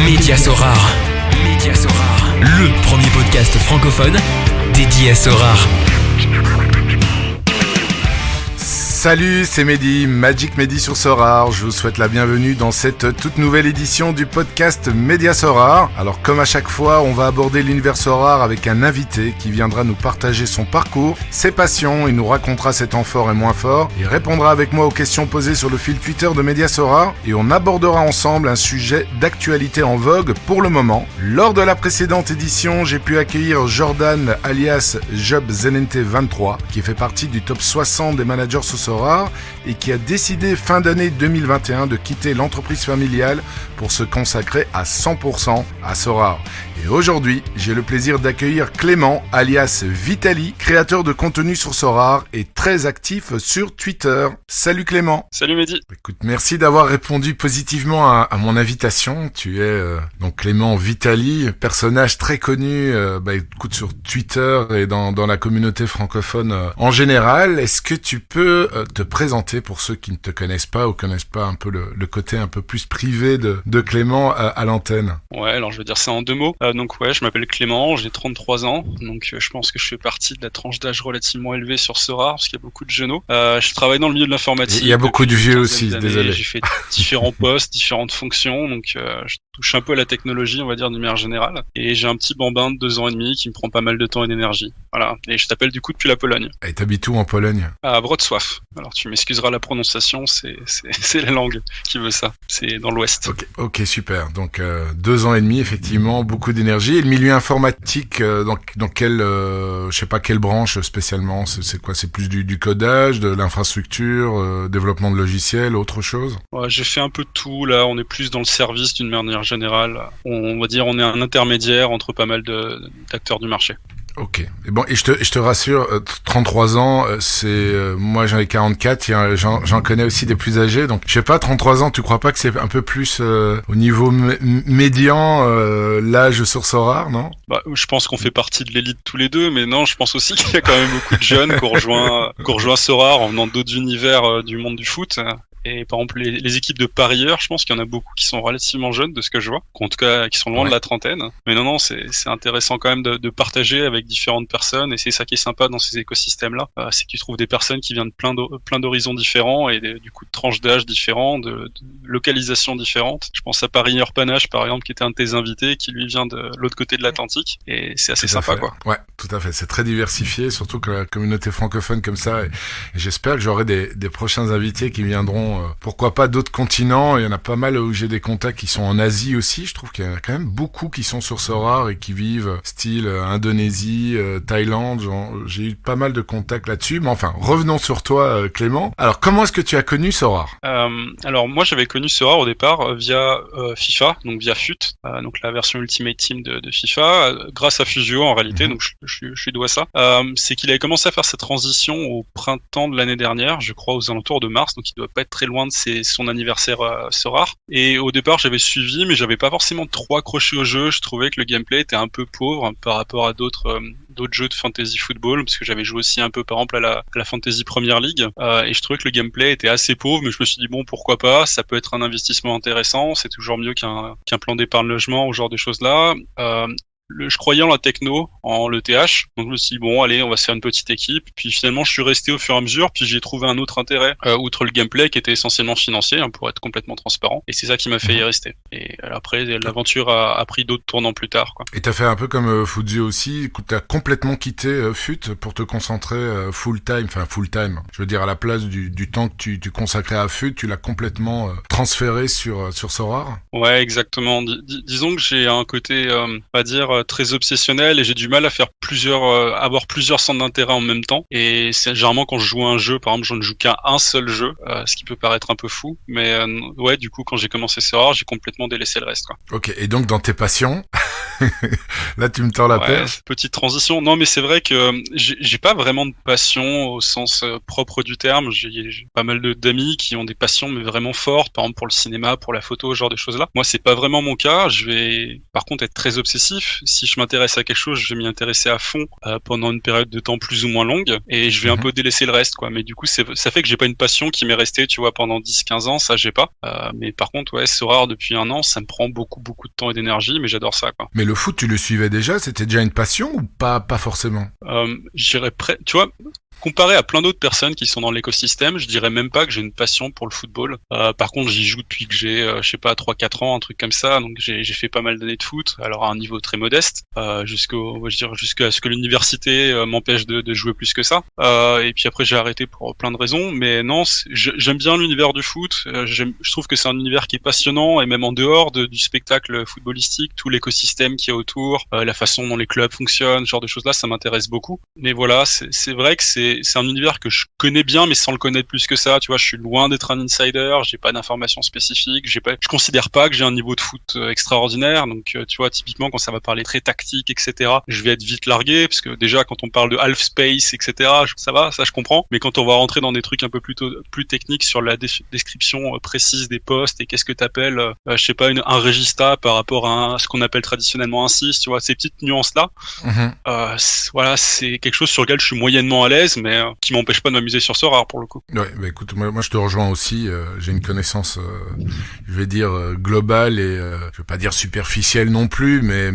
Médias Horares, le premier podcast francophone dédié à Sorare. Salut, c'est Mehdi, Magic Mehdi sur Sorare. Je vous souhaite la bienvenue dans cette toute nouvelle édition du podcast Médias Sorare. Alors comme à chaque fois, on va aborder l'univers Sorare avec un invité qui viendra nous partager son parcours, ses passions, il nous racontera ses temps forts et moins forts, il répondra avec moi aux questions posées sur le fil Twitter de Médias Sorare et on abordera ensemble un sujet d'actualité en vogue pour le moment. Lors de la précédente édition, j'ai pu accueillir Jordan alias Job Zenente 23 qui fait partie du top 60 des managers sous Sorare et qui a décidé fin d'année 2021 de quitter l'entreprise familiale pour se consacrer à 100% à Sorare. Et aujourd'hui, j'ai le plaisir d'accueillir Clément, alias Vitali, créateur de contenu sur Sorare et très actif sur Twitter. Salut Clément. Salut Mehdi. Écoute, merci d'avoir répondu positivement à mon invitation. Tu es donc Clément Vitali, personnage très connu écoute, sur Twitter et dans la communauté francophone en général. Est-ce que tu peux te présenter pour ceux qui ne te connaissent pas ou connaissent pas un peu le côté un peu plus privé de Clément à l'antenne? Ouais, alors je vais dire ça en deux mots. Je m'appelle Clément, j'ai 33 ans, donc je pense que je fais partie de la tranche d'âge relativement élevée sur Sorare, parce qu'il y a beaucoup de jeunes. Je travaille dans le milieu de l'informatique. Il y a beaucoup de vieux aussi, désolé. J'ai fait différents postes, différentes fonctions, donc je touche un peu à la technologie, on va dire, d'une manière générale. Et j'ai un petit bambin de 2 ans et demi qui me prend pas mal de temps et d'énergie. Voilà. Et je t'appelle du coup depuis la Pologne. Et t'habites où en Pologne? À Wrocław. Alors tu m'excuseras la prononciation, c'est la langue qui veut ça. C'est dans l'ouest. Ok, super. Donc 2 ans et demi, effectivement, beaucoup d'énergie. Et le milieu informatique, dans quelle, je sais pas quelle branche spécialement, c'est quoi? C'est plus du codage, de l'infrastructure, développement de logiciels, autre chose? Ouais, j'ai fait un peu de tout. Là, on est plus dans le service d'une manière générale. On va dire, on est un intermédiaire entre pas mal d'acteurs du marché. Ok. Et je te rassure, 33 ans, moi j'en ai 44, j'en connais aussi des plus âgés, donc je sais pas, 33 ans, tu crois pas que c'est un peu plus au niveau médian l'âge sur Sorare, non? Je pense qu'on fait partie de l'élite tous les deux, mais non, je pense aussi qu'il y a quand même beaucoup de jeunes qui ont rejoint Sorare en venant d'autres univers du monde du foot. Et par exemple, les équipes de parieurs, je pense qu'il y en a beaucoup qui sont relativement jeunes de ce que je vois, en tout cas qui sont loin de la trentaine. Mais non, c'est intéressant quand même de partager avec différentes personnes, et c'est ça qui est sympa dans ces écosystèmes-là, c'est que tu trouves des personnes qui viennent de plein d'horizons différents et du coup de tranches d'âge différents, de localisations différentes. Je pense à Parieur Panache par exemple, qui était un de tes invités, qui lui vient de l'autre côté de l'Atlantique, et c'est assez sympa quoi. Ouais, tout à fait. C'est très diversifié, surtout que la communauté francophone comme ça. Et j'espère que j'aurai des prochains invités qui viendront. Pourquoi pas d'autres continents? Il y en a pas mal où j'ai des contacts qui sont en Asie aussi. Je trouve qu'il y en a quand même beaucoup qui sont sur Sorare et qui vivent style Indonésie, Thaïlande. J'ai eu pas mal de contacts là-dessus. Mais enfin, revenons sur toi, Clément. Alors, comment est-ce que tu as connu Sorare? Alors moi, j'avais connu Sorare au départ via FIFA, donc via FUT, donc la version Ultimate Team de FIFA, grâce à Fusio en réalité. Donc je dois ça. C'est qu'il avait commencé à faire sa transition au printemps de l'année dernière, je crois aux alentours de mars, donc il doit pas être très loin de son anniversaire Sorare. Et au départ, j'avais suivi, mais j'avais pas forcément trop accroché au jeu. Je trouvais que le gameplay était un peu pauvre par rapport à d'autres jeux de fantasy football, parce que j'avais joué aussi un peu par exemple à la fantasy Premier League, et je trouvais que le gameplay était assez pauvre, mais je me suis dit bon, pourquoi pas, ça peut être un investissement intéressant, c'est toujours mieux qu'un plan d'épargne logement ou ce genre de choses là. Je croyais en la techno, en l'ETH, donc je me suis dit bon allez, on va se faire une petite équipe, puis finalement je suis resté au fur et à mesure, puis j'ai trouvé un autre intérêt, outre le gameplay qui était essentiellement financier, pour être complètement transparent, et c'est ça qui m'a fait y rester. Et après l'aventure a pris d'autres tournants plus tard quoi. Et t'as fait un peu comme Fuzio aussi, t'as complètement quitté FUT pour te concentrer full time, je veux dire à la place du temps que tu consacrais à FUT, tu l'as complètement transféré sur Sorare? Ouais, exactement. Disons que j'ai un côté, on va dire, très obsessionnel, et j'ai du mal à faire avoir plusieurs centres d'intérêt en même temps. Et c'est généralement quand je joue à un jeu, par exemple, je ne joue qu'à un seul jeu, ce qui peut paraître un peu fou. Mais du coup, quand j'ai commencé Sorare, j'ai complètement délaissé le reste quoi. Ok, et donc dans tes passions, là tu me tends la perche. Petite transition. Non, mais c'est vrai que j'ai pas vraiment de passion au sens propre du terme. J'ai pas mal d'amis qui ont des passions mais vraiment fortes, par exemple pour le cinéma, pour la photo, ce genre de choses là. Moi, c'est pas vraiment mon cas. Je vais par contre être très obsessif. si je m'intéresse à quelque chose, je vais m'y intéresser à fond pendant une période de temps plus ou moins longue, et je vais un peu délaisser le reste, quoi. Mais du coup, ça fait que j'ai pas une passion qui m'est restée, tu vois, pendant 10-15 ans, ça j'ai pas. Mais par contre, ouais, Sora depuis un an, ça me prend beaucoup de temps et d'énergie, mais j'adore ça, quoi. Mais le foot, tu le suivais déjà? C'était déjà une passion ou pas forcément? J'irais tu vois, comparé à plein d'autres personnes qui sont dans l'écosystème, je dirais même pas que j'ai une passion pour le football. Par contre, j'y joue depuis que j'ai, je sais pas, 3-4 ans, un truc comme ça. Donc j'ai fait pas mal d'années de foot, alors à un niveau très modeste, jusqu'à ce que l'université m'empêche de jouer plus que ça. Et puis après, j'ai arrêté pour plein de raisons. Mais non, j'aime bien l'univers du foot. Je trouve que c'est un univers qui est passionnant, et même en dehors du spectacle footballistique, tout l'écosystème qui est autour, la façon dont les clubs fonctionnent, ce genre de choses-là, ça m'intéresse beaucoup. Mais voilà, c'est vrai que c'est un univers que je connais bien, mais sans le connaître plus que ça. Tu vois, je suis loin d'être un insider, j'ai pas d'informations spécifiques, je considère pas que j'ai un niveau de foot extraordinaire. Donc, tu vois, typiquement, quand ça va parler très tactique, etc., je vais être vite largué, parce que déjà, quand on parle de half space, etc., ça va, ça je comprends. Mais quand on va rentrer dans des trucs un peu plus techniques sur la description précise des postes, et qu'est-ce que t'appelles, je sais pas, un regista par rapport à ce qu'on appelle traditionnellement un 6, tu vois, ces petites nuances-là, voilà, c'est quelque chose sur lequel je suis moyennement à l'aise, mais qui m'empêche pas de m'amuser sur Sora pour le coup. Ouais, bah écoute, moi je te rejoins aussi. J'ai une connaissance, je vais dire globale et je veux pas dire superficielle non plus, mais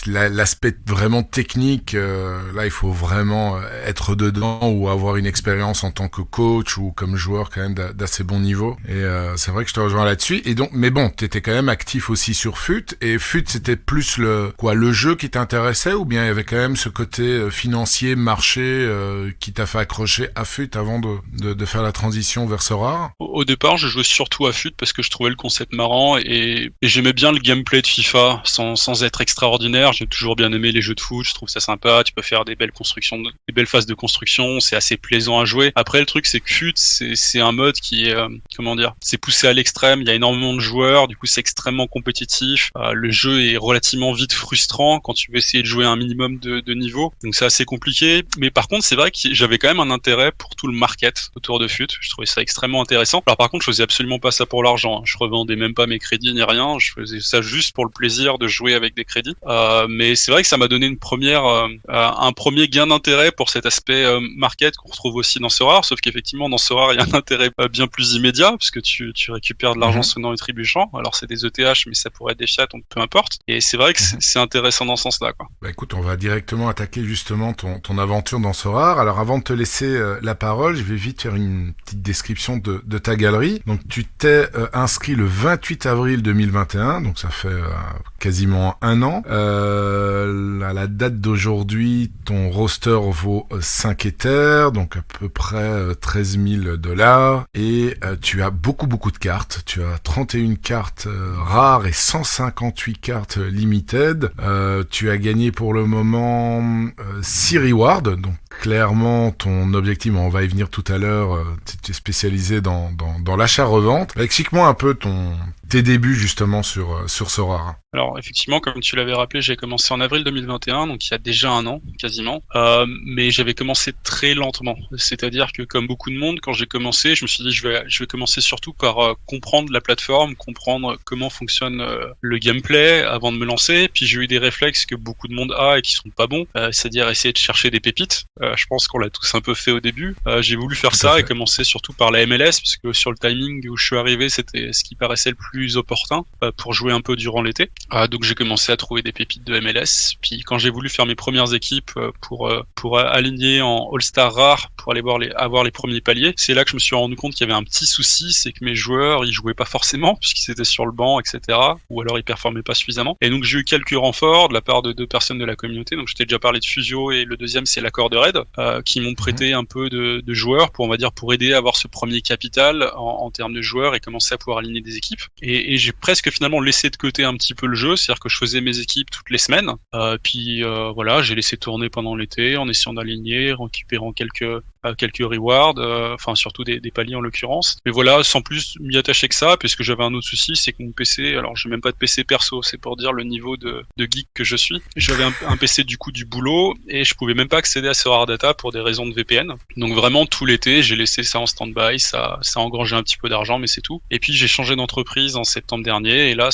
l'aspect vraiment technique, là il faut vraiment être dedans ou avoir une expérience en tant que coach ou comme joueur quand même d'assez bon niveau. Et c'est vrai que je te rejoins là-dessus. Et donc, mais bon, t'étais quand même actif aussi sur FUT. Et FUT, c'était plus le jeu qui t'intéressait, ou bien il y avait quand même ce côté financier, marché, qui t'a fait accrocher à FUT avant de faire la transition vers Sora? Au départ, je jouais surtout à FUT parce que je trouvais le concept marrant, et j'aimais bien le gameplay de FIFA sans être extraordinaire. J'ai toujours bien aimé les jeux de foot, je trouve ça sympa, tu peux faire des belles constructions, des belles phases de construction, c'est assez plaisant à jouer. Après, le truc, c'est que FUT, c'est un mode qui est, comment dire, c'est poussé à l'extrême, il y a énormément de joueurs, du coup c'est extrêmement compétitif, le jeu est relativement vite frustrant quand tu veux essayer de jouer un minimum de niveau, donc c'est assez compliqué. Mais par contre, c'est vrai que j'avais quand même un intérêt pour tout le market autour de FUT, je trouvais ça extrêmement intéressant. Alors par contre, je faisais absolument pas ça pour l'argent, je revendais même pas mes crédits ni rien, je faisais ça juste pour le plaisir de jouer avec des crédits. Mais c'est vrai que ça m'a donné un premier gain d'intérêt pour cet aspect market qu'on retrouve aussi dans Sora, sauf qu'effectivement dans Sora il y a un intérêt bien plus immédiat, parce que tu récupères de l'argent sonnant et trébuchant. Alors c'est des ETH, mais ça pourrait être des fiat, donc peu importe. Et c'est vrai que c'est intéressant dans ce sens-là, quoi. Bah écoute, on va directement attaquer justement ton aventure dans Sora. Alors avant de te laisser la parole, je vais vite faire une petite description de ta galerie. Donc tu t'es inscrit le 28 avril 2021, donc ça fait quasiment un an. À la date d'aujourd'hui, ton roster vaut 5 Ethers, donc à peu près 13 000 $, et tu as beaucoup de cartes. Tu as 31 cartes rares et 158 cartes limited. Tu as gagné pour le moment 6 rewards, donc clairement ton objectif, on va y venir tout à l'heure, tu es spécialisé dans l'achat-revente. Explique-moi un peu tes débuts justement sur Sora. Alors effectivement, comme tu l'avais rappelé, j'ai commencé en avril 2021, donc il y a déjà un an quasiment, mais j'avais commencé très lentement. C'est-à-dire que comme beaucoup de monde, quand j'ai commencé, je me suis dit je vais commencer surtout par comprendre la plateforme, comprendre comment fonctionne le gameplay avant de me lancer. Puis j'ai eu des réflexes que beaucoup de monde a et qui sont pas bons, c'est-à-dire essayer de chercher des pépites. Je pense qu'on l'a tous un peu fait au début. J'ai voulu faire ça et commencer surtout par la MLS, parce que sur le timing où je suis arrivé, c'était ce qui paraissait le plus opportun pour jouer un peu durant l'été. Donc j'ai commencé à trouver des pépites de MLS. Puis quand j'ai voulu faire mes premières équipes pour aligner en All-Star rare pour aller avoir les premiers paliers, c'est là que je me suis rendu compte qu'il y avait un petit souci, c'est que mes joueurs ils jouaient pas forcément puisqu'ils étaient sur le banc, etc. Ou alors ils performaient pas suffisamment. Et donc j'ai eu quelques renforts de la part de 2 personnes de la communauté. Donc je t'ai déjà parlé de Fusio, et le deuxième c'est l'accord de Raid, qui m'ont prêté un peu de joueurs pour aider à avoir ce premier capital en termes de joueurs et commencer à pouvoir aligner des équipes. Et j'ai presque finalement laissé de côté un petit peu le jeu, c'est-à-dire que je faisais mes équipes toutes les semaines, puis voilà, j'ai laissé tourner pendant l'été en essayant d'aligner, en récupérant quelques quelques rewards, enfin surtout des paliers en l'occurrence. Mais voilà, sans plus m'y attacher que ça, puisque j'avais un autre souci, c'est que mon PC, alors j'ai même pas de PC perso, c'est pour dire le niveau de geek que je suis. J'avais un PC du coup du boulot et je pouvais même pas accéder à ce rare data pour des raisons de VPN. Donc vraiment tout l'été, j'ai laissé ça en stand-by, ça a engrangé un petit peu d'argent, mais c'est tout. Et puis j'ai changé d'entreprise en septembre dernier et là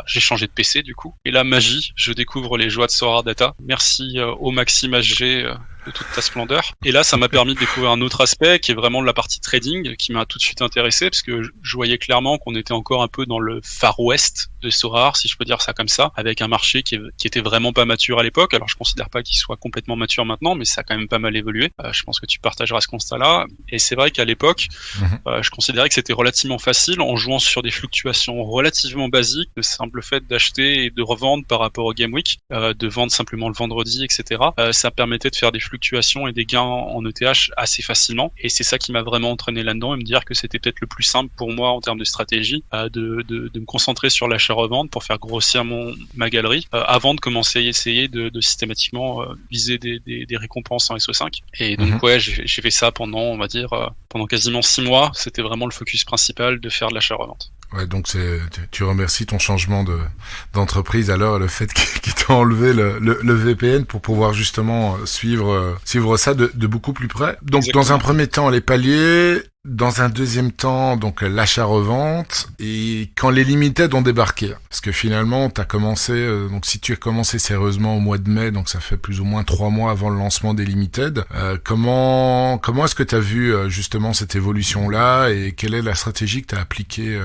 j'ai changé de PC du coup. Et là magie, je découvre les joies de ce rare data. Merci au Maxime HG de toute ta splendeur. Et là, ça m'a permis de découvrir un autre aspect qui est vraiment la partie trading qui m'a tout de suite intéressé parce que je voyais clairement qu'on était encore un peu dans le Far West de Sorare, si je peux dire ça comme ça, avec un marché qui était vraiment pas mature à l'époque. Alors je considère pas qu'il soit complètement mature maintenant, mais ça a quand même pas mal évolué. Je pense que tu partageras ce constat-là. Et c'est vrai qu'à l'époque, je considérais que c'était relativement facile en jouant sur des fluctuations relativement basiques, le simple fait d'acheter et de revendre par rapport au Game Week, de vendre simplement le vendredi, etc. Ça permettait de faire des fluctuations et des gains en ETH assez facilement. Et c'est ça qui m'a vraiment entraîné là-dedans et me dire que c'était peut-être le plus simple pour moi en termes de stratégie, de me concentrer sur l'achat-revente pour faire grossir ma galerie avant de commencer à essayer de systématiquement viser des récompenses en SO5. Et donc j'ai fait ça pendant, on va dire, pendant quasiment 6 mois. C'était vraiment le focus principal de faire de l'achat-revente. Ouais, donc tu remercies ton changement d'entreprise alors et le fait qu'il t'a enlevé le VPN pour pouvoir justement suivre ça de beaucoup plus près. Donc exactement. Dans un premier temps les paliers, dans un deuxième temps donc l'achat-revente et quand les limited ont débarqué. Parce que finalement t'as commencé donc si tu as commencé sérieusement au mois de mai, donc ça fait plus ou moins 3 mois avant le lancement des limited. Comment est-ce que t'as vu justement cette évolution là et quelle est la stratégie que t'as appliquée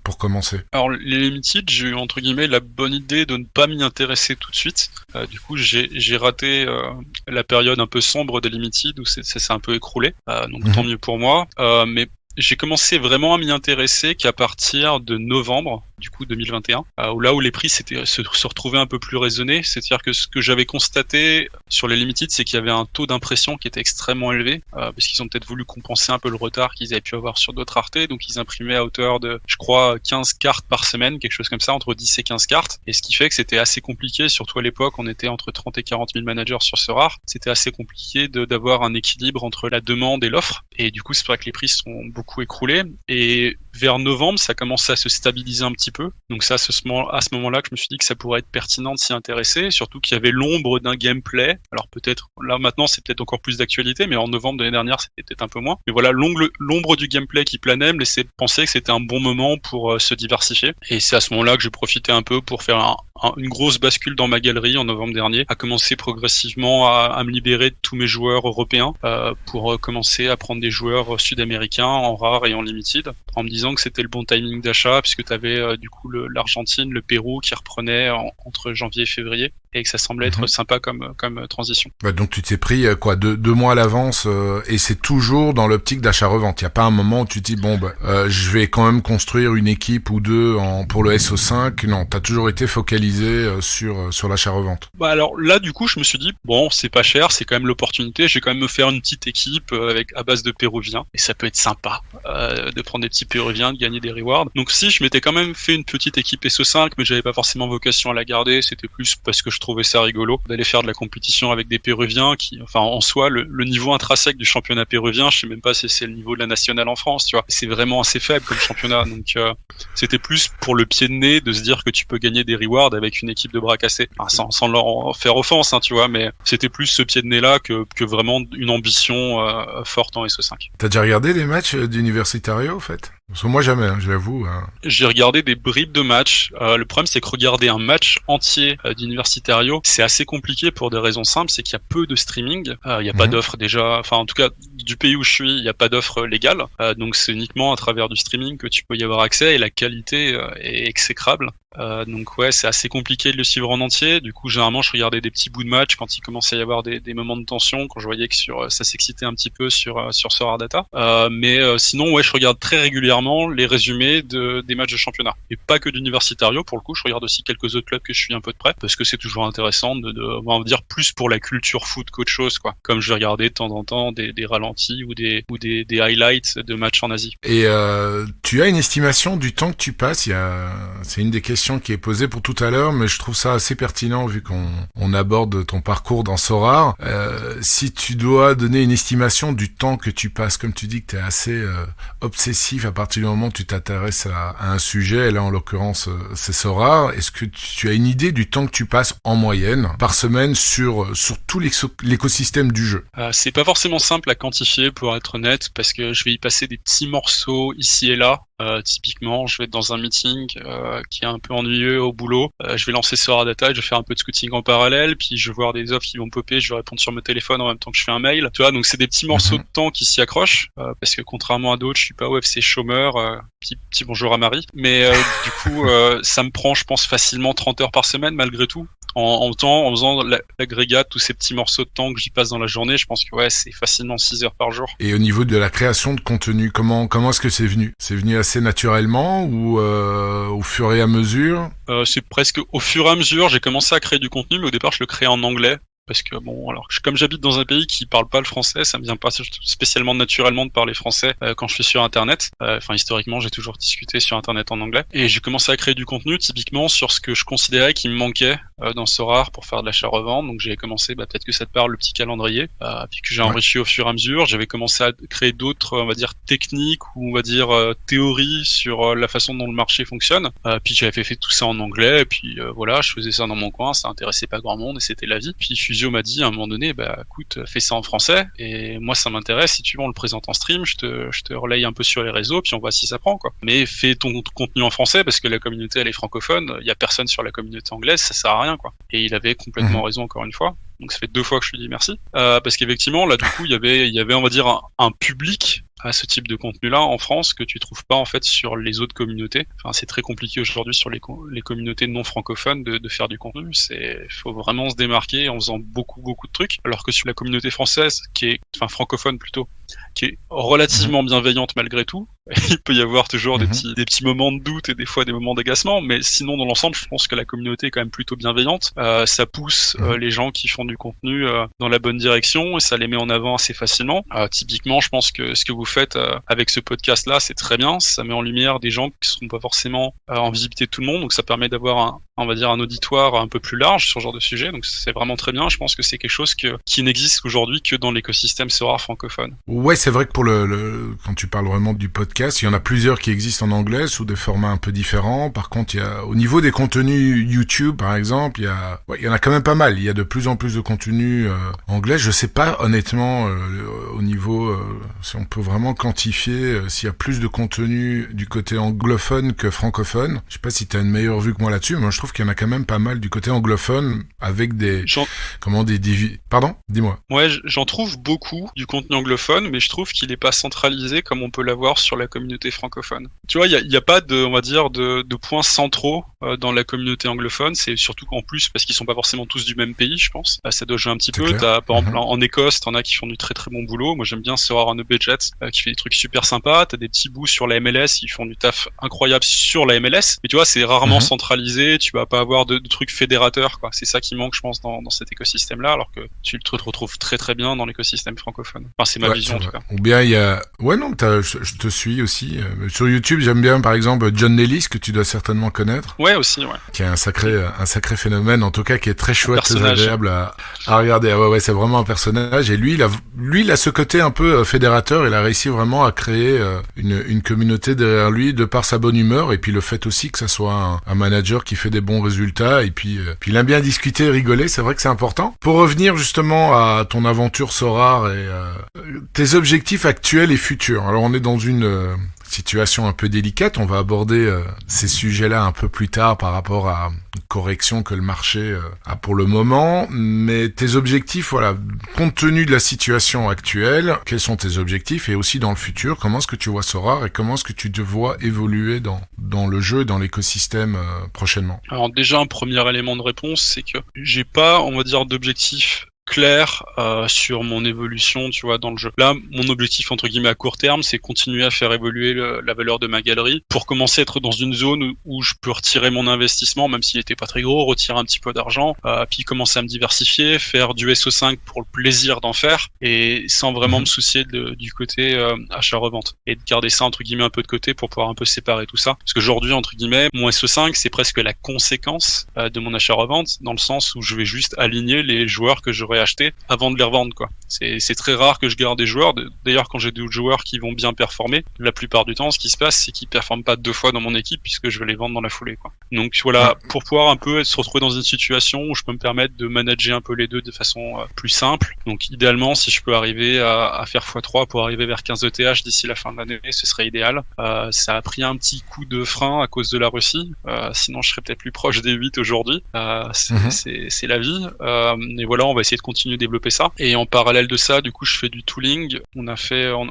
pour commencer? Alors les limited, j'ai eu entre guillemets la bonne idée de ne pas m'y intéresser tout de suite. Du coup j'ai raté la période un peu sombre des limited où ça s'est un peu écroulé. Donc tant mieux pour moi. Mais j'ai commencé vraiment à m'y intéresser qu'à partir de novembre, du coup 2021, où les prix se retrouvaient un peu plus raisonnés. C'est-à-dire que ce que j'avais constaté sur les limited, c'est qu'il y avait un taux d'impression qui était extrêmement élevé, parce qu'ils ont peut-être voulu compenser un peu le retard qu'ils avaient pu avoir sur d'autres raretés. Donc ils imprimaient à hauteur de, je crois, 15 cartes par semaine, quelque chose comme ça, entre 10 et 15 cartes. Et ce qui fait que c'était assez compliqué, surtout à l'époque, on était entre 30 et 40 000 managers sur ce rare. C'était assez compliqué d'avoir un équilibre entre la demande et l'offre. Et du coup, c'est vrai que les prix sont beaucoup écroulés. Et vers novembre, ça commençait à se stabiliser un petit peu. Donc c'est à ce moment-là que je me suis dit que ça pourrait être pertinent de s'y intéresser, surtout qu'il y avait l'ombre d'un gameplay. Alors peut-être, là maintenant c'est peut-être encore plus d'actualité, mais en novembre de l'année dernière c'était peut-être un peu moins. Mais voilà, l'ombre du gameplay qui planait me laissait penser que c'était un bon moment pour se diversifier. Et c'est à ce moment-là que j'ai profité un peu pour faire une grosse bascule dans ma galerie en novembre dernier, à commencer progressivement à me libérer de tous mes joueurs européens pour commencer à prendre des joueurs sud-américains en rare et en limited, en me disant que c'était le bon timing d'achat puisque tu avais du coup l'Argentine, le Pérou qui reprenaient entre janvier et février et que ça semblait être sympa comme transition. Bah donc tu t'es pris deux mois à l'avance et c'est toujours dans l'optique d'achat-revente. Il n'y a pas un moment où tu te dis je vais quand même construire une équipe ou deux pour le SO5. Non, t'as toujours été focalisé sur l'achat-revente. Bah alors là du coup je me suis dit bon c'est pas cher, c'est quand même l'opportunité, je vais quand même me faire une petite équipe à base de Péruviens et ça peut être sympa de prendre des petits Péruviens, de gagner des rewards. Donc si je m'étais quand même fait une petite équipe SO5 mais j'avais pas forcément vocation à la garder, c'était plus parce que je trouvais ça rigolo d'aller faire de la compétition avec des Péruviens qui, enfin en soi le niveau intrinsèque du championnat péruvien, je sais même pas si c'est le niveau de la nationale en France, tu vois. C'est vraiment assez faible comme championnat, donc c'était plus pour le pied de nez de se dire que tu peux gagner des rewards avec une équipe de bras cassés, enfin, sans leur faire offense, hein, tu vois, mais c'était plus ce pied de nez là que vraiment une ambition forte en SO5. T'as déjà regardé des matchs d'Universitario en fait? Parce que moi jamais, je l'avoue. J'ai regardé des bribes de matchs. Le problème c'est que regarder un match entier d'Universitario, c'est assez compliqué pour des raisons simples, c'est qu'il y a peu de streaming, il n'y a pas d'offre déjà, enfin en tout cas du pays où je suis, il n'y a pas d'offre légale, donc c'est uniquement à travers du streaming que tu peux y avoir accès et la qualité est exécrable. Donc ouais, c'est assez compliqué de le suivre en entier. Du coup, généralement, je regardais des petits bouts de match quand il commençait à y avoir des moments de tension, quand je voyais que ça s'excitait un petit peu sur ce rare data. Mais sinon, ouais, je regarde très régulièrement les résumés des matchs de championnat. Et pas que d'Universitario, pour le coup, je regarde aussi quelques autres clubs que je suis un peu de près, parce que c'est toujours intéressant on va dire plus pour la culture foot qu'autre chose, quoi. Comme je vais regarder de temps en temps des ralentis ou des highlights de matchs en Asie. Et tu as une estimation du temps que tu passes? C'est une des questions question qui est posée pour tout à l'heure, mais je trouve ça assez pertinent vu qu'on aborde ton parcours dans Sorare. Si tu dois donner une estimation du temps que tu passes, comme tu dis que tu es assez obsessif à partir du moment où tu t'intéresses à un sujet, et là en l'occurrence c'est Sorare, est-ce que tu as une idée du temps que tu passes en moyenne par semaine sur tout l'écosystème du jeu? C'est pas forcément simple à quantifier pour être honnête, parce que je vais y passer des petits morceaux ici et là. Typiquement, je vais être dans un meeting qui est un peu ennuyeux au boulot. Je vais lancer Sorare Data et je vais faire un peu de scouting en parallèle, puis je vais voir des offres qui vont popper, je vais répondre sur mon téléphone en même temps que je fais un mail. Tu vois, donc c'est des petits morceaux de temps qui s'y accrochent, parce que contrairement à d'autres, je suis pas UFC chômeur. Petit bonjour à Marie. Mais du coup, ça me prend, je pense, facilement 30 heures par semaine malgré tout. En faisant l'agrégat, tous ces petits morceaux de temps que j'y passe dans la journée, je pense que c'est facilement 6 heures par jour. Et au niveau de la création de contenu, comment est-ce que c'est venu? C'est venu assez naturellement ou au fur et à mesure? C'est presque au fur et à mesure. J'ai commencé à créer du contenu, mais au départ, je le créais en anglais. Parce que comme j'habite dans un pays qui parle pas le français, ça me vient pas spécialement naturellement de parler français quand je suis sur Internet. Historiquement, j'ai toujours discuté sur Internet en anglais. Et j'ai commencé à créer du contenu typiquement sur ce que je considérais qui me manquait dans Sorare pour faire de l'achat-revente. Donc j'ai commencé, peut-être que ça te parle, le petit calendrier, puis que j'ai enrichi au fur et à mesure. J'avais commencé à créer d'autres, on va dire, techniques ou on va dire théories sur la façon dont le marché fonctionne. Puis j'avais fait tout ça en anglais. Et puis je faisais ça dans mon coin. Ça intéressait pas grand monde et c'était la vie. Puis Fusio m'a dit à un moment donné, écoute, fais ça en français, et moi ça m'intéresse, si tu veux on le présente en stream, je te relaye un peu sur les réseaux, puis on voit si ça prend, quoi. Mais fais ton contenu en français, parce que la communauté elle est francophone, il y a personne sur la communauté anglaise, ça sert à rien, quoi. Et il avait complètement raison encore une fois. Donc ça fait 2 fois que je lui dis merci, parce qu'effectivement là du coup il y avait on va dire un public à ce type de contenu-là en France que tu trouves pas en fait sur les autres communautés. Enfin, c'est très compliqué aujourd'hui sur les communautés non francophones de faire du contenu. Faut vraiment se démarquer en faisant beaucoup de trucs. Alors que sur la communauté française, francophone plutôt, qui est relativement bienveillante malgré tout, il peut y avoir toujours des petits moments de doute et des fois des moments d'agacement, mais sinon dans l'ensemble, je pense que la communauté est quand même plutôt bienveillante. Ça pousse les gens qui font du contenu dans la bonne direction et ça les met en avant assez facilement. Typiquement, je pense que ce que vous faites avec ce podcast-là, c'est très bien. Ça met en lumière des gens qui ne seront pas forcément en visibilité de tout le monde, donc ça permet d'avoir un auditoire un peu plus large sur ce genre de sujet. Donc c'est vraiment très bien. Je pense que c'est quelque chose qui n'existe aujourd'hui que dans l'écosystème Sorare francophone. Ouais, c'est vrai que pour quand tu parles vraiment du podcast, il y en a plusieurs qui existent en anglais sous des formats un peu différents. Par contre, au niveau des contenus YouTube, par exemple, il y en a quand même pas mal. Il y a de plus en plus de contenus anglais. Je sais pas honnêtement au niveau si on peut vraiment quantifier s'il y a plus de contenu du côté anglophone que francophone. Je sais pas si tu as une meilleure vue que moi là-dessus. Moi, je trouve qu'il y en a quand même pas mal du côté anglophone avec Pardon, dis-moi. Ouais, j'en trouve beaucoup du contenu anglophone, mais je trouve qu'il est pas centralisé comme on peut l'avoir sur la communauté francophone. Tu vois, il y a pas de points centraux dans la communauté anglophone. C'est surtout qu'en plus parce qu'ils sont pas forcément tous du même pays, je pense. Ça doit jouer un petit peu. Clair. T'as par exemple en Écosse, t'en as qui font du très très bon boulot. Moi, j'aime bien Sorare on a Budget qui fait des trucs super sympas. T'as des petits bouts sur la MLS, ils font du taf incroyable sur la MLS. Mais tu vois, c'est rarement centralisé. Tu vas pas avoir de trucs fédérateurs, quoi. C'est ça qui manque, je pense, dans cet écosystème-là, alors que tu te retrouves très très bien dans l'écosystème francophone. Enfin, c'est ma vision en tout cas. Ou bien il y a, je te suis aussi. Sur YouTube, j'aime bien par exemple John Nellis que tu dois certainement connaître. Ouais, aussi, ouais. Qui est un sacré phénomène, en tout cas qui est très chouette, très agréable à regarder. Ouais, c'est vraiment un personnage. Et lui, il a ce côté un peu fédérateur. Il a réussi vraiment à créer une communauté derrière lui de par sa bonne humeur et puis le fait aussi que ça soit un manager qui fait des bons résultats et puis il aime bien discuter et rigoler. C'est vrai que c'est important. Pour revenir justement à ton aventure Sorare et tes objectifs actuels et futurs. Alors on est dans une situation un peu délicate, on va aborder ces sujets-là un peu plus tard par rapport à une correction que le marché a pour le moment, mais tes objectifs, voilà, compte tenu de la situation actuelle, quels sont tes objectifs et aussi dans le futur, comment est-ce que tu vois Sorare et comment est-ce que tu te vois évoluer dans le jeu et dans l'écosystème prochainement? Alors déjà, un premier élément de réponse, c'est que j'ai pas, on va dire, d'objectif clair sur mon évolution, tu vois, dans le jeu. Là, mon objectif entre guillemets à court terme, c'est continuer à faire évoluer la valeur de ma galerie pour commencer à être dans une zone où je peux retirer mon investissement, même s'il était pas très gros, retirer un petit peu d'argent, puis commencer à me diversifier, faire du SO5 pour le plaisir d'en faire et sans vraiment me soucier du côté achat-revente et de garder ça entre guillemets un peu de côté pour pouvoir un peu séparer tout ça. Parce qu'aujourd'hui, entre guillemets, mon SO5 c'est presque la conséquence de mon achat-revente dans le sens où je vais juste aligner les joueurs que j'aurais achetés avant de les revendre, quoi. C'est très rare que je garde des joueurs. D'ailleurs, quand j'ai des joueurs qui vont bien performer, la plupart du temps, ce qui se passe, c'est qu'ils performent pas deux fois dans mon équipe puisque je vais les vendre dans la foulée, quoi. Donc voilà, pour pouvoir un peu se retrouver dans une situation où je peux me permettre de manager un peu les deux de façon plus simple. Donc idéalement, si je peux arriver à faire x3 pour arriver vers 15 ETH d'ici la fin de l'année, ce serait idéal. Ça a pris un petit coup de frein à cause de la Russie. Sinon, je serais peut-être plus proche des 8 aujourd'hui. C'est la vie. Et voilà, on va essayer de continuer de développer ça. Et en parallèle de ça, du coup, je fais du tooling.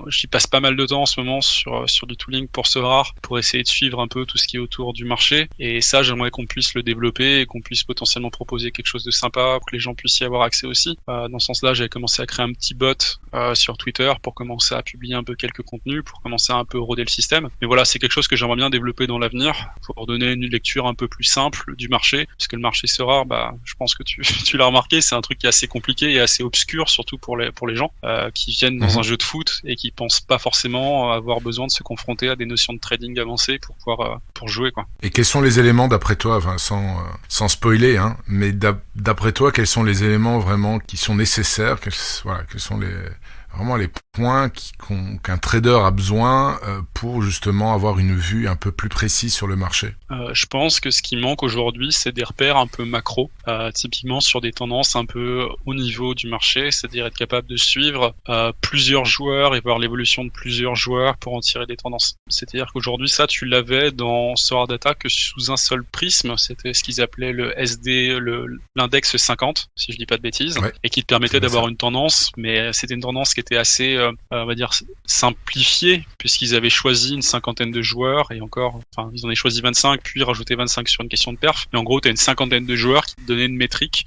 J'y passe pas mal de temps en ce moment sur du tooling pour Sorare, pour essayer de suivre un peu tout ce qui est autour du marché. Et ça, j'aimerais qu'on puisse le développer et qu'on puisse potentiellement proposer quelque chose de sympa pour que les gens puissent y avoir accès aussi. Dans ce sens-là, j'avais commencé à créer un petit bot sur Twitter pour commencer à publier un peu quelques contenus, pour commencer à un peu roder le système. Mais voilà, c'est quelque chose que j'aimerais bien développer dans l'avenir pour donner une lecture un peu plus simple du marché, parce que le marché Sorare, je pense que tu l'as remarqué, c'est un truc qui est assez compliqué et assez obscur, surtout pour les gens qui viennent dans un jeu de foot et qui pensent pas forcément avoir besoin de se confronter à des notions de trading avancées pour pouvoir pour jouer, quoi. Et quels sont les éléments d'après toi, enfin, sans spoiler, hein, mais d'après toi, quels sont les éléments vraiment qui sont nécessaires, quels sont vraiment les points qu'un trader a besoin pour justement avoir une vue un peu plus précise sur le marché? Je pense que ce qui manque aujourd'hui, c'est des repères un peu macro, typiquement sur des tendances un peu au niveau du marché, c'est-à-dire être capable de suivre plusieurs joueurs et voir l'évolution de plusieurs joueurs pour en tirer des tendances. C'est-à-dire qu'aujourd'hui, ça, tu l'avais dans Sorare Data que sous un seul prisme, c'était ce qu'ils appelaient le SD, l'index 50, si je dis pas de bêtises, et qui te permettait d'avoir une tendance, mais c'était une tendance qui était assez, on va dire, simplifiée, puisqu'ils avaient choisi une cinquantaine de joueurs, et encore, enfin, ils en avaient choisi 25, puis rajouté 25 sur une question de perf, mais en gros, tu as une cinquantaine de joueurs qui te donnaient une métrique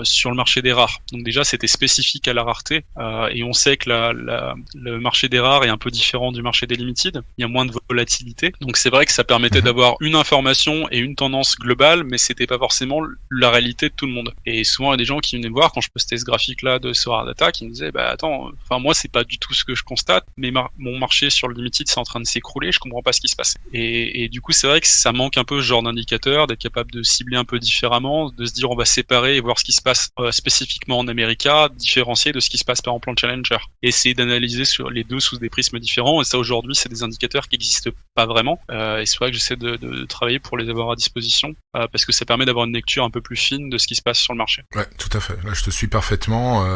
sur le marché des rares. Donc déjà, c'était spécifique à la rareté, et on sait que le marché des rares est un peu différent du marché des limited, il y a moins de volatilité, donc c'est vrai que ça permettait d'avoir une information et une tendance globale, mais c'était pas forcément la réalité de tout le monde. Et souvent, il y a des gens qui venaient me voir quand je postais ce graphique-là de Sorare Data, qui me disaient, attends, enfin moi, c'est pas du tout ce que je constate, mais mon marché sur le limited, c'est en train de s'écrouler, je comprends pas ce qui se passe. Et du coup, c'est vrai que ça manque un peu ce genre d'indicateur, d'être capable de cibler un peu différemment, de se dire on va séparer et voir ce qui se passe spécifiquement en America, différencier de ce qui se passe par exemple en Challenger. Et essayer d'analyser sur les deux sous des prismes différents, et ça aujourd'hui, c'est des indicateurs qui n'existent pas vraiment. Et c'est vrai que j'essaie de travailler pour les avoir à disposition, parce que ça permet d'avoir une lecture un peu plus fine de ce qui se passe sur le marché. Ouais, tout à fait. Là, je te suis parfaitement,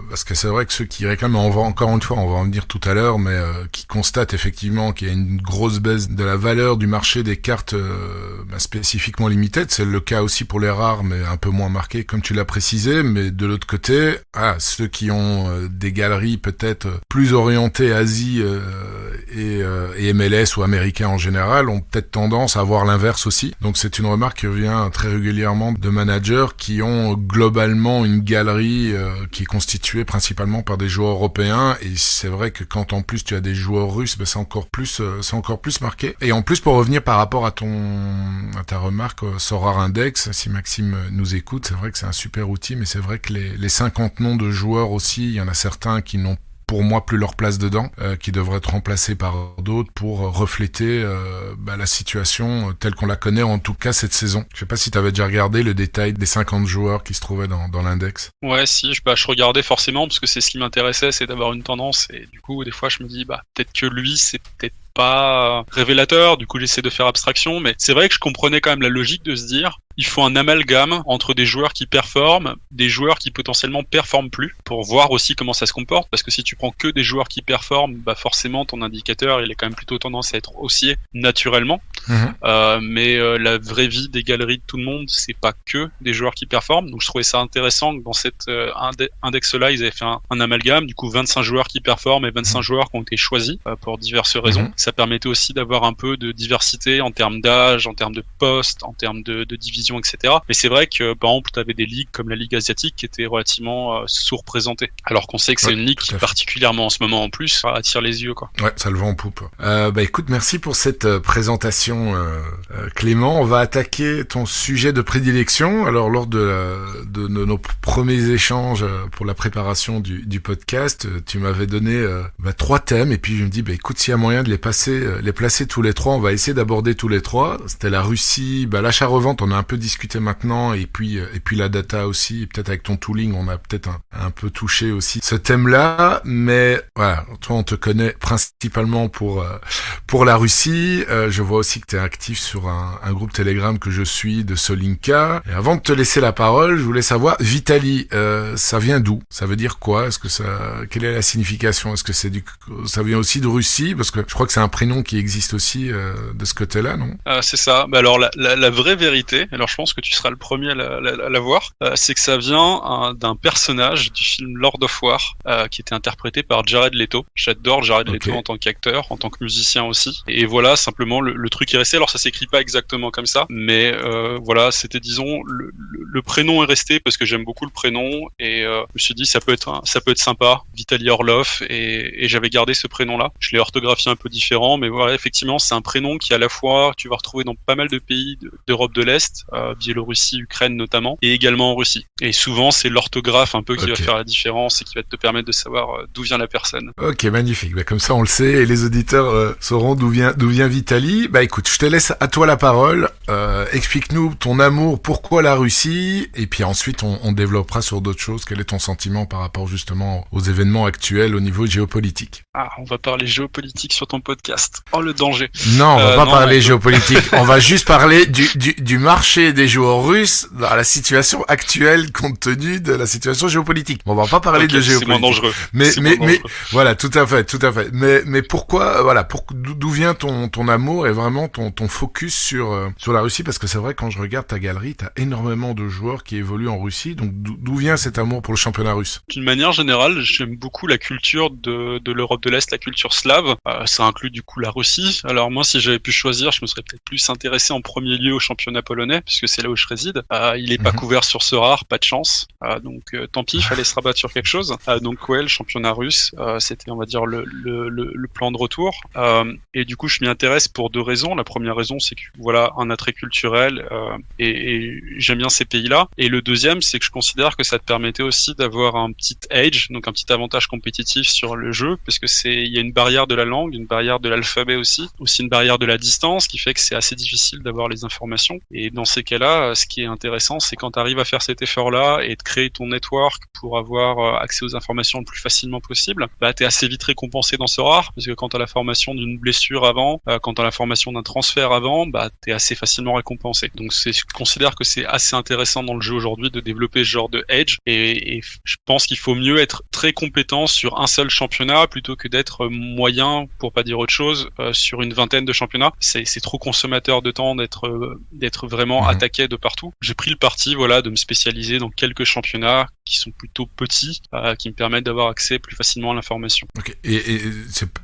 parce que c'est vrai que ceux qui réclament, encore une fois, on va en venir tout à l'heure, mais qui constatent effectivement qu'il y a une grosse baisse de la valeur du marché des cartes spécifiquement limited. C'est le cas aussi pour les rares, mais un peu moins marqué, comme tu l'as précisé. Mais de l'autre côté, ceux qui ont des galeries peut-être plus orientées Asie et MLS ou américains en général ont peut-être tendance à voir l'inverse aussi. Donc c'est une remarque qui revient très régulièrement de managers qui ont globalement une galerie qui est constituée principalement par des joueurs européens, et c'est vrai que quand en plus tu as des joueurs russes, c'est encore plus marqué. Et en plus, pour revenir par rapport à ta remarque Sorare Index, si Maxime nous écoute, c'est vrai que c'est un super outil, mais c'est vrai que les 50 noms de joueurs aussi, il y en a certains qui n'ont pour moi plus leur place dedans, qui devraient être remplacés par d'autres pour refléter la situation telle qu'on la connaît, en tout cas cette saison. Je sais pas si tu avais déjà regardé le détail des 50 joueurs qui se trouvaient dans l'index. Ouais, si, je regardais forcément, parce que c'est ce qui m'intéressait, c'est d'avoir une tendance, et du coup, des fois, je me dis, peut-être que lui, c'est peut-être pas révélateur, du coup j'essaie de faire abstraction, mais c'est vrai que je comprenais quand même la logique de se dire il faut un amalgame entre des joueurs qui performent, des joueurs qui potentiellement performent plus, pour voir aussi comment ça se comporte, parce que si tu prends que des joueurs qui performent, forcément ton indicateur il est quand même plutôt tendance à être haussier naturellement, mais la vraie vie des galeries de tout le monde, c'est pas que des joueurs qui performent, donc je trouvais ça intéressant que dans cet index-là, ils avaient fait un amalgame, du coup 25 joueurs qui performent et 25 joueurs qui ont été choisis pour diverses raisons. Ça permettait aussi d'avoir un peu de diversité en termes d'âge, en termes de poste, en termes de division télévision, etc. Mais c'est vrai que, par exemple, tu avais des ligues comme la Ligue asiatique qui étaient relativement sous-représentées. Alors qu'on sait que c'est une ligue qui, particulièrement en ce moment en plus, attire les yeux, quoi. Ouais, ça le vend en poupe. Écoute, merci pour cette présentation, Clément. On va attaquer ton sujet de prédilection. Alors, lors de nos premiers échanges pour la préparation du podcast, tu m'avais donné 3 thèmes, et puis je me dis, écoute, s'il y a moyen de les placer tous les 3, on va essayer d'aborder tous les 3. C'était la Russie, l'achat-revente, on a un peu discuté maintenant, et puis la data aussi, et peut-être avec ton tooling, on a peut-être un peu touché aussi ce thème-là, mais voilà, toi on te connaît principalement pour la Russie. Je vois aussi que tu es actif sur un groupe Telegram que je suis de Solinka. Et avant de te laisser la parole, je voulais savoir, Vitali, ça vient d'où? Ça veut dire quoi? Quelle est la signification? Est-ce que ça vient aussi de Russie? Parce que je crois que c'est un prénom qui existe aussi de ce côté-là, non? C'est ça. Alors la vraie vérité, alors je pense que tu seras le premier à la voir, c'est que ça vient d'un personnage du film Lord of War qui était interprété par Jared Leto. J'adore Jared Leto en tant qu'acteur, en tant que musicien aussi. Et voilà, simplement le truc est resté. Alors ça s'écrit pas exactement comme ça, mais voilà, c'était, disons, le prénom est resté parce que j'aime beaucoup le prénom, et je me suis dit ça peut être sympa, Vitaly Orlov, et j'avais gardé ce prénom-là. Je l'ai orthographié un peu différent, mais voilà, effectivement, c'est un prénom qui à la fois tu vas retrouver dans pas mal de pays d'Europe de l'Est, Biélorussie, Ukraine notamment, et également en Russie. Et souvent, c'est l'orthographe un peu qui va faire la différence et qui va te permettre de savoir d'où vient la personne. Ok, magnifique. Comme ça, on le sait, et les auditeurs sauront d'où vient Vitali. Écoute, je te laisse à toi la parole. Explique-nous ton amour, pourquoi la Russie, et puis ensuite on développera sur d'autres choses. Quel est ton sentiment par rapport justement aux événements actuels au niveau géopolitique? On va parler géopolitique sur ton podcast. Oh, le danger. Non, on va pas parler géopolitique. On va juste parler du marché des joueurs russes dans la situation actuelle compte tenu de la situation géopolitique. On va pas parler de géopolitique. C'est moins dangereux. Mais voilà, tout à fait. Mais pourquoi, d'où vient ton amour et vraiment ton focus sur la Russie? Parce que c'est vrai, quand je regarde ta galerie, t'as énormément de joueurs qui évoluent en Russie. Donc d'où vient cet amour pour le championnat russe? D'une manière générale, j'aime beaucoup la culture de l'Europe de l'Est, la culture slave. Ça inclut du coup la Russie. Alors moi, si j'avais pu choisir, je me serais peut-être plus intéressé en premier lieu au championnat polonais, puisque c'est là où je réside. Il est pas couvert sur ce rare, pas de chance. Donc tant pis, il fallait se rabattre sur quelque chose. Donc ouais, le championnat russe, c'était, on va dire, le plan de retour. Et du coup, je m'y intéresse pour 2 raisons. La première raison, c'est que voilà, un attrait culturel, et j'aime bien ces pays-là. Et le deuxième, c'est que je considère que ça te permettait aussi d'avoir un petit edge, donc un petit avantage compétitif sur le jeu, parce que il y a une barrière de la langue, une barrière de l'alphabet aussi une barrière de la distance, qui fait que c'est assez difficile d'avoir les informations. Et dans ces cas-là, ce qui est intéressant, c'est quand tu arrives à faire cet effort-là et de créer ton network pour avoir accès aux informations le plus facilement possible, t'es assez vite récompensé dans ce rare, parce que quand t'as la formation d'une blessure avant, quand t'as la formation d'un transfert avant, t'es assez facilement récompensé. Donc je considère que c'est assez intéressant dans le jeu aujourd'hui de développer ce genre de edge, et je pense qu'il faut mieux être très compétent sur un seul championnat plutôt que d'être moyen, pour pas dire autre chose, sur une vingtaine de championnats. C'est trop consommateur de temps d'être vraiment attaqué de partout. J'ai pris le parti, de me spécialiser dans quelques championnats qui sont plutôt petits, qui me permettent d'avoir accès plus facilement à l'information. Ok. Et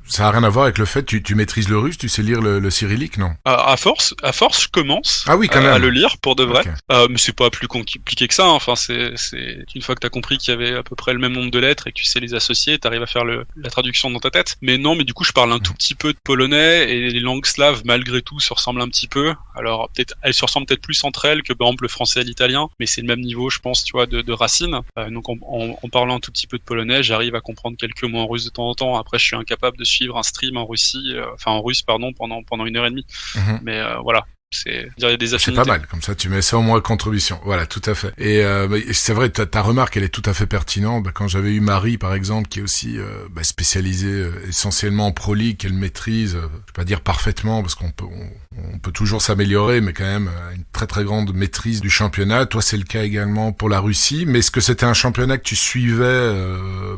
ça a rien à voir avec le fait que tu maîtrises le russe, tu sais lire le cyrillique, non? À force, je commence quand même. à le lire pour de vrai. Okay. Mais c'est pas plus compliqué que ça. Enfin, c'est une fois que t'as compris qu'il y avait à peu près le même nombre de lettres et que tu sais les associer, t'arrives à faire la traduction dans ta tête. Mais non, mais du coup, je parle un tout petit peu de polonais, et les langues slaves, malgré tout, se ressemblent un petit peu. Alors, elles se ressemblent peut-être plus entre elles que, par exemple, le français et l'italien, mais c'est le même niveau, je pense, tu vois, de racines. Donc, en parlant un tout petit peu de polonais, j'arrive à comprendre quelques mots en russe de temps en temps. Après, je suis incapable de suivre un stream en Russie, en russe, pardon, pendant 1h30. Mais voilà. Il y a des affinités. C'est pas mal, comme ça tu mets ça au moins à contribution. Voilà, tout à fait. Et c'est vrai, ta remarque, elle est tout à fait pertinente. Quand j'avais eu Marie, par exemple, qui est aussi spécialisée essentiellement en Pro League, qu'elle maîtrise, je vais pas dire parfaitement, parce qu'on peut toujours s'améliorer, mais quand même une très très grande maîtrise du championnat. Toi, c'est le cas également pour la Russie. Mais est-ce que c'était un championnat que tu suivais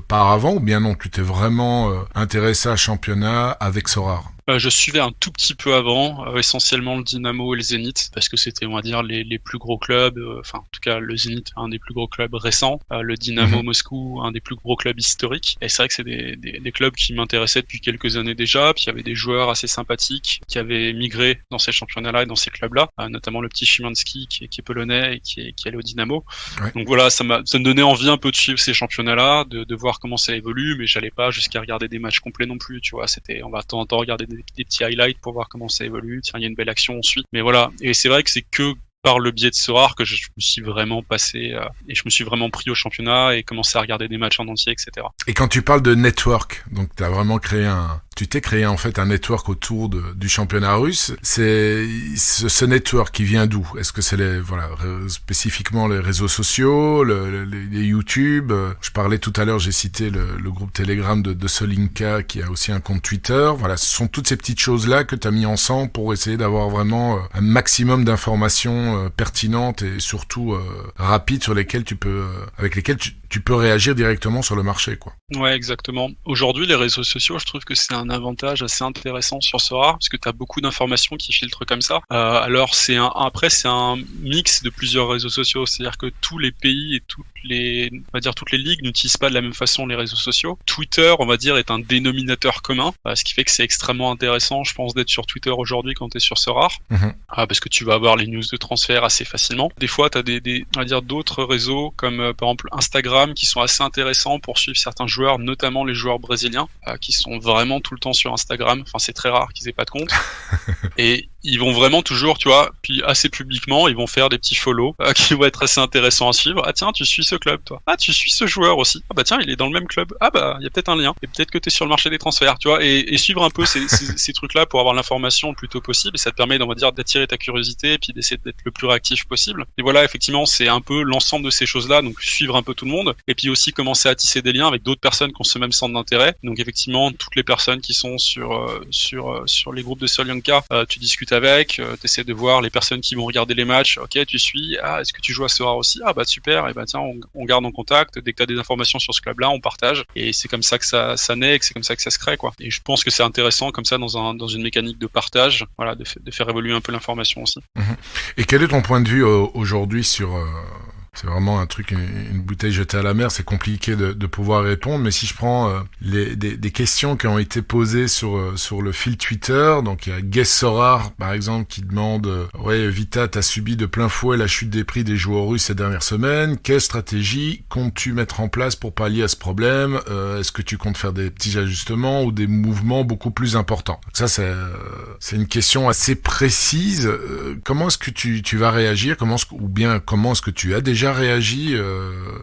par avant, ou bien non, tu t'es vraiment intéressé à un championnat avec Sorar? Je suivais un tout petit peu avant, essentiellement le Dynamo et le Zénith, parce que c'était, on va dire, les plus gros clubs, enfin, en tout cas, le Zénith, un des plus gros clubs récents, le Dynamo Moscou, un des plus gros clubs historiques. Et c'est vrai que c'est des clubs qui m'intéressaient depuis quelques années déjà, puis il y avait des joueurs assez sympathiques qui avaient migré dans ces championnats-là et dans ces clubs-là, notamment le petit Szymanski qui est polonais et qui est allé au Dynamo. Ouais. Donc voilà, ça me donnait envie un peu de suivre ces championnats-là, de voir comment ça évolue, mais j'allais pas jusqu'à regarder des matchs complets non plus, tu vois. On va de temps en temps regarder des petits highlights pour voir comment ça évolue. Tiens, il y a une belle action, on suit. Mais voilà. Et c'est vrai que c'est que par le biais de Sorare que je me suis vraiment passé et je me suis vraiment pris au championnat et commencé à regarder des matchs en entier, etc. Et quand tu parles de network, donc t'as vraiment tu t'es créé en fait un network autour du championnat russe. C'est ce network qui vient d'où? Est-ce que c'est spécifiquement les réseaux sociaux, les YouTube? Je parlais tout à l'heure, j'ai cité le groupe Telegram de Solinka qui a aussi un compte Twitter. Voilà, ce sont toutes ces petites choses-là que t'as mis ensemble pour essayer d'avoir vraiment un maximum d'informations pertinentes et surtout rapides sur lesquelles avec lesquelles tu peux réagir directement sur le marché, quoi. Ouais, exactement. Aujourd'hui, les réseaux sociaux, je trouve que c'est un avantage assez intéressant sur Sorare parce que tu as beaucoup d'informations qui filtrent comme ça. Alors après c'est un mix de plusieurs réseaux sociaux, c'est-à-dire que tous les pays et toutes les ligues n'utilisent pas de la même façon les réseaux sociaux. Twitter, on va dire, est un dénominateur commun, ce qui fait que c'est extrêmement intéressant, je pense, d'être sur Twitter aujourd'hui quand tu es sur Sorare, parce que tu vas avoir les news de transfert assez facilement. Des fois, tu as d'autres réseaux comme par exemple Instagram qui sont assez intéressants pour suivre certains joueurs, notamment les joueurs brésiliens, qui sont vraiment tout le temps sur Instagram. Enfin, c'est très rare qu'ils aient pas de compte. Et ils vont vraiment toujours, tu vois, puis assez publiquement, ils vont faire des petits follow qui vont être assez intéressants à suivre. Ah tiens, tu suis ce club, toi. Ah, tu suis ce joueur aussi. Ah bah tiens, il est dans le même club. Ah bah, il y a peut-être un lien. Et peut-être que t'es sur le marché des transferts, tu vois, et suivre un peu ces trucs-là pour avoir l'information le plus tôt possible. Et ça te permet, on va dire, d'attirer ta curiosité et puis d'essayer d'être le plus réactif possible. Et voilà, effectivement, c'est un peu l'ensemble de ces choses-là. Donc, suivre un peu tout le monde. Et puis aussi commencer à tisser des liens avec d'autres personnes qui ont ce même centre d'intérêt. Donc, effectivement, toutes les personnes qui sont sur les groupes de Solinka, tu discutes avec, t'essaies de voir les personnes qui vont regarder les matchs. Ok, tu suis. Ah, est-ce que tu joues à Sorare aussi? Ah bah super. Et bah tiens, on garde en contact. Dès que t'as des informations sur ce club-là, on partage. Et c'est comme ça que ça naît, et que c'est comme ça que ça se crée, quoi. Et je pense que c'est intéressant comme ça dans une mécanique de partage, voilà, de faire évoluer un peu l'information aussi. Et quel est ton point de vue aujourd'hui sur c'est vraiment un truc, une bouteille jetée à la mer, c'est compliqué de pouvoir répondre, mais si je prends des questions qui ont été posées sur le fil Twitter, donc il y a Guess Sorare par exemple qui demande ouais, Vita, t'as subi de plein fouet la chute des prix des joueurs russes ces dernières semaines, quelle stratégie comptes-tu mettre en place pour pallier à ce problème? Est-ce que tu comptes faire des petits ajustements ou des mouvements beaucoup plus importants? Ça c'est une question assez précise. Comment est-ce que tu vas réagir? Comment est-ce que tu as déjà réagi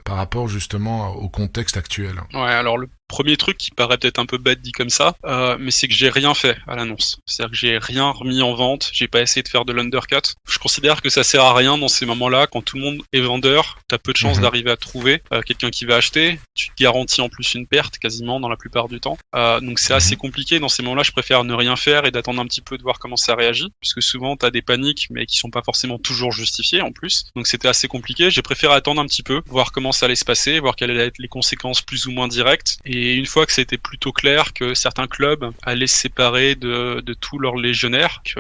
par rapport justement au contexte actuel? Ouais, alors le premier truc qui paraît peut-être un peu bête dit comme ça, mais c'est que j'ai rien fait à l'annonce. C'est-à-dire que j'ai rien remis en vente, j'ai pas essayé de faire de l'undercut. Je considère que ça sert à rien dans ces moments-là, quand tout le monde est vendeur, t'as peu de chances d'arriver à trouver quelqu'un qui va acheter, tu te garantis en plus une perte quasiment dans la plupart du temps. Donc c'est assez compliqué, dans ces moments-là je préfère ne rien faire et d'attendre un petit peu de voir comment ça réagit, puisque souvent t'as des paniques mais qui sont pas forcément toujours justifiées en plus. Donc c'était assez compliqué, j'ai préféré attendre un petit peu, voir comment ça allait se passer, voir quelles allaient être les conséquences plus ou moins directes. Et une fois que c'était plutôt clair que certains clubs allaient se séparer de tous leurs légionnaires, que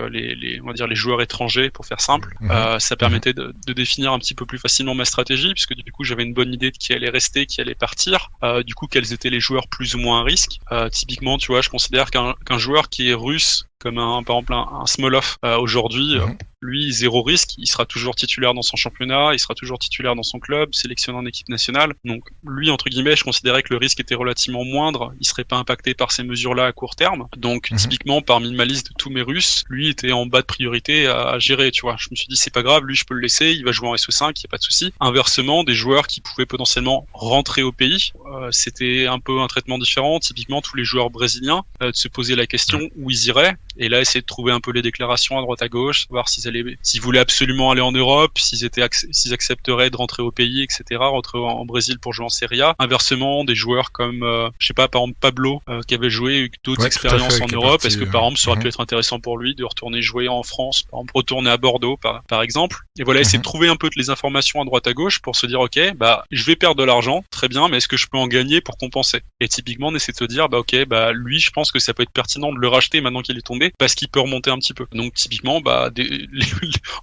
on va dire les joueurs étrangers pour faire simple, ça permettait de définir un petit peu plus facilement ma stratégie, puisque du coup j'avais une bonne idée de qui allait rester, qui allait partir, du coup quels étaient les joueurs plus ou moins à risque. Typiquement, tu vois, je considère qu'un joueur qui est russe, comme par exemple un Smolov aujourd'hui, lui, zéro risque, il sera toujours titulaire dans son championnat, il sera toujours titulaire dans son club, sélectionné en équipe nationale. Donc lui, entre guillemets, je considérais que le risque était relativement moindre, il serait pas impacté par ces mesures-là à court terme. Donc typiquement, parmi ma liste de tous mes Russes, lui était en bas de priorité à gérer, tu vois. Je me suis dit, c'est pas grave, lui je peux le laisser, il va jouer en SE5, il y a pas de souci. Inversement, des joueurs qui pouvaient potentiellement rentrer au pays, c'était un peu un traitement différent. Typiquement, tous les joueurs brésiliens, de se poser la question où ils iraient. et là essayer de trouver un peu les déclarations à droite à gauche, voir s'ils voulaient absolument aller en Europe, s'ils accepteraient de rentrer au pays, etc., rentrer en Brésil pour jouer en Serie A. Inversement, des joueurs comme je sais pas, par exemple Pablo qui avait joué d'autres expériences en Europe, est-ce que par exemple ça aurait pu être intéressant pour lui de retourner jouer en France, par exemple retourner à Bordeaux par exemple, et voilà, essayer de trouver un peu les informations à droite à gauche pour se dire ok, bah je vais perdre de l'argent, très bien, mais est-ce que je peux en gagner pour compenser? Et typiquement on essaie de se dire bah ok, bah lui je pense que ça peut être pertinent de le racheter maintenant qu'il est tombé parce qu'il peut remonter un petit peu. Donc typiquement bah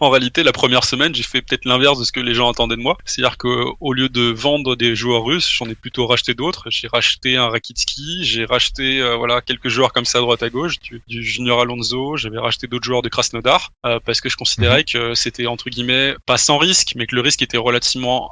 en réalité la première semaine j'ai fait peut-être l'inverse de ce que les gens attendaient de moi, c'est-à-dire que au lieu de vendre des joueurs russes, j'en ai plutôt racheté d'autres. J'ai racheté un Rakitski, j'ai racheté voilà quelques joueurs comme ça à droite à gauche, du Junior Alonso, j'avais racheté d'autres joueurs de Krasnodar parce que je considérais que c'était entre guillemets pas sans risque, mais que le risque était relativement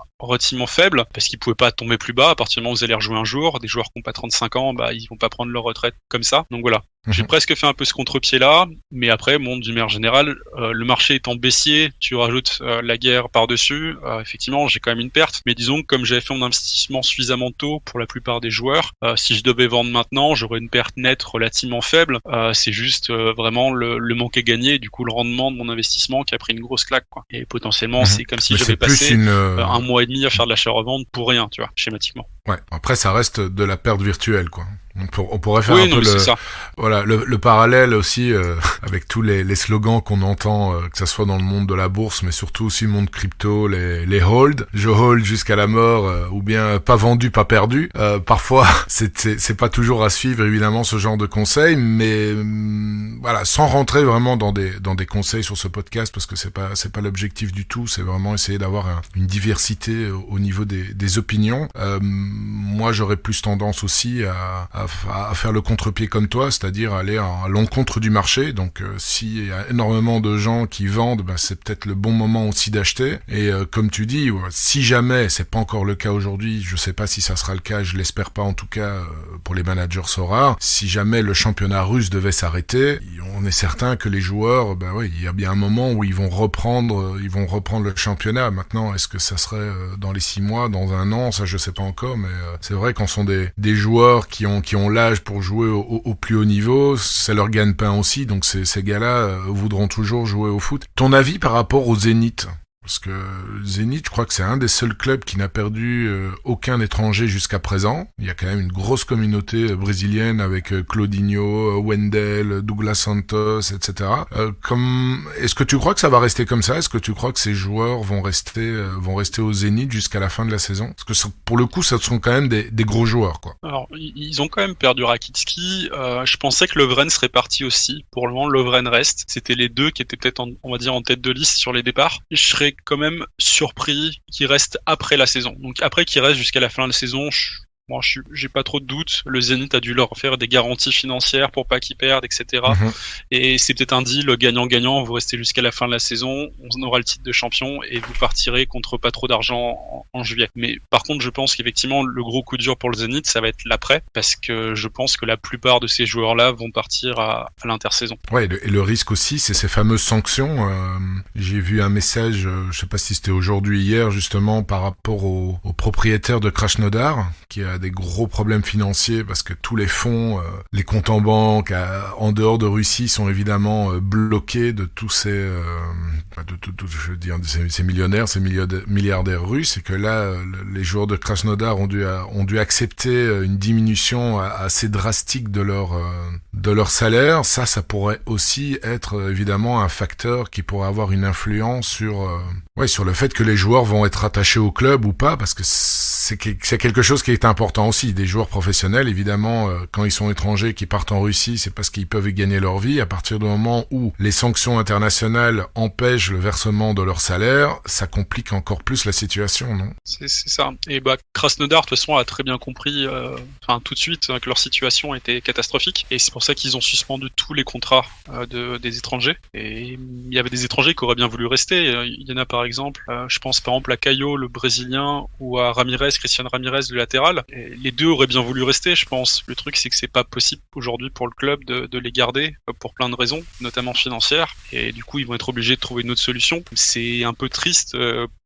faible parce qu'ils pouvaient pas tomber plus bas. À partir du moment où vous allez rejouer un jour, des joueurs qui n'ont pas 35 ans, bah ils vont pas prendre leur retraite comme ça. Donc voilà. J'ai presque fait un peu ce contre-pied-là, mais après, bon, d'une manière générale, le marché étant baissier, tu rajoutes la guerre par-dessus, effectivement, j'ai quand même une perte, mais disons que comme j'avais fait mon investissement suffisamment tôt pour la plupart des joueurs, si je devais vendre maintenant, j'aurais une perte nette relativement faible, c'est juste vraiment le manque à gagner, et du coup le rendement de mon investissement qui a pris une grosse claque, quoi. Et potentiellement, c'est comme si j'avais passé un mois et demi à faire de l'achat-revente pour rien, tu vois, schématiquement. Ouais, après ça reste de la perte virtuelle, quoi. On pourrait faire un peu le parallèle aussi avec tous les slogans qu'on entend, que ça soit dans le monde de la bourse, mais surtout aussi le monde crypto, les hold, je hold jusqu'à la mort, ou bien pas vendu, pas perdu. Parfois, c'est pas toujours à suivre évidemment ce genre de conseils, mais voilà, sans rentrer vraiment dans des conseils sur ce podcast, parce que c'est pas l'objectif du tout. C'est vraiment essayer d'avoir une diversité au niveau des opinions. Moi, j'aurais plus tendance aussi à faire le contre-pied comme toi, c'est-à-dire aller à l'encontre du marché. Donc s'il y a énormément de gens qui vendent, c'est peut-être le bon moment aussi d'acheter. Et comme tu dis, si jamais, c'est pas encore le cas aujourd'hui, je sais pas si ça sera le cas, je l'espère pas en tout cas pour les managers Sorare, si jamais le championnat russe devait s'arrêter, on est certain que les joueurs, il y a bien un moment où ils vont reprendre le championnat. Maintenant, est-ce que ça serait dans les 6 mois, dans un an, ça je sais pas encore, mais c'est vrai qu'on sont des joueurs qui ont l'âge pour jouer au plus haut niveau, c'est leur gagne-pain aussi, donc ces gars-là voudront toujours jouer au foot. Ton avis par rapport au Zénith ? Parce que Zénith, je crois que c'est un des seuls clubs qui n'a perdu aucun étranger jusqu'à présent. Il y a quand même une grosse communauté brésilienne avec Claudinho, Wendel, Douglas Santos, etc. Est-ce que tu crois que ça va rester comme ça ? Est-ce que tu crois que ces joueurs vont rester au Zénith jusqu'à la fin de la saison ? Parce que pour le coup, ça sont quand même des gros joueurs, quoi. Alors, ils ont quand même perdu Rakitski. Je pensais que Lovren serait parti aussi. Pour le moment, Lovren reste. C'était les deux qui étaient peut-être, on va dire, en tête de liste sur les départs. Je serais quand même surpris qu'il reste après la saison. Donc après qu'il reste jusqu'à la fin de la saison, moi, j'ai pas trop de doutes. Le Zénith a dû leur faire des garanties financières pour pas qu'ils perdent, etc. Et c'est peut-être un deal gagnant-gagnant. Vous restez jusqu'à la fin de la saison, on aura le titre de champion et vous partirez contre pas trop d'argent en juillet. Mais par contre, je pense qu'effectivement, le gros coup dur pour le Zénith, ça va être l'après, parce que je pense que la plupart de ces joueurs-là vont partir à l'intersaison. Ouais, et le risque aussi, c'est ces fameuses sanctions. J'ai vu un message, je sais pas si c'était aujourd'hui, hier, justement, par rapport au propriétaire de Krasnodar, qui a des gros problèmes financiers parce que tous les fonds, les comptes en banque en dehors de Russie sont évidemment bloqués de tous ces ces millionnaires, ces milliardaires russes, et que là les joueurs de Krasnodar ont dû accepter une diminution assez drastique de leur salaire. Ça pourrait aussi être évidemment un facteur qui pourrait avoir une influence sur le fait que les joueurs vont être attachés au club ou pas, parce que c'est quelque chose qui est important aussi. Des joueurs professionnels, évidemment, quand ils sont étrangers, qui partent en Russie, c'est parce qu'ils peuvent y gagner leur vie. À partir du moment où les sanctions internationales empêchent le versement de leur salaire, ça complique encore plus la situation, non ? C'est ça. Et Krasnodar, de toute façon, a très bien compris, tout de suite, que leur situation était catastrophique. Et c'est pour ça qu'ils ont suspendu tous les contrats des étrangers. Et il y avait des étrangers qui auraient bien voulu rester. Il y en a par exemple, je pense par exemple à Caio, le Brésilien, ou à Ramirez, Christian Ramirez le latéral. Et les deux auraient bien voulu rester, je pense. Le truc, c'est que c'est pas possible aujourd'hui pour le club de les garder pour plein de raisons, notamment financières. Et du coup, ils vont être obligés de trouver une autre solution. C'est un peu triste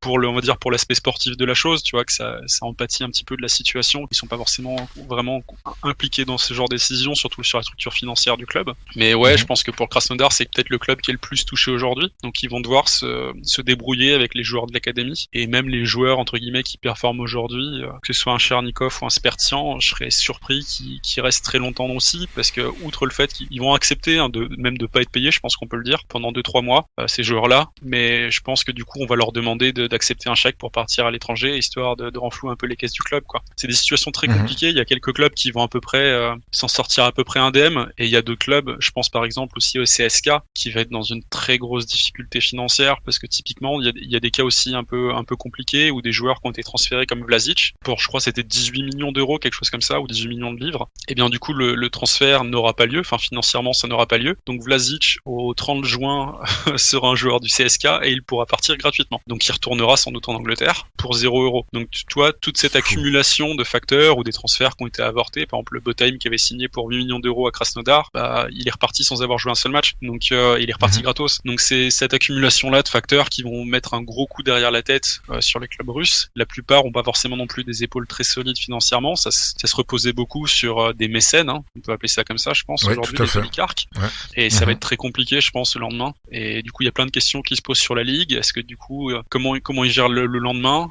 pour pour l'aspect sportif de la chose, tu vois, que ça empathie un petit peu de la situation. Ils sont pas forcément vraiment impliqués dans ce genre de décisions, surtout sur la structure financière du club. Mais ouais, je pense que pour le Krasnodar, c'est peut-être le club qui est le plus touché aujourd'hui. Donc ils vont devoir se débrouiller avec les joueurs de l'académie et même les joueurs entre guillemets qui performent aujourd'hui, que ce soit un Chernikov ou un Spertian, je serais surpris qu'ils restent très longtemps aussi, parce que outre le fait qu'ils vont accepter de pas être payés, je pense qu'on peut le dire, pendant 2-3 mois, ces joueurs-là, mais je pense que du coup on va leur demander d'accepter un chèque pour partir à l'étranger, histoire de renflouer un peu les caisses du club, quoi. C'est des situations très compliquées, il y a quelques clubs qui vont à peu près s'en sortir à peu près indemnes, et il y a d'autres clubs, je pense par exemple aussi au CSK, qui va être dans une très grosse difficulté financière, parce que typiquement il y a des cas aussi un peu compliqués, où des joueurs qui ont été transférés comme Vlasic, pour je crois c'était 18 millions d'euros, quelque chose comme ça, ou 18 millions de livres, et bien du coup le transfert n'aura pas lieu, enfin financièrement ça n'aura pas lieu, donc Vlasic au 30 juin sera un joueur du CSK et il pourra partir gratuitement, donc il retournera sans doute en Angleterre pour 0€. Donc toi, toute cette accumulation de facteurs ou des transferts qui ont été avortés, par exemple le Botheim qui avait signé pour 8 millions d'euros à Krasnodar, il est reparti sans avoir joué un seul match, donc il est reparti gratos. Donc c'est cette accumulation-là de facteurs qui vont mettre un gros coup derrière la tête sur les clubs russes. La plupart ont pas forcément non plus des épaules très solides financièrement, ça se reposait beaucoup sur des mécènes, hein, on peut appeler ça comme ça je pense, aujourd'hui, des oligarques, et ça va être très compliqué je pense le lendemain, et du coup il y a plein de questions qui se posent sur la ligue. Est-ce que du coup comment ils gèrent le lendemain,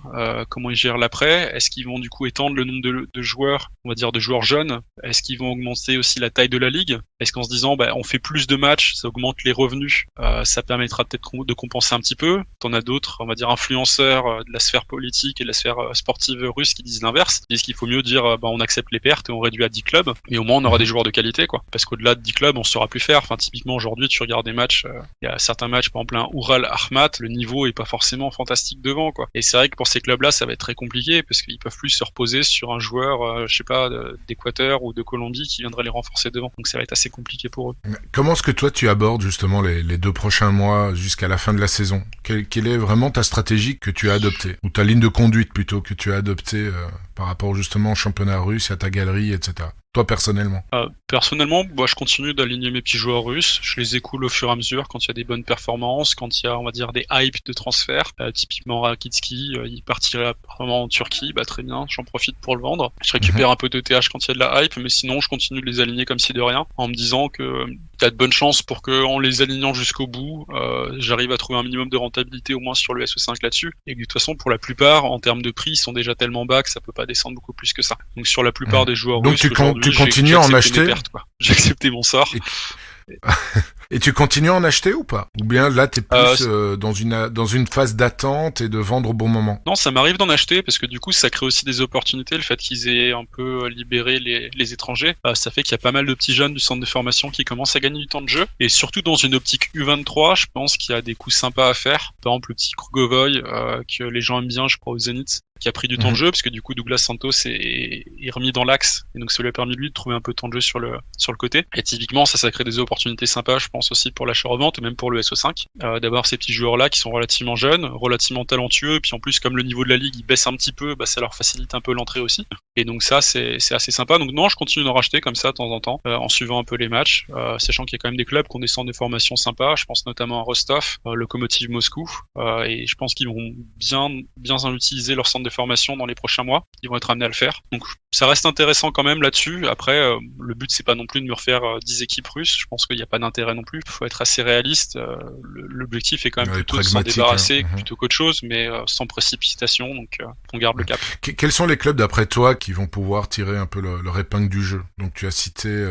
comment ils gèrent l'après, est-ce qu'ils vont du coup étendre le nombre de joueurs, on va dire de joueurs jeunes, est-ce qu'ils vont augmenter aussi la taille de la ligue, est-ce qu'en se disant on fait plus de matchs, ça augmente les revenus, ça permettra peut-être de compenser un petit peu. T'en as d'autres, on va dire influenceurs de la sphère politique et de la sphère sportive russe qui disent l'inverse, ils disent qu'il faut mieux dire on accepte les pertes et on réduit à 10 clubs, mais au moins on aura des joueurs de qualité, quoi, parce qu'au-delà de 10 clubs on saura plus faire. Enfin typiquement aujourd'hui tu regardes des matchs, il y a certains matchs, par exemple un Ural Akhmat, le niveau est pas forcément fantastique devant, quoi, et c'est vrai que pour ces clubs là ça va être très compliqué parce qu'ils peuvent plus se reposer sur un joueur je sais pas d'Équateur ou de Colombie qui viendrait les renforcer devant, donc ça va être assez compliqué pour eux. Comment est-ce que toi tu abordes justement les 2 prochains mois jusqu'à la fin de la saison? Quelle est vraiment ta stratégie que tu as adoptée, ou ta ligne de conduite plutôt que tu as adoptée par rapport justement au championnat russe, à ta galerie, etc. Toi personnellement? Personnellement, je continue d'aligner mes petits joueurs russes. Je les écoule au fur et à mesure quand il y a des bonnes performances, quand il y a, on va dire, des hypes de transfert. Typiquement Rakitski, il partirait apparemment en Turquie, très bien, j'en profite pour le vendre. Je récupère un peu de TH quand il y a de la hype, mais sinon je continue de les aligner comme si de rien, en me disant que il y a de bonnes chances pour que, en les alignant jusqu'au bout, j'arrive à trouver un minimum de rentabilité au moins sur le SE5 là-dessus. Et de toute façon, pour la plupart, en termes de prix, ils sont déjà tellement bas que ça peut pas descendre beaucoup plus que ça. Donc sur la plupart des joueurs russes, tu continues à en acheter? J'ai accepté mon sort. Et tu continues à en acheter ou pas? Ou bien là t'es plus dans une phase d'attente et de vendre au bon moment? Non, ça m'arrive d'en acheter parce que du coup ça crée aussi des opportunités, le fait qu'ils aient un peu libéré les étrangers. Ça fait qu'il y a pas mal de petits jeunes du centre de formation qui commencent à gagner du temps de jeu, et surtout dans une optique U23, je pense qu'il y a des coups sympas à faire. Par exemple le petit Krugovoy que les gens aiment bien, je crois, au Zénith, qui a pris du temps de jeu parce que du coup Douglas Santos est remis dans l'axe, et donc ça lui a permis lui de trouver un peu de temps de jeu sur le côté, et typiquement ça crée des opportunités sympas, je pense, aussi pour l'achat-revente et même pour le SE5, d'avoir ces petits joueurs là qui sont relativement jeunes, relativement talentueux, et puis en plus comme le niveau de la ligue il baisse un petit peu, ça leur facilite un peu l'entrée aussi, et donc ça c'est assez sympa. Donc non, je continue d'en racheter comme ça de temps en temps, en suivant un peu les matchs, sachant qu'il y a quand même des clubs qui ont des centres de formation sympas, je pense notamment à Rostov, Lokomotiv Moscou, et je pense qu'ils vont bien utiliser leur centre de formation dans les prochains mois, ils vont être amenés à le faire, donc ça reste intéressant quand même là-dessus. Après le but c'est pas non plus de me refaire 10 équipes russes, je pense qu'il n'y a pas d'intérêt non plus, il faut être assez réaliste, l'objectif est quand même plutôt de s'en débarrasser plutôt qu'autre chose, mais sans précipitation, donc on garde le cap. Quels sont les clubs d'après toi qui vont pouvoir tirer un peu leur épingle du jeu? Donc tu as cité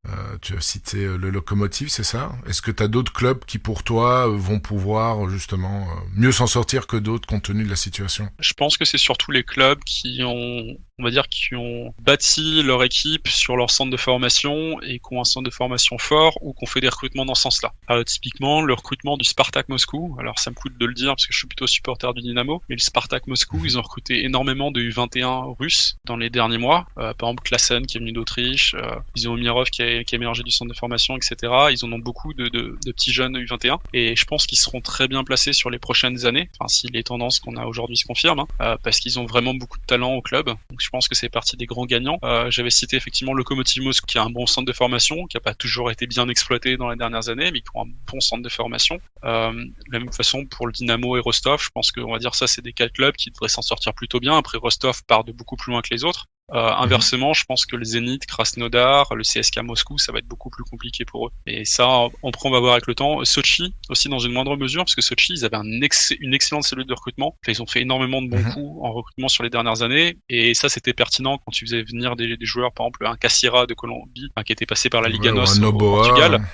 le Lokomotiv, c'est ça? Est-ce que tu as d'autres clubs qui pour toi vont pouvoir justement mieux s'en sortir que d'autres compte tenu de la situation? Je pense que c'est surtout les clubs qui ont, on va dire, qui qui ont bâti leur équipe sur leur centre de formation et qui ont un centre de formation fort ou qui ont fait des recrutements dans ce sens-là. Typiquement, le recrutement du Spartak Moscou, alors ça me coûte de le dire parce que je suis plutôt supporter du Dynamo, mais le Spartak Moscou, ils ont recruté énormément de U21 russes dans les derniers mois. Par exemple, Klassen qui est venu d'Autriche, ils ont Omirov qui a émergé du centre de formation, etc. Ils en ont beaucoup de petits jeunes U21 et je pense qu'ils seront très bien placés sur les prochaines années, enfin si les tendances qu'on a aujourd'hui se confirment, parce qu'ils ont vraiment beaucoup de talent au club. Donc je pense que c'est partie des grands gagnants. J'avais cité effectivement Lokomotiv Moscou qui a un bon centre de formation, qui a pas toujours été bien exploité dans les dernières années, mais qui ont un bon centre de formation. De la même façon pour le Dynamo et Rostov, je pense qu'on va dire ça c'est des 4 clubs qui devraient s'en sortir plutôt bien. Après Rostov part de beaucoup plus loin que les autres. Inversement, je pense que le Zénith, Krasnodar, le CSKA Moscou, ça va être beaucoup plus compliqué pour eux. Et ça, on va voir avec le temps. Sochi, aussi dans une moindre mesure, parce que Sochi, ils avaient une excellente cellule de recrutement. Enfin, ils ont fait énormément de bons coups en recrutement sur les dernières années. Et ça, c'était pertinent quand tu faisais venir des joueurs, par exemple, un Cassira de Colombie, qui était passé par la Liga NOS au Portugal.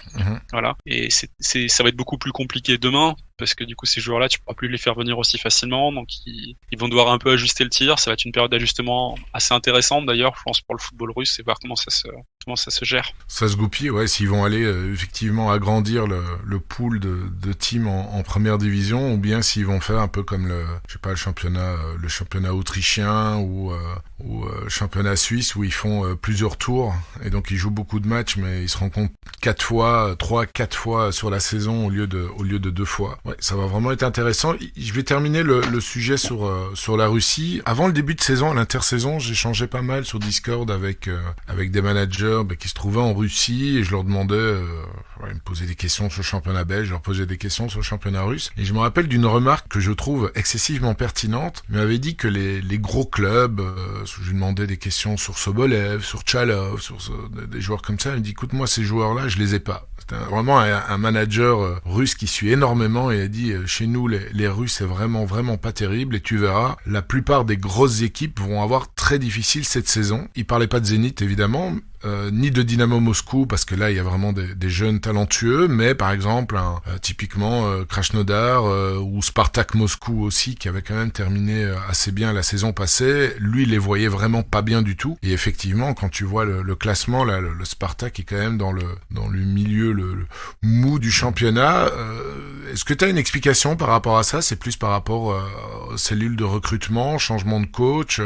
Voilà. Et ça va être beaucoup plus compliqué demain, parce que du coup, ces joueurs-là, tu pourras plus les faire venir aussi facilement. Donc, ils vont devoir un peu ajuster le tir. Ça va être une période d'ajustement assez intéressante d'ailleurs, je pense, pour le football russe et voir comment ça se gère. Ça se goupille, ouais, s'ils vont aller effectivement agrandir le pool de teams en première division, ou bien s'ils vont faire un peu comme le championnat autrichien ou le championnat suisse où ils font plusieurs tours et donc ils jouent beaucoup de matchs, mais ils se rencontrent 3-4 fois sur la saison au lieu de 2 fois. Ouais, ça va vraiment être intéressant. Je vais terminer le sujet sur la Russie. Avant le début de saison, à l'intersaison, j'échangeais pas mal sur Discord avec des managers qui se trouvaient en Russie et je leur demandais, ils me posaient des questions sur le championnat belge, je leur posais des questions sur le championnat russe. Et je me rappelle d'une remarque que je trouve excessivement pertinente. Il m'avait dit que les gros clubs, je lui demandais des questions sur Sobolev, sur Tchalov, sur des joueurs comme ça. Il me dit, écoute, moi ces joueurs-là, je les ai pas. C'était vraiment un manager russe qui suit énormément et a dit, chez nous les Russes c'est vraiment pas terrible et tu verras, la plupart des grosses équipes vont avoir très difficile cette saison. Il parlait pas de Zénith évidemment, ni de Dynamo Moscou parce que là il y a vraiment des jeunes talentueux, mais par exemple typiquement Krasnodar ou Spartak Moscou aussi qui avait quand même terminé assez bien la saison passée, lui il les voyait vraiment pas bien du tout et effectivement quand tu vois le classement là, le Spartak est quand même dans le milieu le mou du championnat. Est-ce que tu as une explication par rapport à ça? C'est plus par rapport aux cellules de recrutement, changement de coach,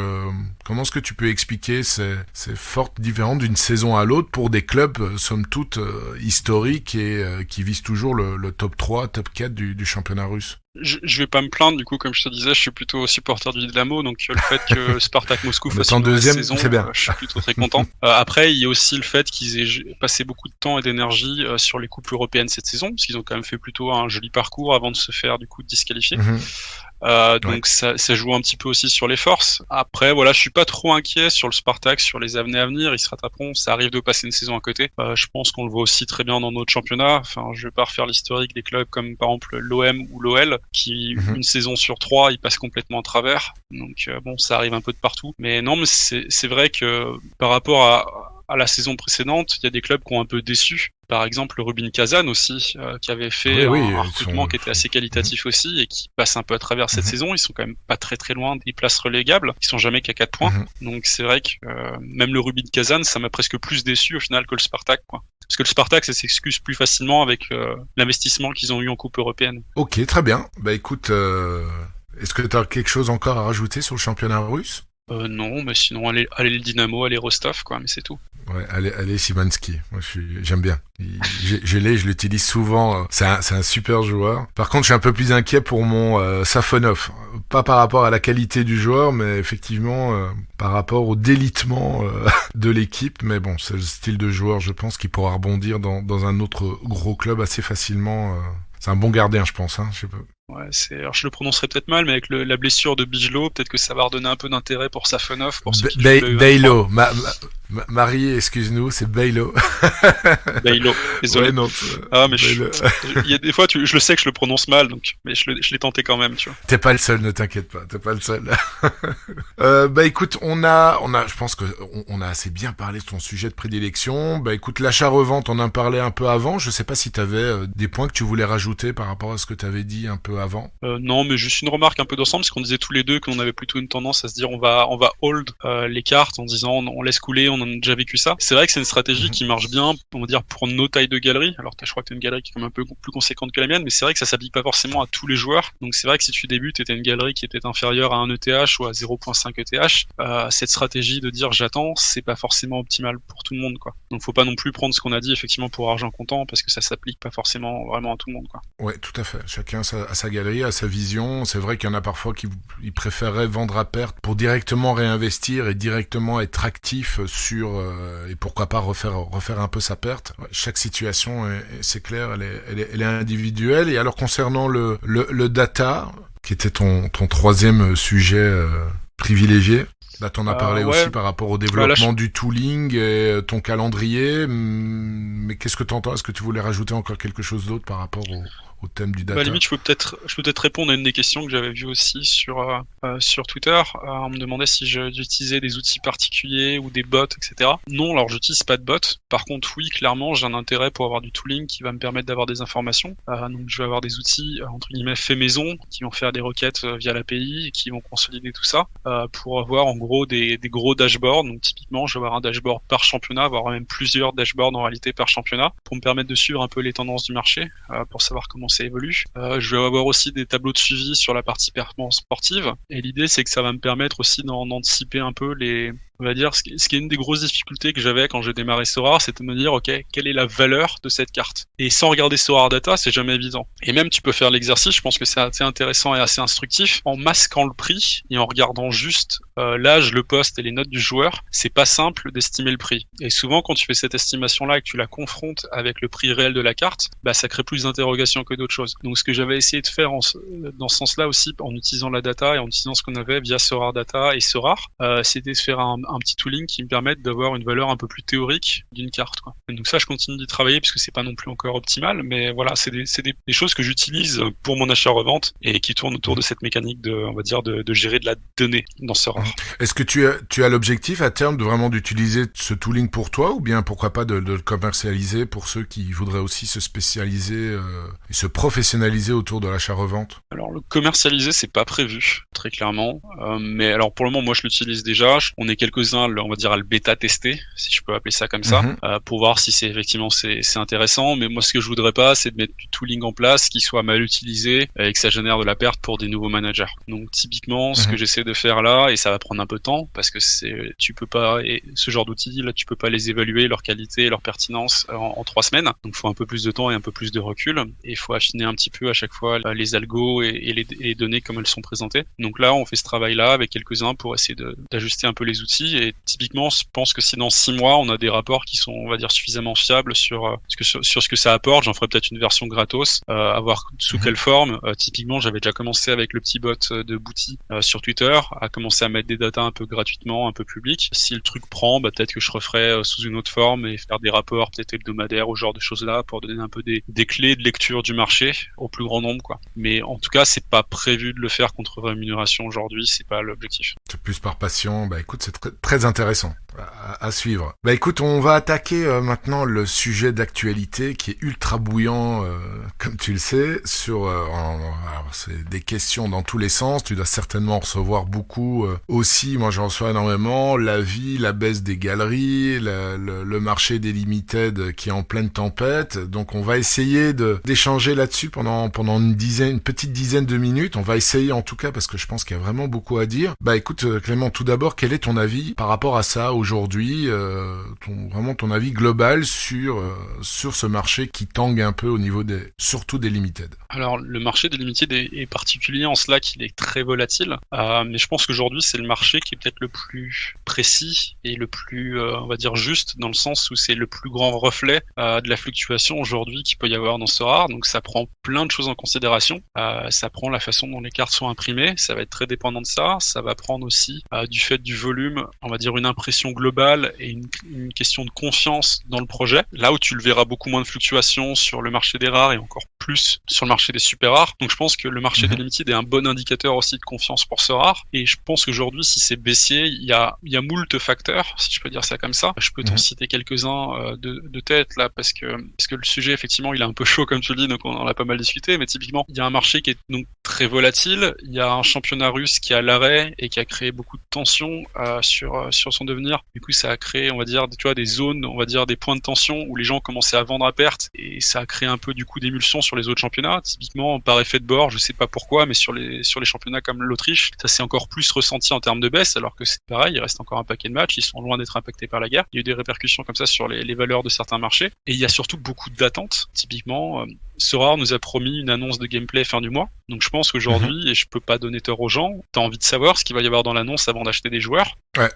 comment est-ce que tu peux expliquer ces fortes différences d'une saison à l'autre pour des clubs somme toute historiques et qui visent toujours le top 3, top 4 du championnat russe? Je vais pas me plaindre, du coup, comme je te disais, je suis plutôt supporter du Dynamo, donc le fait que Spartak Moscou fasse une mauvaise saison, je suis plutôt très content. Après, il y a aussi le fait qu'ils aient passé beaucoup de temps et d'énergie sur les coupes européennes cette saison, parce qu'ils ont quand même fait plutôt un joli parcours avant de se faire du coup disqualifier. Donc ça joue un petit peu aussi sur les forces. Après voilà, je suis pas trop inquiet sur le Spartak, sur les années à venir, ils se rattraperont, ça arrive de passer une saison à côté. Je pense qu'on le voit aussi très bien dans notre championnat. Enfin, je vais pas refaire l'historique des clubs comme par exemple l'OM ou l'OL qui une saison sur 3, ils passent complètement à travers. Donc bon, ça arrive un peu de partout. Mais non, mais c'est vrai que par rapport à la saison précédente, il y a des clubs qui ont un peu déçu. Par exemple, le Rubin Kazan aussi, qui avait fait un recrutement qui était assez qualitatif aussi et qui passe un peu à travers cette saison. Ils sont quand même pas très très loin des places relégables. Ils sont jamais qu'à 4 points. Donc c'est vrai que même le Rubin Kazan, ça m'a presque plus déçu au final que le Spartak, quoi. Parce que le Spartak, ça s'excuse plus facilement avec l'investissement qu'ils ont eu en Coupe européenne. Ok, très bien. Bah écoute, est-ce que tu as quelque chose encore à rajouter sur le championnat russe? Non, mais sinon, allez le Dynamo, allez Rostov, quoi, mais c'est tout. Ouais, allez Simansky. Moi, j'aime bien. Je l'utilise souvent. C'est un super joueur. Par contre, je suis un peu plus inquiet pour mon Safonov. Pas par rapport à la qualité du joueur, mais effectivement, par rapport au délitement de l'équipe. Mais bon, c'est le style de joueur, je pense, qui pourra rebondir dans un autre gros club assez facilement. C'est un bon gardien, je pense. Je sais pas. Ouais, alors je le prononcerai peut-être mal, mais avec la blessure de Bijlo, peut-être que ça va redonner un peu d'intérêt pour Safonov, pour ceux qui Bailo. Marie, excuse-nous, c'est Bailo. Bailo, désolé. Ouais, non, Mais il y a des fois, je le sais que je le prononce mal, donc, mais je l'ai tenté quand même, tu vois. T'es pas le seul, ne t'inquiète pas, t'es pas le seul. Écoute, je pense que on a assez bien parlé de ton sujet de prédilection. Écoute, l'achat-revente, on en parlait un peu avant. Je sais pas si t'avais des points que tu voulais rajouter par rapport à ce que t'avais dit un peu avant. Non, mais juste une remarque un peu d'ensemble, parce qu'on disait tous les deux qu'on avait plutôt une tendance à se dire on va hold les cartes en disant on laisse couler, on en a déjà vécu ça. C'est vrai que c'est une stratégie qui marche bien, on va dire, pour nos tailles de galerie. Alors je crois que t'as une galerie qui est quand même un peu plus conséquente que la mienne, mais c'est vrai que ça s'applique pas forcément à tous les joueurs. Donc c'est vrai que si tu débutes et t'as une galerie qui est peut-être inférieure à 1 ETH ou à 0.5 ETH, cette stratégie de dire j'attends, c'est pas forcément optimal pour tout le monde, quoi. Donc faut pas non plus prendre ce qu'on a dit effectivement pour argent comptant, parce que ça s'applique pas forcément vraiment à tout le monde, quoi. Ouais, tout à fait. Chacun a sa galerie, a sa vision. C'est vrai qu'il y en a parfois qui préféreraient vendre à perte pour directement réinvestir et directement être actif sur et pourquoi pas refaire un peu sa perte. Ouais, chaque situation, c'est clair, elle est individuelle. Et alors concernant le data, qui était ton troisième sujet privilégié. Là, t'en as parlé aussi par rapport au développement du tooling et ton calendrier. Mais qu'est-ce que t'entends? Est-ce que tu voulais rajouter encore quelque chose d'autre par rapport au thème du data? Limite, je peux peut-être répondre à une des questions que j'avais vues aussi sur Twitter. On me demandait si j'utilisais des outils particuliers ou des bots, etc. Non, alors j'utilise pas de bots. Par contre, oui, clairement, j'ai un intérêt pour avoir du tooling qui va me permettre d'avoir des informations. Donc, je vais avoir des outils entre guillemets faits maison qui vont faire des requêtes via l'API et qui vont consolider tout ça pour avoir en gros des gros dashboards. Donc, typiquement, je vais avoir un dashboard par championnat, voire même plusieurs dashboards en réalité par championnat pour me permettre de suivre un peu les tendances du marché, pour savoir comment ça évolue. Je vais avoir aussi des tableaux de suivi sur la partie performance sportive. Et l'idée, c'est que ça va me permettre aussi d'anticiper un peu on va dire, ce qui est une des grosses difficultés que j'avais quand j'ai démarré Sorare, c'était de me dire, ok, quelle est la valeur de cette carte? Et sans regarder Sorare Data, c'est jamais évident. Et même, tu peux faire l'exercice, je pense que c'est assez intéressant et assez instructif, en masquant le prix et en regardant juste l'âge, le poste et les notes du joueur, c'est pas simple d'estimer le prix. Et souvent, quand tu fais cette estimation-là et que tu la confrontes avec le prix réel de la carte, ça crée plus d'interrogations que d'autres choses. Donc, ce que j'avais essayé de faire dans ce sens-là aussi, en utilisant la data et en utilisant ce qu'on avait via Sorare Data et Sorare, c'était de faire un petit tooling qui me permette d'avoir une valeur un peu plus théorique d'une carte, quoi. Et donc ça, je continue d'y travailler puisque c'est pas non plus encore optimal, mais voilà, c'est des choses que j'utilise pour mon achat-revente et qui tournent autour de cette mécanique de gérer de la donnée dans Sorare. Est-ce que tu as l'objectif à terme de vraiment d'utiliser ce tooling pour toi, ou bien pourquoi pas de le commercialiser pour ceux qui voudraient aussi se spécialiser et se professionnaliser autour de l'achat-revente? Alors le commercialiser, c'est pas prévu, très clairement, mais alors pour le moment, moi je l'utilise déjà. On est quelques-uns, on va dire, à le bêta tester, si je peux appeler ça comme ça, pour voir si c'est intéressant. Mais moi, ce que je voudrais pas, c'est de mettre du tooling en place qui soit mal utilisé et que ça génère de la perte pour des nouveaux managers. Donc typiquement, ce que j'essaie de faire là, et ça va prendre un peu de temps parce que tu peux pas, et ce genre d'outils là, tu peux pas les évaluer, leur qualité, leur pertinence en 3 semaines. Donc il faut un peu plus de temps et un peu plus de recul, et il faut affiner un petit peu à chaque fois les algos et les données comme elles sont présentées. Donc là, on fait ce travail-là avec quelques-uns pour essayer d'ajuster un peu les outils. Et typiquement, je pense que si dans 6 mois, on a des rapports qui sont, on va dire, suffisamment fiables sur ce que ça apporte, j'en ferai peut-être une version gratos, à voir sous quelle forme. Typiquement, j'avais déjà commencé avec le petit bot de Booty sur Twitter, à commencer à mettre des datas un peu gratuitement, un peu public. Si le truc prend, peut-être que je referai sous une autre forme et faire des rapports peut-être hebdomadaires ou genre de choses-là pour donner un peu des clés de lecture du marché au plus grand nombre, quoi. Mais en tout cas, c'est pas prévu de le faire contre rémunération aujourd'hui, c'est pas l'objectif. C'est plus par passion. Écoute, c'est très intéressant à suivre. Écoute, on va attaquer maintenant le sujet d'actualité qui est ultra bouillant, comme tu le sais, alors c'est des questions dans tous les sens. Tu dois certainement en recevoir beaucoup aussi. Moi, j'en reçois énormément. La vie, la baisse des galeries, le marché des limited qui est en pleine tempête. Donc, on va essayer d'échanger là-dessus pendant une petite dizaine de minutes. On va essayer en tout cas parce que je pense qu'il y a vraiment beaucoup à dire. Écoute, Clément, tout d'abord, quel est ton avis par rapport à ça aujourd'hui, vraiment ton avis global sur ce marché qui tangue un peu au niveau surtout des limited? Alors, le marché des limited est particulier en cela qu'il est très volatile, mais je pense qu'aujourd'hui, c'est le marché qui est peut-être le plus précis et le plus, on va dire, juste, dans le sens où c'est le plus grand reflet de la fluctuation aujourd'hui qu'il peut y avoir dans Sorare. Donc, ça prend plein de choses en considération. Ça prend la façon dont les cartes sont imprimées, ça va être très dépendant de ça. Ça va prendre aussi du fait du volume on va dire, une impression globale et une question de confiance dans le projet. Là où tu le verras beaucoup moins de fluctuations sur le marché des rares et encore plus sur le marché des super rares. Donc je pense que le marché des limited est un bon indicateur aussi de confiance pour ce rare. Et je pense qu'aujourd'hui, si c'est baissier, il y a moult facteurs, si je peux dire ça comme ça. Je peux t'en citer quelques-uns de tête là, parce que le sujet, effectivement, il est un peu chaud, comme tu le dis, donc on en a pas mal discuté. Mais typiquement, il y a un marché qui est donc très volatile. Il y a un championnat russe qui est à l'arrêt et qui a créé beaucoup de tensions sur son devenir. Du coup, ça a créé, on va dire, tu vois, des zones, on va dire, des points de tension où les gens commençaient à vendre à perte, et ça a créé un peu du coup d'émulsion sur les autres championnats. Typiquement, par effet de bord, je sais pas pourquoi, mais sur les championnats comme l'Autriche, ça s'est encore plus ressenti en termes de baisse, alors que c'est pareil, il reste encore un paquet de matchs, ils sont loin d'être impactés par la guerre. Il y a eu des répercussions comme ça sur les valeurs de certains marchés, et il y a surtout beaucoup d'attentes. Typiquement, Sorare nous a promis une annonce de gameplay fin du mois. Donc je pense qu'aujourd'hui, et je peux pas donner tort aux gens, t'as envie de savoir ce qu'il va y avoir dans l'annonce avant d'acheter des joueurs. Ouais.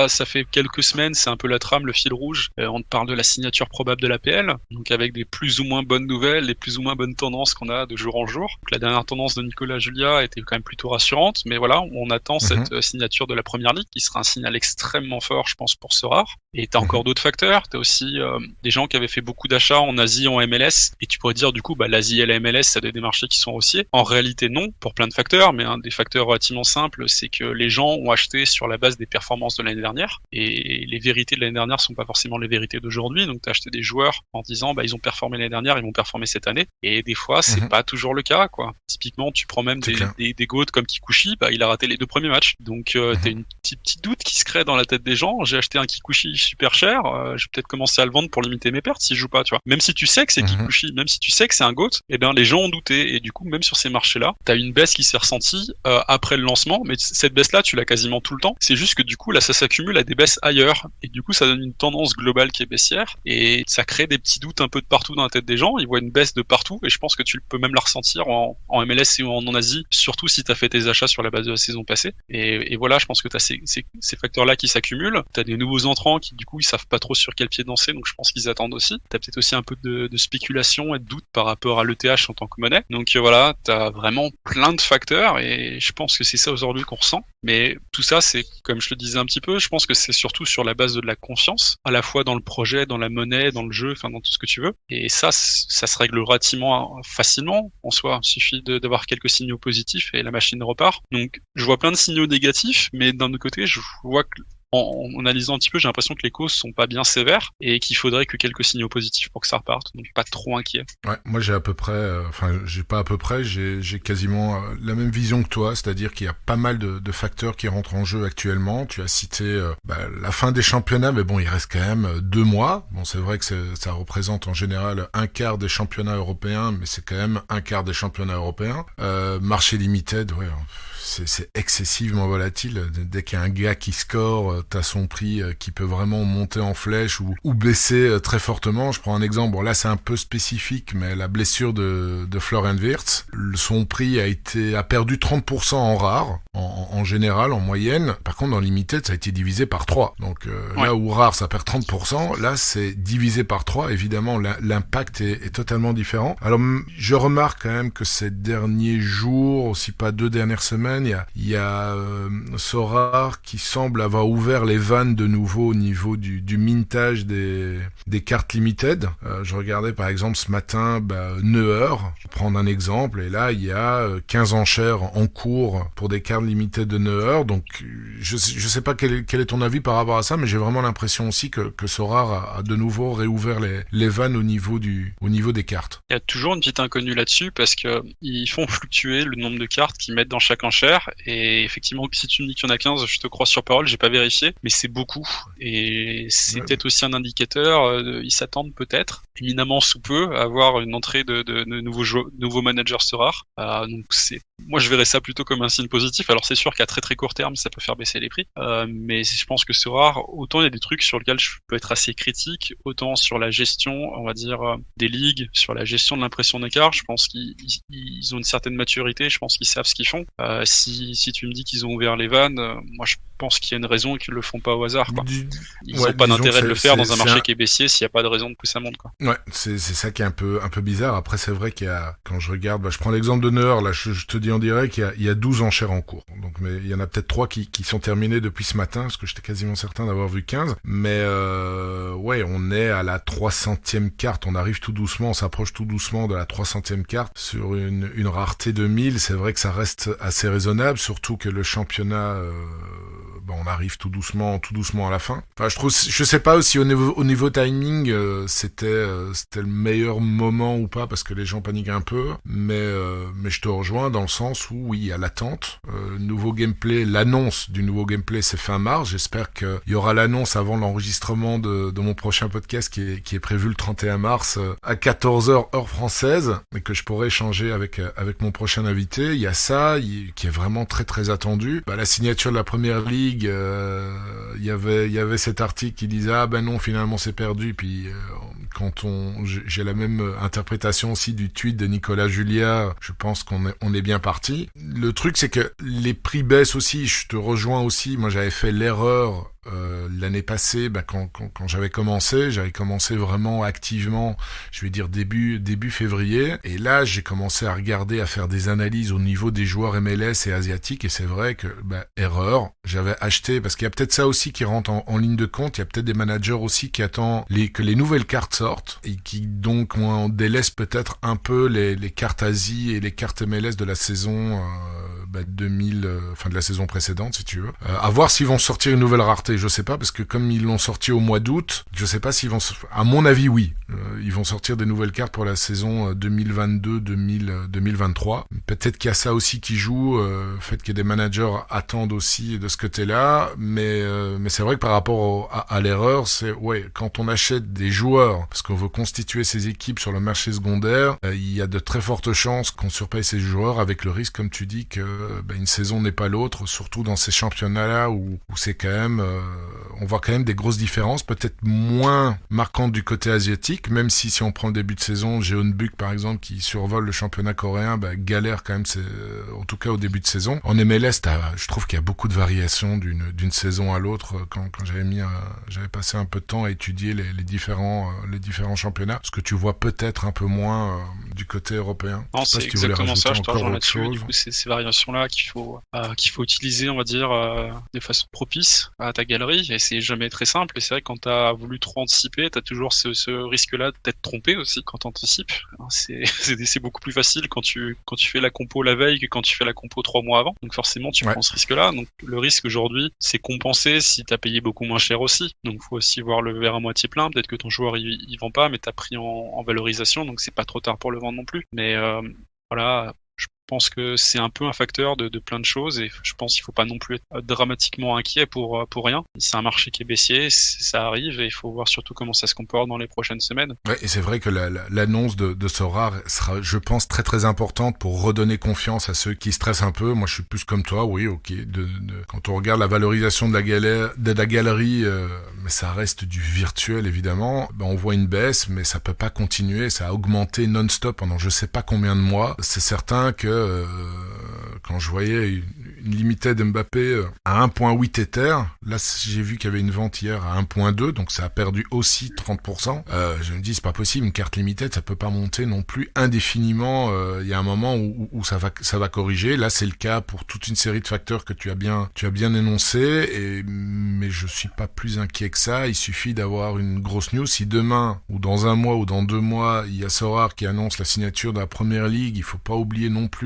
Ça fait quelques semaines, c'est un peu la trame, le fil rouge. On te parle de la signature probable de l'APL, donc avec des plus ou moins bonnes nouvelles, des plus ou moins bonnes tendances qu'on a de jour en jour. Donc, la dernière tendance de Nicolas Julia était quand même plutôt rassurante, mais voilà, on attend cette signature de la première ligue, qui sera un signal extrêmement fort, je pense, pour Sorare. Et t'as encore d'autres facteurs. T'as aussi des gens qui avaient fait beaucoup d'achats en Asie, en MLS, et tu pourrais dire du coup, l'Asie et la MLS, ça a des marchés qui sont haussiers. En réalité, non, pour plein de facteurs, mais un des facteurs relativement simples, c'est que les gens ont acheté sur la base des performances de l'année dernière, et les vérités de l'année dernière sont pas forcément les vérités d'aujourd'hui. Donc t'as acheté des joueurs en disant ils ont performé l'année dernière, ils vont performer cette année, et des fois c'est pas toujours le cas, quoi. Typiquement, tu prends même des GOAT comme Kikuchi, il a raté les 2 premiers matchs, donc t'as une petite doute qui se crée dans la tête des gens. J'ai acheté un Kikuchi super cher, je vais peut-être commencer à le vendre pour limiter mes pertes s'il joue pas, tu vois. Même si tu sais que c'est Kikuchi, même si tu sais que c'est un GOAT, les gens ont douté, et du coup même sur ces marchés-là, t'as une baisse qui s'est ressentie après le lancement, mais cette baisse-là tu l'as quasiment tout le temps. C'est juste que du coup là ça s'accumule à des baisses ailleurs, et du coup ça donne une tendance globale qui est baissière, et ça crée des petits doutes un peu de partout dans la tête des gens. Ils voient une baisse de partout, et je pense que tu peux même la ressentir en MLS ou en Asie, surtout si t'as fait tes achats sur la base de la saison passée. Et voilà, je pense que t'as ces facteurs-là qui s'accumulent. T'as des nouveaux entrants qui du coup ils savent pas trop sur quel pied danser, donc je pense qu'ils attendent aussi. T'as peut-être aussi un peu de spéculation et de doute par rapport à l'ETH en tant que monnaie. Donc voilà, t'as vraiment plein de facteurs, et je pense que c'est ça aujourd'hui qu'on ressent. Mais tout ça, c'est, comme je le disais un petit peu, je pense que c'est surtout sur la base de la confiance, à la fois dans le projet, dans la monnaie, dans le jeu, enfin dans tout ce que tu veux. Et ça se règle relativement facilement en soi. Il suffit d'avoir quelques signaux positifs et la machine repart. Donc je vois plein de signaux négatifs, mais d'un autre côté, je vois que en analysant un petit peu, j'ai l'impression que les causes sont pas bien sévères et qu'il faudrait que quelques signaux positifs pour que ça reparte. Donc pas trop inquiet. Ouais, moi j'ai à peu près, j'ai quasiment la même vision que toi, c'est-à-dire qu'il y a pas mal de facteurs qui rentrent en jeu actuellement. Tu as cité la fin des championnats, mais bon, il reste quand même 2 mois. Bon, c'est vrai que ça représente en général un quart des championnats européens, mais c'est quand même un quart des championnats européens. Marché limited, ouais. C'est excessivement volatile. Dès qu'il y a un gars qui score, t'as son prix qui peut vraiment monter en flèche ou baisser très fortement. Je prends un exemple. Bon, là, c'est un peu spécifique, mais la blessure de Florian Wirtz, son prix a perdu 30% en rare, en général, en moyenne. Par contre, dans Limited, ça a été divisé par 3. Donc, là où rare, ça perd 30%, là, c'est divisé par 3. Évidemment, l'impact est totalement différent. Alors, je remarque quand même que ces derniers jours, aussi pas 2 dernières semaines, il y a Sorare qui semble avoir ouvert les vannes de nouveau au niveau du mintage des cartes limited. Je regardais par exemple ce matin Neuer, pour prendre un exemple, et là il y a 15 enchères en cours pour des cartes limited de Neuer. Donc je sais pas quel est ton avis par rapport à ça, mais j'ai vraiment l'impression aussi que Sorare a de nouveau réouvert les vannes au niveau des cartes. Il y a toujours une petite inconnue là-dessus, parce que ils font fluctuer le nombre de cartes qu'ils mettent dans chaque enchère. Et effectivement, si tu me dis qu'il y en a 15, je te crois sur parole, j'ai pas vérifié, mais c'est beaucoup. Et c'est peut-être aussi un indicateur, ils s'attendent peut-être, éminemment sous peu, à avoir une entrée de nouveaux managers Sorare. Donc moi je verrais ça plutôt comme un signe positif. Alors c'est sûr qu'à très très court terme, ça peut faire baisser les prix, mais je pense que Sorare, autant il y a des trucs sur lesquels je peux être assez critique, autant sur la gestion, on va dire, des ligues, sur la gestion de l'impression d'écart, je pense qu'ils ont une certaine maturité, je pense qu'ils savent ce qu'ils font. Si tu me dis qu'ils ont ouvert les vannes, moi je pense qu'il y a une raison et qu'ils le font pas au hasard, quoi. Ils ont pas d'intérêt de le faire dans un marché qui est baissier s'il y a pas de raison de que ça monte, quoi. Ouais, c'est ça qui est un peu bizarre. Après c'est vrai qu'il y a, quand je regarde, je prends l'exemple de Neuer, là je te dis en direct qu'il y a 12 enchères en cours. Donc mais il y en a peut-être 3 qui sont terminés depuis ce matin, parce que j'étais quasiment certain d'avoir vu 15. Mais ouais, on est à la 300e carte. On arrive tout doucement, on s'approche tout doucement de la 300e carte sur une rareté de 1000. C'est vrai que ça reste assez raisonnable, surtout que le championnat, on arrive tout doucement à la fin. Enfin, je sais pas aussi au niveau timing, c'était le meilleur moment ou pas, parce que les gens paniquent un peu, mais je te rejoins dans le sens où oui, il y a l'attente. Nouveau gameplay, l'annonce du nouveau gameplay, c'est fin mars. J'espère qu'il y aura l'annonce avant l'enregistrement de mon prochain podcast qui est prévu le 31 mars à 14h heure française, mais que je pourrai échanger avec mon prochain invité. Il y a ça qui est vraiment très très attendu. La signature de la Première Ligue, il y avait cet article qui disait non, finalement c'est perdu. Puis j'ai la même interprétation aussi du tweet de Nicolas Julia. Je pense qu'on est bien parti. Le truc, c'est que les prix baissent aussi. Je te rejoins aussi. Moi, j'avais fait l'erreur l'année passée, quand j'avais commencé vraiment activement, je vais dire début février, et là j'ai commencé à regarder, à faire des analyses au niveau des joueurs MLS et asiatiques, et c'est vrai que erreur, j'avais acheté, parce qu'il y a peut-être ça aussi qui rentre en ligne de compte. Il y a peut-être des managers aussi qui attendent que les nouvelles cartes sortent, et qui donc délaissent peut-être un peu les cartes Asie et les cartes MLS de la saison 2000, de la saison précédente, si tu veux. À voir s'ils vont sortir une nouvelle rareté, je sais pas, parce que comme ils l'ont sorti au mois d'août, je sais pas s'ils vont, à mon avis, oui. Ils vont sortir des nouvelles cartes pour la saison 2022-2023. Peut-être qu'il y a ça aussi qui joue, le fait que des managers attendent aussi de ce côté-là, mais c'est vrai que par rapport à l'erreur, c'est, ouais, quand on achète des joueurs, parce qu'on veut constituer ses équipes sur le marché secondaire, il y a de très fortes chances qu'on surpaye ces joueurs, avec le risque, comme tu dis, que une saison n'est pas l'autre, surtout dans ces championnats-là où c'est quand même, on voit quand même des grosses différences, peut-être moins marquantes du côté asiatique, même si on prend le début de saison, Jeonbuk par exemple, qui survole le championnat coréen, galère quand même, en tout cas au début de saison. En MLS, je trouve qu'il y a beaucoup de variations d'une saison à l'autre. Quand j'avais passé un peu de temps à étudier les différents championnats, ce que tu vois peut-être un peu moins du côté européen. Non, c'est exactement ça, je te rejoins là-dessus. Du coup, c'est ces variations-là qu'il faut utiliser, on va dire, de façon propice à ta galerie, et c'est jamais très simple. Et c'est vrai que quand t'as voulu trop anticiper, t'as toujours ce risque-là d'être trompé aussi quand t'anticipes. C'est beaucoup plus facile quand tu fais la compo la veille que quand tu fais la compo 3 mois avant. Donc forcément, tu prends ce risque-là. Donc le risque aujourd'hui, c'est compensé si t'as payé beaucoup moins cher aussi. Donc faut aussi voir le verre à moitié plein. Peut-être que ton joueur il vend pas, mais t'as pris en valorisation, donc c'est pas trop tard pour le vendre non plus. Mais voilà. Je pense que c'est un peu un facteur de plein de choses, et je pense qu'il faut pas non plus être dramatiquement inquiet pour rien. C'est un marché qui est baissier, ça arrive, et il faut voir surtout comment ça se comporte dans les prochaines semaines. Ouais, et c'est vrai que l'annonce de Sorare sera, je pense, très très importante pour redonner confiance à ceux qui stressent un peu. Moi, je suis plus comme toi, oui, ok. Quand on regarde la valorisation de la galerie, mais ça reste du virtuel évidemment. On voit une baisse, mais ça peut pas continuer. Ça a augmenté non-stop pendant je sais pas combien de mois. C'est certain que quand je voyais une limited Mbappé à 1.8 Ether, là j'ai vu qu'il y avait une vente hier à 1.2, donc ça a perdu aussi 30%. Je me dis c'est pas possible, une carte limited ça peut pas monter non plus indéfiniment. Il y a un moment où ça va corriger. Là c'est le cas pour toute une série de facteurs que tu as bien énoncé, mais je suis pas plus inquiet que ça. Il suffit d'avoir une grosse news. Si demain ou dans un mois ou dans 2 mois il y a Sorare qui annonce la signature de la Première Ligue, il faut pas oublier non plus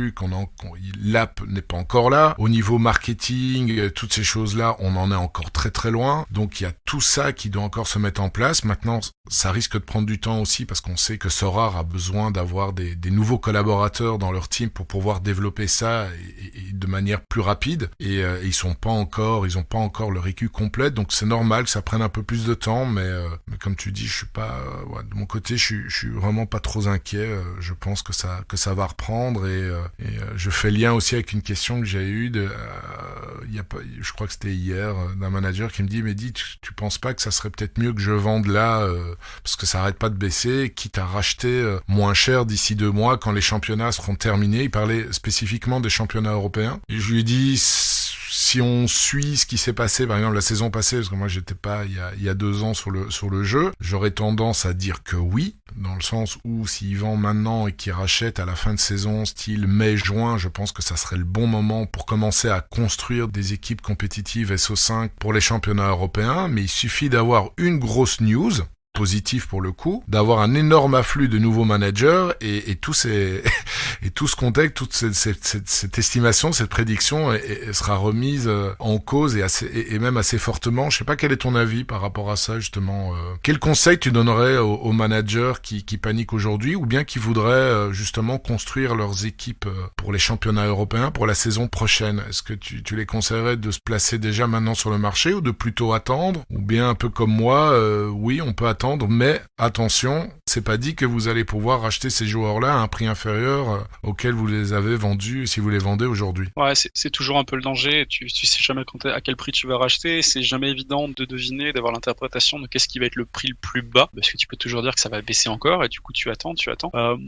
l'app n'est pas encore là. Au niveau marketing, toutes ces choses-là, on en est encore très très loin. Donc il y a tout ça qui doit encore se mettre en place. Maintenant, ça risque de prendre du temps aussi, parce qu'on sait que Sorare a besoin d'avoir des nouveaux collaborateurs dans leur team pour pouvoir développer ça et de manière plus rapide. Et ils ont pas encore leur équipe complète. Donc c'est normal que ça prenne un peu plus de temps, mais comme tu dis, je suis pas, de mon côté, je suis vraiment pas trop inquiet. Je pense que ça va reprendre, et je fais lien aussi avec une question que j'ai eue je crois que c'était hier, d'un manager qui me dit, mais tu penses pas que ça serait peut-être mieux que je vende là, parce que ça arrête pas de baisser, quitte à racheter moins cher d'ici 2 mois quand les championnats seront terminés. Il parlait spécifiquement des championnats européens, et je lui ai dit, si on suit ce qui s'est passé, par exemple la saison passée, parce que moi j'étais pas il y a 2 ans sur le jeu, j'aurais tendance à dire que oui, dans le sens où s'ils vendent maintenant et qu'ils rachètent à la fin de saison, style mai-juin, je pense que ça serait le bon moment pour commencer à construire des équipes compétitives SO5 pour les championnats européens, mais il suffit d'avoir une grosse news, positif pour le coup, d'avoir un énorme afflux de nouveaux managers et tout ce contexte, toute cette estimation, cette prédiction sera remise en cause et même assez fortement. Je sais pas quel est ton avis par rapport à ça justement. Quel conseil tu donnerais aux managers qui paniquent aujourd'hui ou bien qui voudraient justement construire leurs équipes pour les championnats européens pour la saison prochaine? Est-ce que tu les conseillerais de se placer déjà maintenant sur le marché ou de plutôt attendre? Ou bien un peu comme moi, oui, on peut attendre, mais attention, c'est pas dit que vous allez pouvoir racheter ces joueurs-là à un prix inférieur auquel vous les avez vendus si vous les vendez aujourd'hui. Ouais, c'est toujours un peu le danger. Tu sais jamais à quel prix tu vas racheter. C'est jamais évident de deviner, d'avoir l'interprétation de qu'est-ce qui va être le prix le plus bas, parce que tu peux toujours dire que ça va baisser encore et du coup tu attends.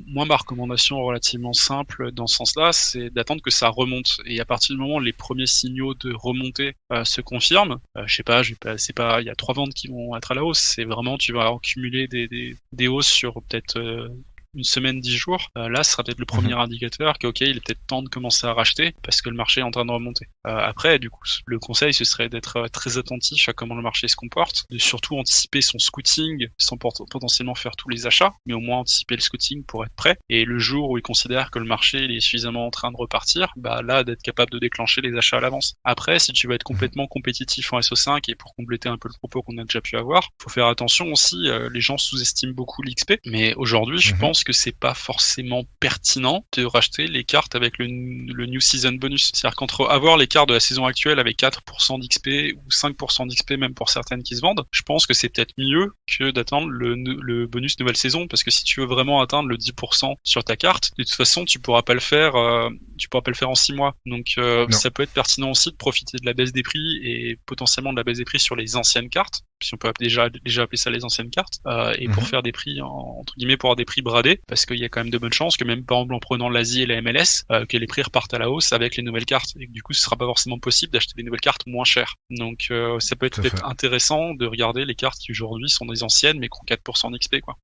Moi, ma recommandation relativement simple dans ce sens-là, c'est d'attendre que ça remonte. Et à partir du moment où les premiers signaux de remontée se confirment, c'est pas, il y a 3 ventes qui vont être à la hausse. C'est vraiment, tu vas accumuler des hausses sur peut-être une semaine, 10 jours, là, ce sera peut-être le premier indicateur que, il est peut-être temps de commencer à racheter parce que le marché est en train de remonter. Après, du coup, le conseil, ce serait d'être très attentif à comment le marché se comporte, de surtout anticiper son scouting sans potentiellement faire tous les achats, mais au moins anticiper le scouting pour être prêt. Et le jour où il considère que le marché il est suffisamment en train de repartir, là, d'être capable de déclencher les achats à l'avance. Après, si tu veux être complètement compétitif en SO5 et pour compléter un peu le propos qu'on a déjà pu avoir, faut faire attention aussi, les gens sous-estiment beaucoup l'XP, mais aujourd'hui, je pense que c'est pas forcément pertinent de racheter les cartes avec le New Season Bonus. C'est-à-dire qu'entre avoir les cartes de la saison actuelle avec 4% d'XP ou 5% d'XP même pour certaines qui se vendent, je pense que c'est peut-être mieux que d'attendre le bonus nouvelle saison, parce que si tu veux vraiment atteindre le 10% sur ta carte, de toute façon tu pourras pas le faire en 6 mois. Donc ça peut être pertinent aussi de profiter de la baisse des prix et potentiellement de la baisse des prix sur les anciennes cartes, si on peut déjà appeler ça les anciennes cartes, et pour faire des prix entre guillemets, pour avoir des prix bradés, parce qu'il y a quand même de bonnes chances que même par exemple en prenant l'Asie et la MLS, que les prix repartent à la hausse avec les nouvelles cartes, et que du coup ce sera pas forcément possible d'acheter des nouvelles cartes moins chères. Donc ça peut être peut-être intéressant de regarder les cartes qui aujourd'hui sont des anciennes mais qui ont 4% d'XP quoi.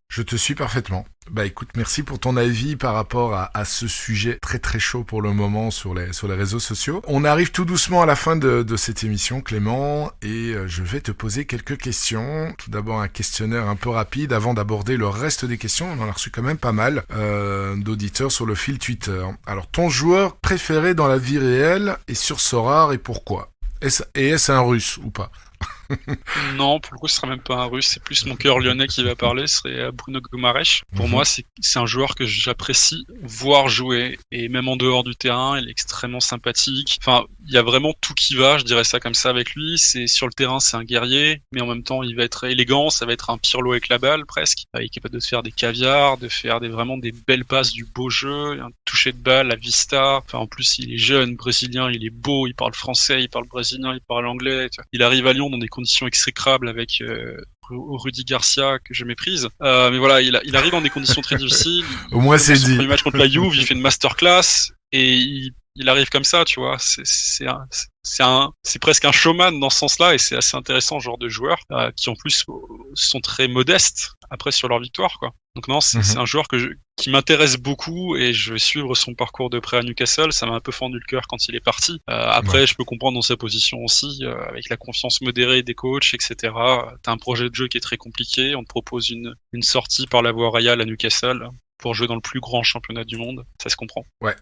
Je te suis parfaitement. Écoute, merci pour ton avis par rapport à ce sujet très très chaud pour le moment sur les réseaux sociaux. On arrive tout doucement à la fin de cette émission, Clément, et je vais te poser quelques questions. Tout d'abord un questionnaire un peu rapide avant d'aborder le reste des questions. On en a reçu quand même pas mal d'auditeurs sur le fil Twitter. Alors, ton joueur préféré dans la vie réelle est sur Sorare et pourquoi? Est-ce un russe ou pas? Non, pour le coup, ce sera même pas un russe, c'est plus mon cœur lyonnais qui va parler, ce serait Bruno Guimaraes. Pour moi, c'est un joueur que j'apprécie voir jouer, et même en dehors du terrain, il est extrêmement sympathique. Enfin, il y a vraiment tout qui va, je dirais ça comme ça avec lui. C'est sur le terrain, c'est un guerrier, mais en même temps, il va être élégant, ça va être un Pirlo avec la balle presque. Il est capable de se faire des caviars, de faire vraiment des belles passes, du beau jeu, un toucher de balle, la vista. Enfin, en plus, il est jeune, brésilien, il est beau, il parle français, il parle brésilien, il parle anglais. Il arrive à Lyon dans des conditions exécrables avec Rudy Garcia que je méprise, mais voilà, il arrive dans des conditions très difficiles. Au moins c'est dit. Son premier match contre la Juve, il fait une masterclass et il arrive comme ça, tu vois. C'est presque un showman dans ce sens-là, et c'est assez intéressant, ce genre de joueurs qui en plus sont très modestes après sur leur victoire, quoi. Donc non, c'est un joueur qui m'intéresse beaucoup, et je vais suivre son parcours de près à Newcastle. Ça m'a un peu fendu le cœur quand il est parti. Après, je peux comprendre dans sa position aussi, avec la confiance modérée des coachs, etc. T'as un projet de jeu qui est très compliqué. On te propose une sortie par la voie royale à Newcastle pour jouer dans le plus grand championnat du monde, ça se comprend. Ouais,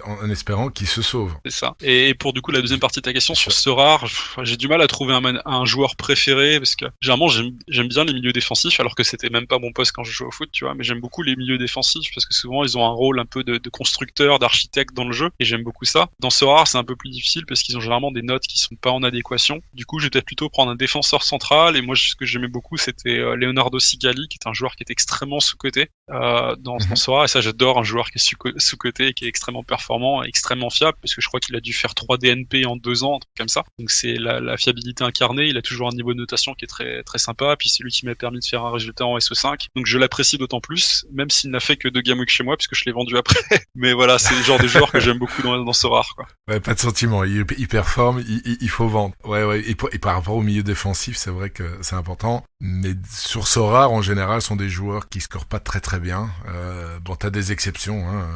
en espérant qu'il se sauve. C'est ça. Et pour du coup la deuxième partie de ta question sur Sorare, j'ai du mal à trouver un joueur préféré, parce que généralement j'aime bien les milieux défensifs, alors que c'était même pas mon poste quand je jouais au foot, tu vois, mais j'aime beaucoup les milieux défensifs, parce que souvent ils ont un rôle un peu de constructeur, d'architecte dans le jeu, et j'aime beaucoup ça. Dans Sorare, c'est un peu plus difficile, parce qu'ils ont généralement des notes qui sont pas en adéquation. Du coup, je vais peut-être plutôt prendre un défenseur central, et moi ce que j'aimais beaucoup, c'était Leonardo Sigali, qui est un joueur qui est extrêmement sous-coté dans dans Sora, et ça j'adore, un joueur qui est sous-coté et qui est extrêmement performant, extrêmement fiable, parce que je crois qu'il a dû faire 3 DNP en 2 ans, un truc comme ça. Donc c'est la fiabilité incarnée, il a toujours un niveau de notation qui est très très sympa, puis c'est lui qui m'a permis de faire un résultat en SO5. Donc je l'apprécie d'autant plus, même s'il n'a fait que 2 Game Week chez moi, puisque je l'ai vendu après. Mais voilà, c'est le genre de joueur que j'aime beaucoup dans Sora, quoi. Ouais, pas de sentiment, il performe, il faut vendre. Ouais, et par rapport au milieu défensif, c'est vrai que c'est important. Mais sur Sora, en général, sont des joueurs qui scorent pas très très bien. Bon, t'as des exceptions, hein.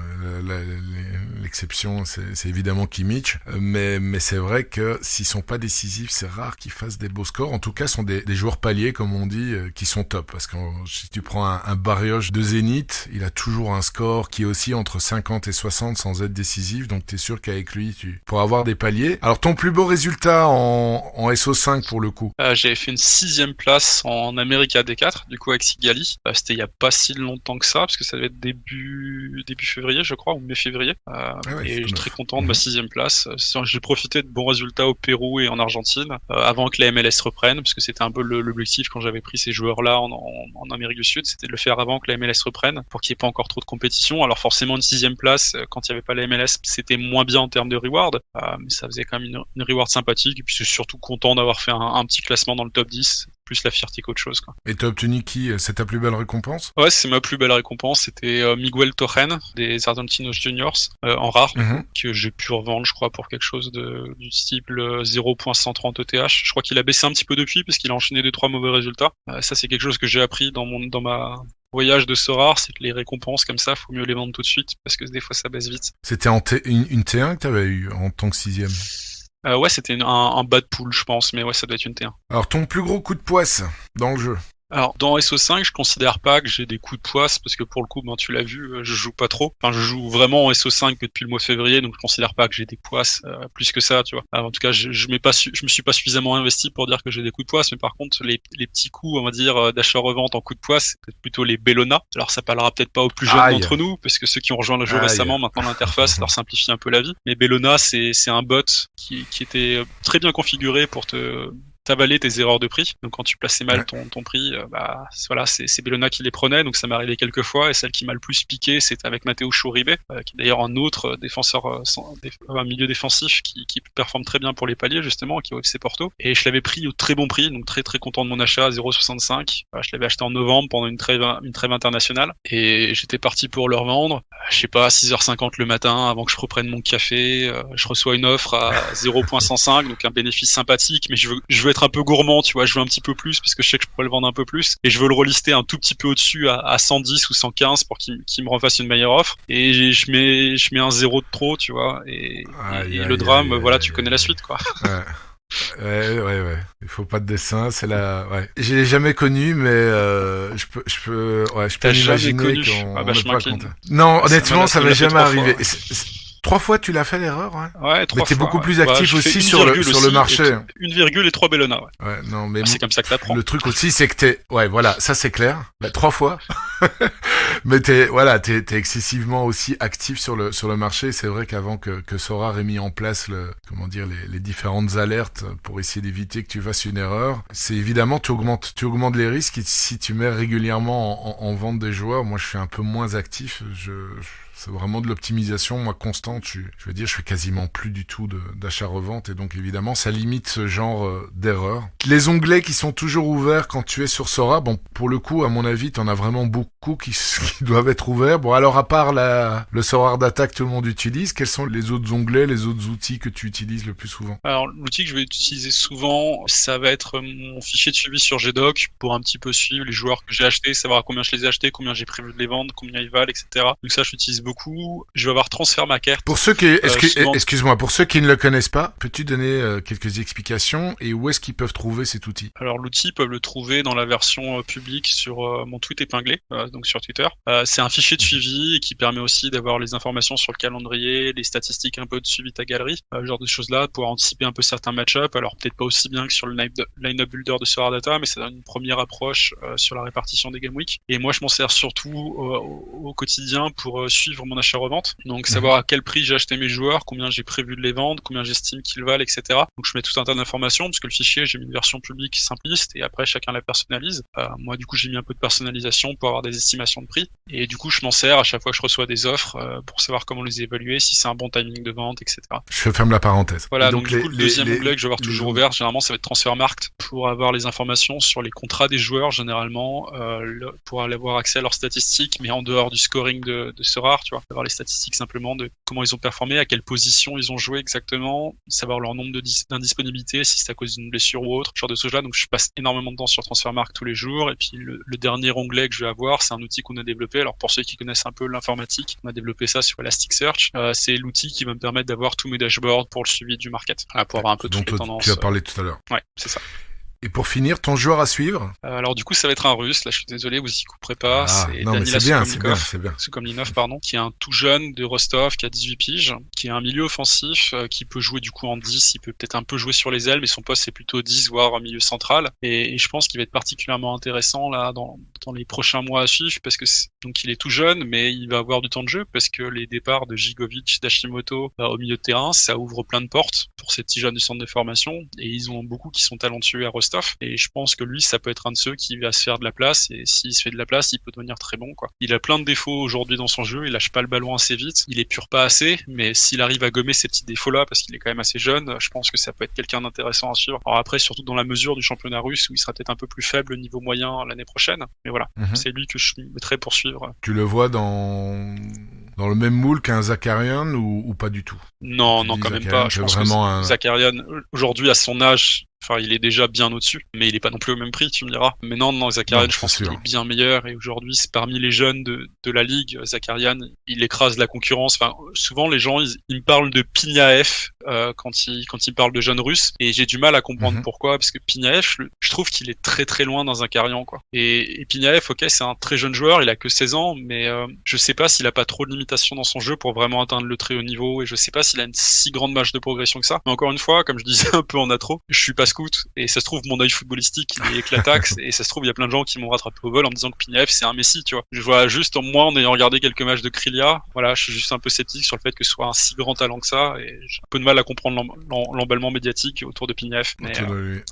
L'exception, c'est évidemment Kimmich. Mais c'est vrai que s'ils sont pas décisifs, c'est rare qu'ils fassent des beaux scores. En tout cas, ce sont des joueurs paliers, comme on dit, qui sont top. Parce que si tu prends un Barrios de Zénith, il a toujours un score qui est aussi entre 50 et 60 sans être décisif. Donc t'es sûr qu'avec lui, tu pourras avoir des paliers. Alors ton plus beau résultat en SO5 pour le coup? J'avais fait une 6e place en America D4, du coup avec Sigali. C'était il y a pas si longtemps que ça, parce que ça devait être début février, je crois, ou mai-février. Et je suis très content de ma 6e place. J'ai profité de bons résultats au Pérou et en Argentine, avant que la MLS reprenne, parce que c'était un peu l'objectif quand j'avais pris ces joueurs-là en Amérique du Sud, c'était de le faire avant que la MLS reprenne, pour qu'il n'y ait pas encore trop de compétition. Alors forcément, une 6e place, quand il n'y avait pas la MLS, c'était moins bien en termes de reward, mais ça faisait quand même une reward sympathique, et puis je suis surtout content d'avoir fait un petit classement dans le top 10, plus la fierté qu'autre chose, quoi. Et t'as obtenu qui? C'est ta plus belle récompense? Ouais, c'est ma plus belle récompense. C'était Miguel Torren des Argentinos Juniors en rare, que j'ai pu revendre, je crois, pour quelque chose du type 0.130 ETH. Je crois qu'il a baissé un petit peu depuis parce qu'il a enchaîné 2-3 mauvais résultats. Ça, c'est quelque chose que j'ai appris dans ma voyage de Sora, c'est que les récompenses comme ça, faut mieux les vendre tout de suite parce que des fois ça baisse vite. C'était une T1 que t'avais eu en tant que 6e? Ouais, c'était un bas de pool, je pense, mais ouais, ça doit être une T1. Alors, ton plus gros coup de poisse dans le jeu? Alors, dans SO5, je considère pas que j'ai des coups de poisse, parce que pour le coup, tu l'as vu, je joue pas trop. Enfin, je joue vraiment en SO5 que depuis le mois de février, donc je considère pas que j'ai des poisses plus que ça, tu vois. Alors, en tout cas, je me suis pas suffisamment investi pour dire que j'ai des coups de poisse, mais par contre, les petits coups, on va dire, d'achat-revente en coups de poisse, c'est plutôt les Bellona. Alors, ça parlera peut-être pas aux plus jeunes d'entre nous, parce que ceux qui ont rejoint le jeu récemment, maintenant l'interface leur simplifie un peu la vie. Mais Bellona, c'est un bot qui était très bien configuré pour t'avaler tes erreurs de prix. Donc quand tu plaçais mal ton prix, voilà, c'est Bellona qui les prenait, donc ça m'est arrivé quelques fois, et celle qui m'a le plus piqué, c'était avec Matteo Chouribe, qui est d'ailleurs un autre défenseur, un milieu défensif qui performe très bien pour les paliers, justement, qui est au FC Porto. Et je l'avais pris au très bon prix, donc très très content de mon achat à 0,65. Je l'avais acheté en novembre pendant une trêve internationale, et j'étais parti pour le revendre, je sais pas, à 6h50 le matin, avant que je reprenne mon café. Je reçois une offre à 0,105, donc un bénéfice sympathique, mais je veux être un peu gourmand, tu vois, je veux un petit peu plus parce que je sais que je pourrais le vendre un peu plus, et je veux le relister un tout petit peu au-dessus à 110 ou 115 pour qu'il me refasse une meilleure offre, et je mets un 0 de trop, tu vois, et le drame, voilà, tu connais la suite, quoi. Ouais. Il faut pas de dessin, c'est ouais. Je l'ai jamais connu, mais je peux m'imaginer qu'on n'est pas content. Non, honnêtement, ça m'est jamais arrivé. 3 fois tu l'as fait l'erreur, hein? Ouais, 3 fois. Mais t'es beaucoup plus actif aussi sur le marché. 1,3 Bellona, ouais. Ouais, non, mais c'est comme ça que t'apprends. Le truc aussi, c'est que ouais, voilà, ça c'est clair. 3 fois. Mais t'es excessivement aussi actif sur le marché. C'est vrai qu'avant que Sora ait mis en place les différentes alertes pour essayer d'éviter que tu fasses une erreur, c'est évidemment, tu augmentes les risques, et si tu mets régulièrement en vente des joueurs, moi je suis un peu moins actif, c'est vraiment de l'optimisation, moi, constante. Je veux dire, je fais quasiment plus du tout d'achat-revente, et donc évidemment, ça limite ce genre d'erreur. Les onglets qui sont toujours ouverts quand tu es sur Sora, bon, pour le coup, à mon avis, t'en as vraiment beaucoup qui doivent être ouverts. Bon, alors à part le Sora Data que tout le monde utilise, quels sont les autres onglets, les autres outils que tu utilises le plus souvent? Alors, l'outil que je vais utiliser souvent, ça va être mon fichier de suivi sur GDoc pour un petit peu suivre les joueurs que j'ai achetés, savoir à combien je les ai achetés, combien j'ai prévu de les vendre, combien ils valent, etc. Donc ça, j'utilise beaucoup. Je vais avoir Transfermarket. Pour ceux qui, excuse-moi, pour ceux qui ne le connaissent pas, peux-tu donner quelques explications, et où est-ce qu'ils peuvent trouver cet outil? Alors l'outil, ils peuvent le trouver dans la version publique sur mon tweet épinglé, donc sur Twitter. C'est un fichier de suivi qui permet aussi d'avoir les informations sur le calendrier, les statistiques un peu de suivi de ta galerie, genre de choses-là, pouvoir anticiper un peu certains match-ups. Alors peut-être pas aussi bien que sur le line-up builder de Sora Data, mais ça donne une première approche sur la répartition des game week. Et moi, je m'en sers surtout au quotidien pour suivre mon achat-revente. Donc savoir à quel prix j'ai acheté mes joueurs, combien j'ai prévu de les vendre, combien j'estime qu'ils valent, etc. Donc je mets tout un tas d'informations, parce que le fichier, j'ai mis une version publique simpliste, et après chacun la personnalise. Moi, du coup, j'ai mis un peu de personnalisation pour avoir des estimations de prix. Et du coup, je m'en sers à chaque fois que je reçois des offres pour savoir comment les évaluer, si c'est un bon timing de vente, etc. Je ferme la parenthèse. Voilà, donc du coup, le deuxième onglet que je vais avoir toujours ouvert, généralement, ça va être Transfermarkt pour avoir les informations sur les contrats des joueurs, généralement, pour aller avoir accès à leurs statistiques, mais en dehors du scoring de Sorare, tu vois, avoir les statistiques simplement de comment ils ont performé, à quelle position ils ont joué exactement, savoir leur nombre d'indisponibilité, si c'est à cause d'une blessure ou autre, genre de ce genre. Donc je passe énormément de temps sur Transfermarkt tous les jours. Et puis le dernier onglet que je vais avoir, c'est un outil qu'on a développé. Alors pour ceux qui connaissent un peu l'informatique, on a développé ça sur Elasticsearch. C'est l'outil qui va me permettre d'avoir tous mes dashboards pour le suivi du market, pour avoir un peu toutes les tendances. Tu as parlé tout à l'heure. Ouais, c'est ça. Et pour finir, ton joueur à suivre? Alors du coup, ça va être un Russe. Là, je suis désolé, vous y couperez pas. C'est Danila Sukomlinov, qui est un tout jeune de Rostov, qui a 18 piges, qui est un milieu offensif, qui peut jouer du coup en 10. Il peut peut-être un peu jouer sur les ailes, mais son poste c'est plutôt 10, voire milieu central. Et je pense qu'il va être particulièrement intéressant là dans les prochains mois à suivre, parce que donc il est tout jeune, mais il va avoir du temps de jeu, parce que les départs de Gigovic, d'Hashimoto au milieu de terrain, ça ouvre plein de portes pour ces petits jeunes du centre de formation. Et ils ont beaucoup qui sont talentueux à Rostov. Et je pense que lui, ça peut être un de ceux qui va se faire de la place, et s'il se fait de la place, il peut devenir très bon, quoi. Il a plein de défauts aujourd'hui dans son jeu, il lâche pas le ballon assez vite, il épure pas assez, mais s'il arrive à gommer ces petits défauts-là, parce qu'il est quand même assez jeune, je pense que ça peut être quelqu'un d'intéressant à suivre. Alors après, surtout dans la mesure du championnat russe, où il sera peut-être un peu plus faible au niveau moyen l'année prochaine, mais voilà, c'est lui que je mettrais pour suivre. Tu le vois dans le même moule qu'un Zakarian ou pas du tout? Non, quand même pas. Je pense que Zakarian, aujourd'hui, à son âge, enfin, il est déjà bien au-dessus, mais il est pas non plus au même prix, tu me diras. Mais non, Zakarian, je pense qu'il est bien meilleur, et aujourd'hui, c'est parmi les jeunes de la ligue, Zakarian, il écrase la concurrence. Enfin, souvent, les gens, ils me parlent de Pignaev, quand ils parlent de jeunes russes, et j'ai du mal à comprendre pourquoi, parce que Pignaev, je trouve qu'il est très très loin dans Zakarian, quoi. Et Pignaev, ok, c'est un très jeune joueur, il a que 16 ans, mais je sais pas s'il a pas trop de limitations dans son jeu pour vraiment atteindre le très haut niveau, et je sais pas s'il a une si grande marge de progression que ça. Mais encore une fois, comme je disais un peu en intro, je suis pas scout, et ça se trouve mon œil footballistique il est éclataxe, et ça se trouve il y a plein de gens qui m'ont rattrapé au vol en me disant que Pignaev c'est un Messi, tu vois. Je vois juste, moi en ayant regardé quelques matchs de Krylia, voilà, je suis juste un peu sceptique sur le fait que ce soit un si grand talent que ça, et j'ai un peu de mal à comprendre l'emballement médiatique autour de Pignaev, mais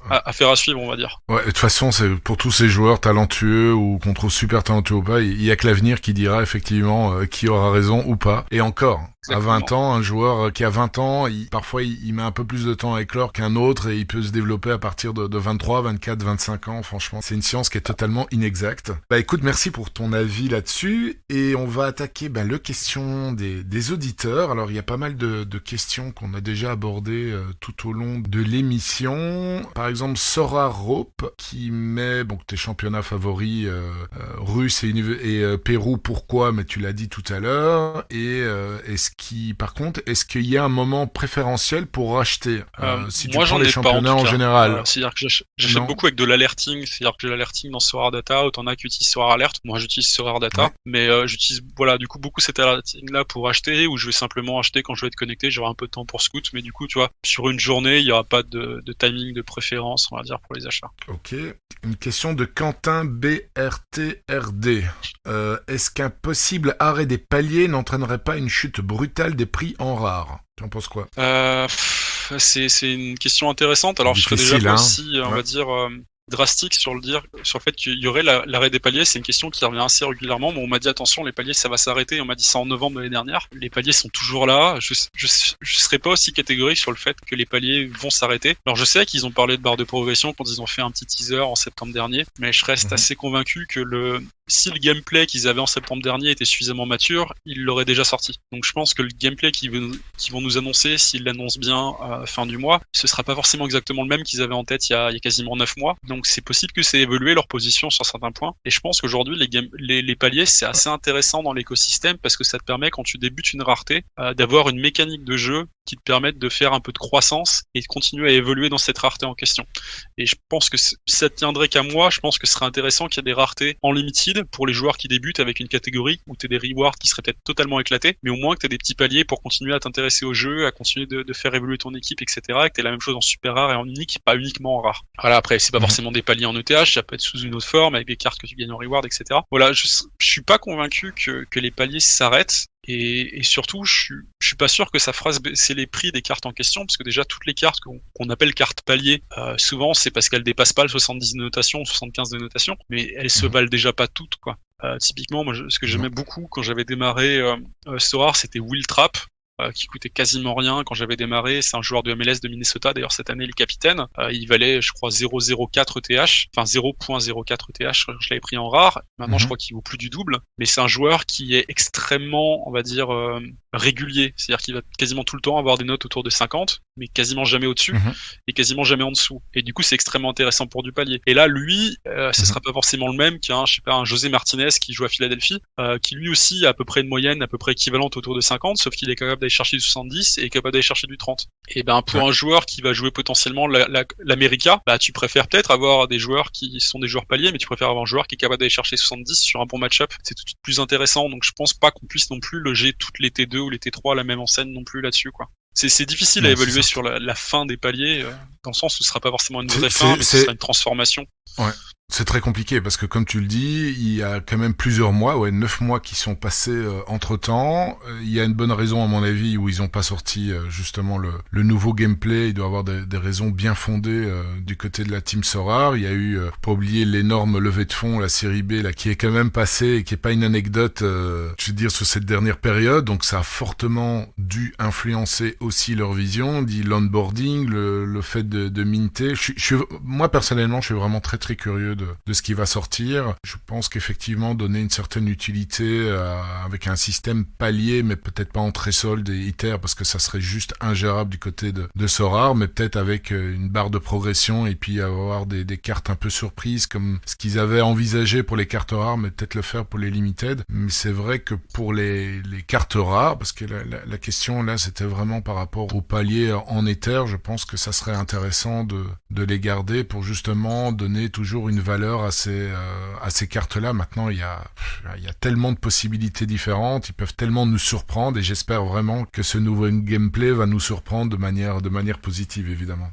affaire à suivre, on va dire. Ouais, de toute façon, c'est pour tous ces joueurs talentueux ou qu'on trouve super talentueux ou pas, il y a que l'avenir qui dira effectivement qui aura raison ou pas. Et encore, exactement. À 20 ans, un joueur qui a 20 ans, parfois il met un peu plus de temps à éclore qu'un autre, et il peut se développer à partir de 23, 24, 25 ans. Franchement, c'est une science qui est totalement inexacte. Bah écoute, merci pour ton avis là-dessus, et on va attaquer le question des auditeurs. Alors il y a pas mal de questions qu'on a déjà abordées tout au long de l'émission. Par exemple, Sora Rope qui met tes championnats favoris russes et Pérou, pourquoi, mais tu l'as dit tout à l'heure. Et est-ce qu'il y a un moment préférentiel pour racheter si tu prends les championnats en général? C'est-à-dire que j'achète beaucoup avec de l'alerting, c'est-à-dire que j'ai l'alerting dans Sorare Data, autant a qui utilisent Sorare Alert, moi j'utilise Sorare Data, mais j'utilise du coup beaucoup cet alerting-là pour acheter, ou je vais simplement acheter quand je vais être connecté, j'aurai un peu de temps pour scout, mais du coup tu vois, sur une journée il n'y aura pas de timing de préférence, on va dire, pour les achats. Ok, une question de Quentin BRTRD. Est-ce qu'un possible arrêt des paliers n'entraînerait pas une chute brutale des prix en rare? Tu en penses quoi? C'est une question intéressante. Alors difficile, je serais déjà aussi, on va dire, drastique sur le fait qu'il y aurait l'arrêt des paliers. C'est une question qui revient assez régulièrement. Bon, on m'a dit attention, les paliers ça va s'arrêter. On m'a dit ça en novembre de l'année dernière. Les paliers sont toujours là. Je serais pas aussi catégorique sur le fait que les paliers vont s'arrêter. Alors je sais qu'ils ont parlé de barre de progression quand ils ont fait un petit teaser en septembre dernier, mais je reste assez convaincu que si le gameplay qu'ils avaient en septembre dernier était suffisamment mature, ils l'auraient déjà sorti. Donc je pense que le gameplay qu'ils vont nous annoncer, s'ils l'annoncent bien fin du mois, ce sera pas forcément exactement le même qu'ils avaient en tête il y a quasiment 9 mois. Donc c'est possible que c'est évolué leur position sur certains points. Et je pense qu'aujourd'hui les paliers c'est assez intéressant dans l'écosystème, parce que ça te permet, quand tu débutes une rareté, d'avoir une mécanique de jeu qui te permette de faire un peu de croissance et de continuer à évoluer dans cette rareté en question. Et je pense que ça tiendrait qu'à moi, je pense que ce serait intéressant qu'il y ait des raretés en limited pour les joueurs qui débutent, avec une catégorie où tu as des rewards qui seraient peut-être totalement éclatés, mais au moins que tu as des petits paliers pour continuer à t'intéresser au jeu, à continuer de faire évoluer ton équipe, etc. Et que tu aies la même chose en super rare et en unique, pas uniquement en rare. Voilà, après, c'est pas forcément des paliers en ETH, ça peut être sous une autre forme, avec des cartes que tu gagnes en reward, etc. Voilà, je suis pas convaincu que les paliers s'arrêtent. Et surtout, je suis pas sûr que ça fasse baisser les prix des cartes en question, parce que déjà toutes les cartes qu'on appelle cartes paliers, souvent c'est parce qu'elles dépassent pas le 70 de notation ou 75 de notation, mais elles se valent déjà pas toutes, quoi. Typiquement, moi, ce que j'aimais beaucoup quand j'avais démarré Sorare, c'était Will Trapp, qui coûtait quasiment rien quand j'avais démarré. C'est un joueur de MLS de Minnesota, d'ailleurs cette année il est capitaine. Il valait, je crois, 0,04 ETH, enfin 0,04 ETH, je l'avais pris en rare. Maintenant je crois qu'il vaut plus du double, mais c'est un joueur qui est extrêmement, on va dire, régulier, c'est-à-dire qu'il va quasiment tout le temps avoir des notes autour de 50, mais quasiment jamais au-dessus et quasiment jamais en dessous. Et du coup c'est extrêmement intéressant pour du palier. Et là lui, ce sera pas forcément le même qu'un, je sais pas, un José Martinez qui joue à Philadelphie, qui lui aussi a à peu près une moyenne à peu près équivalente autour de 50, sauf qu'il est capable d'aller chercher du 70 et est capable d'aller chercher du 30. Et ben pour un joueur qui va jouer potentiellement l'América, bah tu préfères peut-être avoir des joueurs qui sont des joueurs paliers, mais tu préfères avoir un joueur qui est capable d'aller chercher 70 sur un bon match-up. C'est tout de suite plus intéressant. Donc je pense pas qu'on puisse non plus loger toutes les T2 ou les T3 à la même enseigne non plus là-dessus, quoi. C'est difficile à évaluer sur la fin des paliers, dans le sens où ce sera pas forcément une vraie fin, mais ce sera une transformation. Ouais. C'est très compliqué parce que comme tu le dis, il y a quand même plusieurs mois, 9 mois qui sont passés entre-temps. Il y a une bonne raison à mon avis où ils ont pas sorti justement le nouveau gameplay. Il doit y avoir des raisons bien fondées du côté de la team Sorare. Il y a eu, pas oublier l'énorme levée de fonds, la série B, là, qui est quand même passée et qui est pas une anecdote, je veux dire, sur cette dernière période. Donc ça a fortement dû influencer aussi leur vision, dit l'onboarding, le fait de minter. Moi personnellement, je suis vraiment très très curieux de ce qui va sortir. Je pense qu'effectivement donner une certaine utilité avec un système palier, mais peut-être pas en Threshold et ITER parce que ça serait juste ingérable du côté de Sorare, mais peut-être avec une barre de progression et puis avoir des cartes un peu surprises comme ce qu'ils avaient envisagé pour les cartes rares, mais peut-être le faire pour les limited. Mais c'est vrai que pour les cartes rares, parce que la question là c'était vraiment par rapport au palier en Ether, je pense que ça serait intéressant de les garder pour justement donner toujours une valeur à ces cartes-là. Maintenant, il y a tellement de possibilités différentes, ils peuvent tellement nous surprendre et j'espère vraiment que ce nouveau gameplay va nous surprendre de manière positive, évidemment.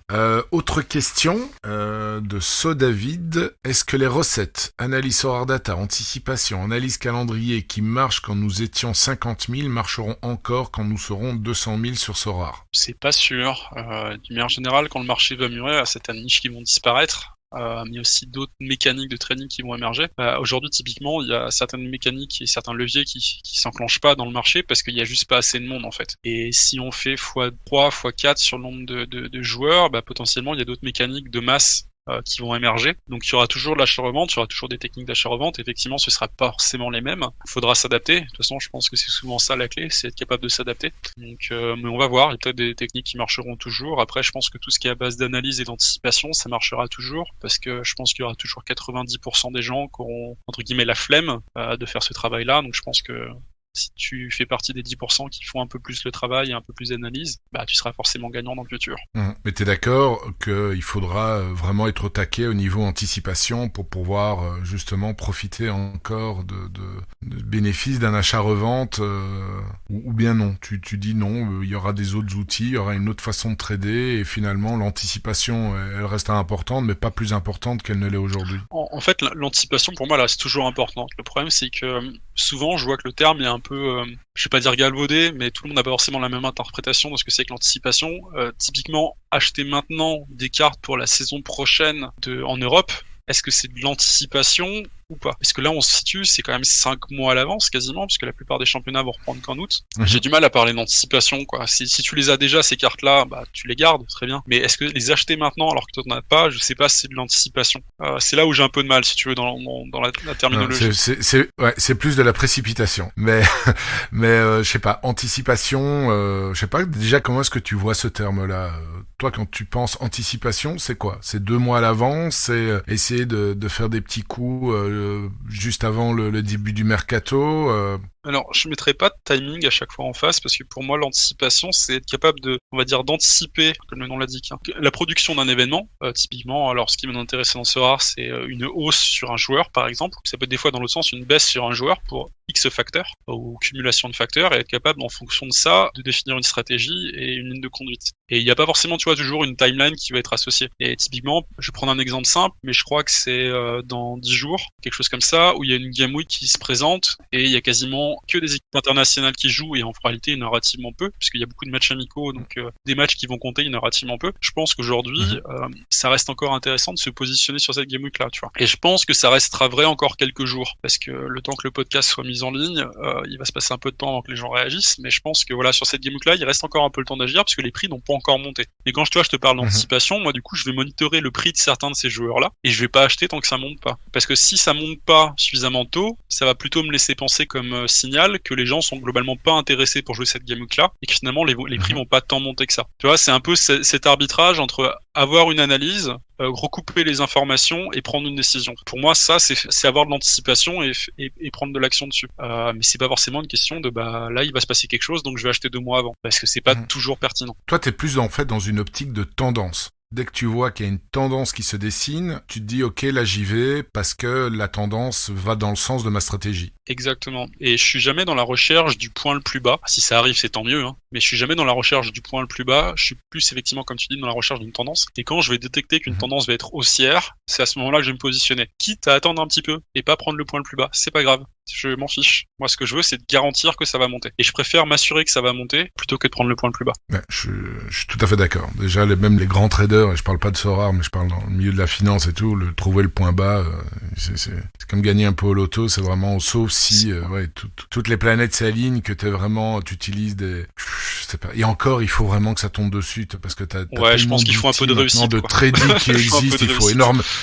Autre question de So David. Est-ce que les recettes, analyse Sorare Data, anticipation, analyse calendrier qui marchent quand nous étions 50 000 marcheront encore quand nous serons 200 000 sur Sorare? C'est pas sûr. D'une manière générale, quand le marché va mûrir, c'est certaines niches qui vont disparaître. Mais il y a aussi d'autres mécaniques de trading qui vont émerger. Aujourd'hui, typiquement, il y a certaines mécaniques et certains leviers qui s'enclenchent pas dans le marché parce qu'il y a juste pas assez de monde, en fait. Et si on fait x3, x4 sur le nombre de joueurs, potentiellement, il y a d'autres mécaniques de masse qui vont émerger. Donc il y aura toujours de l'achat-revente, il y aura toujours des techniques d'achat-revente. Effectivement, ce sera pas forcément les mêmes. Il faudra s'adapter. De toute façon, je pense que c'est souvent ça la clé, c'est être capable de s'adapter. Donc, mais on va voir. Il y a peut-être des techniques qui marcheront toujours. Après, je pense que tout ce qui est à base d'analyse et d'anticipation, ça marchera toujours parce que je pense qu'il y aura toujours 90% des gens qui auront, entre guillemets, la flemme de faire ce travail-là. Donc je pense que si tu fais partie des 10% qui font un peu plus le travail et un peu plus d'analyse, tu seras forcément gagnant dans le futur. Mais t'es d'accord qu'il faudra vraiment être au taquet au niveau anticipation pour pouvoir justement profiter encore de bénéfices d'un achat-revente ou bien non, tu dis non, il y aura des autres outils, il y aura une autre façon de trader et finalement l'anticipation elle restera importante mais pas plus importante qu'elle ne l'est aujourd'hui. En fait, l'anticipation pour moi là c'est toujours importante. Le problème c'est que souvent je vois que le terme est un peu, je vais pas dire galvaudé, mais tout le monde n'a pas forcément la même interprétation de ce que c'est que l'anticipation. Typiquement, acheter maintenant des cartes pour la saison prochaine en Europe, est-ce que c'est de l'anticipation ou pas? Parce que là, on se situe, c'est quand même 5 mois à l'avance quasiment, parce que la plupart des championnats vont reprendre qu'en août. J'ai du mal à parler d'anticipation, quoi. Si tu les as déjà, ces cartes-là, tu les gardes, très bien. Mais est-ce que les acheter maintenant alors que tu n'en as pas, je sais pas si c'est de l'anticipation. C'est là où j'ai un peu de mal, si tu veux, dans la terminologie. Non, c'est plus de la précipitation. Mais je sais pas, anticipation, je sais pas déjà comment est-ce que tu vois ce terme-là. Toi, quand tu penses anticipation, c'est quoi? C'est 2 mois à l'avance, c'est essayer de faire des petits coups juste avant le début du mercato. Alors, je mettrai pas de timing à chaque fois en face parce que pour moi, l'anticipation, c'est être capable d'anticiper, comme le nom l'indique, la production d'un événement. Typiquement, alors ce qui m'intéresse dans Sorare, c'est une hausse sur un joueur, par exemple. Ça peut être des fois dans l'autre sens une baisse sur un joueur pour X facteurs ou cumulation de facteurs et être capable, en fonction de ça, de définir une stratégie et une ligne de conduite. Et il n'y a pas forcément, tu vois, toujours une timeline qui va être associée. Et typiquement, je vais prendre un exemple simple, mais je crois que c'est dans 10 jours, quelque chose comme ça, où il y a une Game Week qui se présente et il y a quasiment que des équipes internationales qui jouent et en réalité, il y en a relativement peu, puisqu'il y a beaucoup de matchs amicaux, donc des matchs qui vont compter, il y en a relativement peu. Je pense qu'aujourd'hui, ça reste encore intéressant de se positionner sur cette Game Week-là, tu vois. Et je pense que ça restera vrai encore quelques jours, parce que le temps que le podcast soit mis en ligne, il va se passer un peu de temps avant que les gens réagissent, mais je pense que voilà, sur cette Game Week-là, il reste encore un peu le temps d'agir, parce que les prix n'ont pas encore monté. Et quand je te parle d'anticipation, moi du coup, je vais monitorer le prix de certains de ces joueurs-là, et je vais pas acheter tant que ça monte pas. Parce que si ça monte pas suffisamment tôt, ça va plutôt me laisser penser comme signal que les gens sont globalement pas intéressés pour jouer cette Game Week-là, et que finalement les prix vont pas tant monter que ça. Tu vois, c'est un peu cet arbitrage entre avoir une analyse, recouper les informations et prendre une décision. Pour moi, ça, c'est avoir de l'anticipation et prendre de l'action dessus. Mais c'est pas forcément une question de là, il va se passer quelque chose, donc je vais acheter 2 mois avant, parce que c'est pas toujours pertinent. Toi, t'es plus en fait dans une optique de tendance. Dès que tu vois qu'il y a une tendance qui se dessine, tu te dis ok, là j'y vais parce que la tendance va dans le sens de ma stratégie. Exactement. Et je suis jamais dans la recherche du point le plus bas. Si ça arrive, c'est tant mieux, hein. Mais je suis jamais dans la recherche du point le plus bas. Je suis plus effectivement, comme tu dis, dans la recherche d'une tendance. Et quand je vais détecter qu'une tendance va être haussière, c'est à ce moment-là que je vais me positionner. Quitte à attendre un petit peu et pas prendre le point le plus bas, c'est pas grave. Je m'en fiche. Moi, ce que je veux, c'est de garantir que ça va monter. Et je préfère m'assurer que ça va monter plutôt que de prendre le point le plus bas. Ouais, je suis tout à fait d'accord. Déjà, même les grands traders, et je parle pas de Sorare, mais je parle dans le milieu de la finance et tout, trouver le point bas, c'est comme gagner un peu au loto, c'est vraiment, sauf si, toutes les planètes s'alignent, que tu utilises des, je sais pas. Et encore, il faut vraiment que ça tombe dessus, parce que t'as je pense qu'il faut un peu de réussite, de trading qui existe, il faut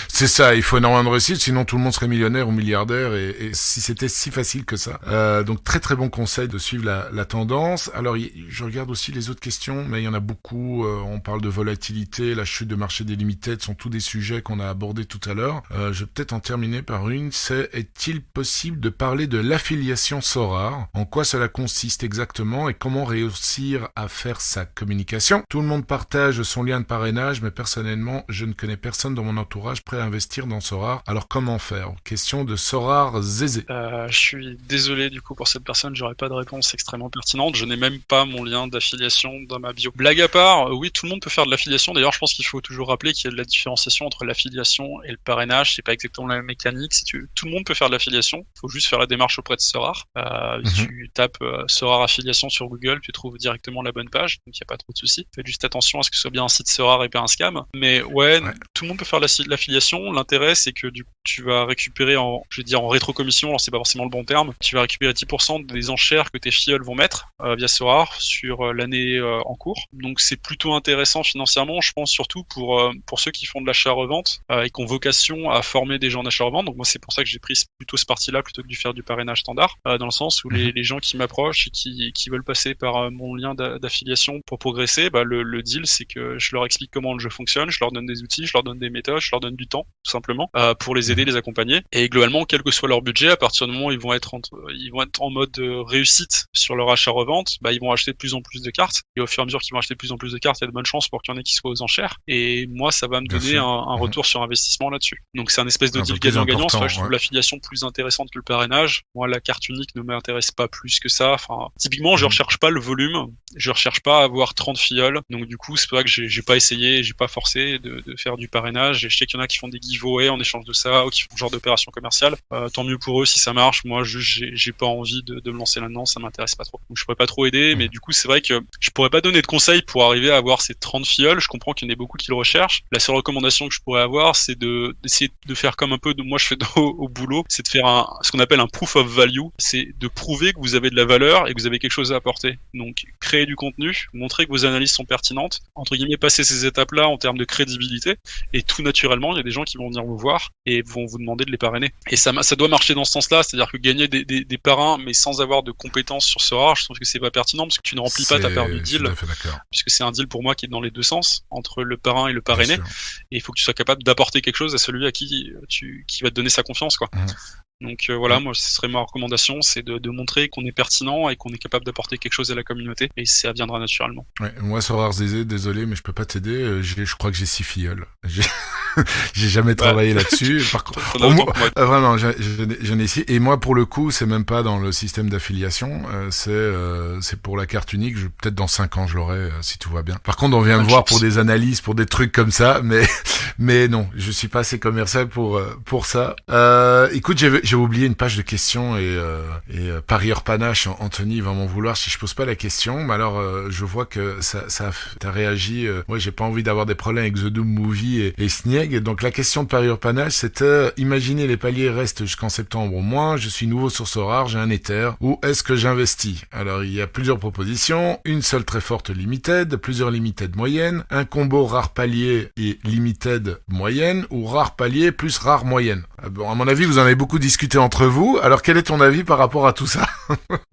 c'est ça, il faut énormément de réussite, sinon tout le monde serait millionnaire ou milliardaire, et si c'était si facile que ça. Donc très très bon conseil de suivre la tendance. Alors je regarde aussi les autres questions, mais il y en a beaucoup. On parle de volatilité, la chute de marché des limited, sont tous des sujets qu'on a abordés tout à l'heure. Je vais peut-être en terminer par une. Est-il possible de parler de l'affiliation Sorare? En quoi cela consiste exactement et comment réussir à faire sa communication? Tout le monde partage son lien de parrainage, mais personnellement, je ne connais personne dans mon entourage prêt à investir dans Sorare. Alors comment faire? Question de Sorare Zézé. Je suis désolé du coup pour cette personne, j'aurais pas de réponse extrêmement pertinente. Je n'ai même pas mon lien d'affiliation dans ma bio. Blague à part, oui, tout le monde peut faire de l'affiliation. D'ailleurs, je pense qu'il faut toujours rappeler qu'il y a de la différenciation entre l'affiliation et le parrainage. C'est pas exactement la même mécanique. Tout le monde peut faire de l'affiliation. Il faut juste faire la démarche auprès de Sorare. Tu tapes Sorare affiliation sur Google, tu trouves directement la bonne page. Donc il y a pas trop de soucis. Faites juste attention à ce que ce soit bien un site Sorare et pas un scam. Mais ouais. Tout le monde peut faire l'affiliation. L'intérêt, c'est que du coup, tu vas récupérer en rétrocommission. Alors c'est pas forcément le bon terme. Tu vas récupérer 10% des enchères que tes filleuls vont mettre via Sorare sur l'année en cours. Donc c'est plutôt intéressant financièrement, je pense, surtout pour ceux qui font de l'achat-revente et qui ont vocation à former des gens en achat-revente. Donc moi c'est pour ça que j'ai pris plutôt ce parti-là plutôt que de faire du parrainage standard, dans le sens où les gens qui m'approchent et qui veulent passer par mon lien d'affiliation pour progresser, le deal c'est que je leur explique comment le jeu fonctionne, je leur donne des outils, je leur donne des méthodes, je leur donne du temps tout simplement pour les aider, les accompagner. Et globalement, quel que soit leur budget, à partir du moment où ils vont être en mode réussite sur leur achat-revente, ils vont acheter de plus en plus de cartes. Et au fur et à mesure qu'ils vont acheter de plus en plus de cartes, il y a de bonnes chances pour qu'il y en ait qui soient aux enchères. Et moi, ça va me donner un retour sur investissement là-dessus. Donc c'est un espèce de deal gagnant-gagnant. C'est vrai que je trouve l'affiliation plus intéressante que le parrainage. Moi, la carte unique ne m'intéresse pas plus que ça. Enfin, typiquement, je recherche pas le volume. Je recherche pas à avoir 30 filleuls. Donc du coup, c'est pour ça que j'ai pas essayé, j'ai pas forcé de faire du parrainage. Et je sais qu'il y en a qui font des giveaways en échange de ça ou qui font ce genre d'opération commerciale. Tant mieux pour eux si ça marche. Moi, j'ai pas envie de me lancer là-dedans, ça m'intéresse pas trop. Donc je pourrais pas trop aider, mais du coup c'est vrai que je pourrais pas donner de conseils pour arriver à avoir ces 30 filleuls. Je comprends qu'il y en ait beaucoup qui le recherchent. La seule recommandation que je pourrais avoir, c'est d'essayer de faire comme un peu de moi je fais au boulot, c'est de faire ce qu'on appelle un proof of value, c'est de prouver que vous avez de la valeur et que vous avez quelque chose à apporter. Donc créer du contenu, montrer que vos analyses sont pertinentes, entre guillemets passer ces étapes-là en termes de crédibilité, et tout naturellement il y a des gens qui vont venir vous voir et vont vous demander de les parrainer. Et ça doit marcher dans ce sens-là, c'est-à-dire que gagner des parrains mais sans avoir de compétences sur Sorare, je trouve que c'est pas pertinent parce que tu ne remplis pas ta part du deal, puisque c'est un deal pour moi qui est dans les deux sens, entre le parrain et le parrainé, et il faut que tu sois capable d'apporter quelque chose à celui à qui va te donner sa confiance, quoi. Donc voilà, moi ce serait ma recommandation, c'est de montrer qu'on est pertinent et qu'on est capable d'apporter quelque chose à la communauté, et ça viendra naturellement. Ouais, moi Sorare Zézé, désolé mais je peux pas t'aider, je crois que j'ai 6 filleuls. J'ai jamais travaillé là-dessus. Par contre, vraiment, j'en ai ici. Et moi, pour le coup, c'est même pas dans le système d'affiliation. C'est pour la carte unique. Peut-être dans 5 ans, je l'aurai, si tout va bien. Par contre, on vient de voir pour des analyses, pour des trucs comme ça, mais non, je suis pas assez commercial pour ça. Écoute, j'ai oublié une page de questions et parieur panache, Anthony va m'en vouloir si je pose pas la question. Mais alors, je vois que t'as réagi. Moi, j'ai pas envie d'avoir des problèmes avec The Doom Movie et Snieg. Donc la question de parieur panache, c'était imaginez les paliers restent jusqu'en septembre au moins. Je suis nouveau sur Sorare, j'ai un Ether. Où est-ce que j'investis? Alors il y a plusieurs propositions. Une seule très forte limited, plusieurs limited moyennes, un combo rare palier et limited moyenne ou rare palier plus rare moyenne. Bon, à mon avis, vous en avez beaucoup discuté entre vous. Alors quel est ton avis par rapport à tout ça?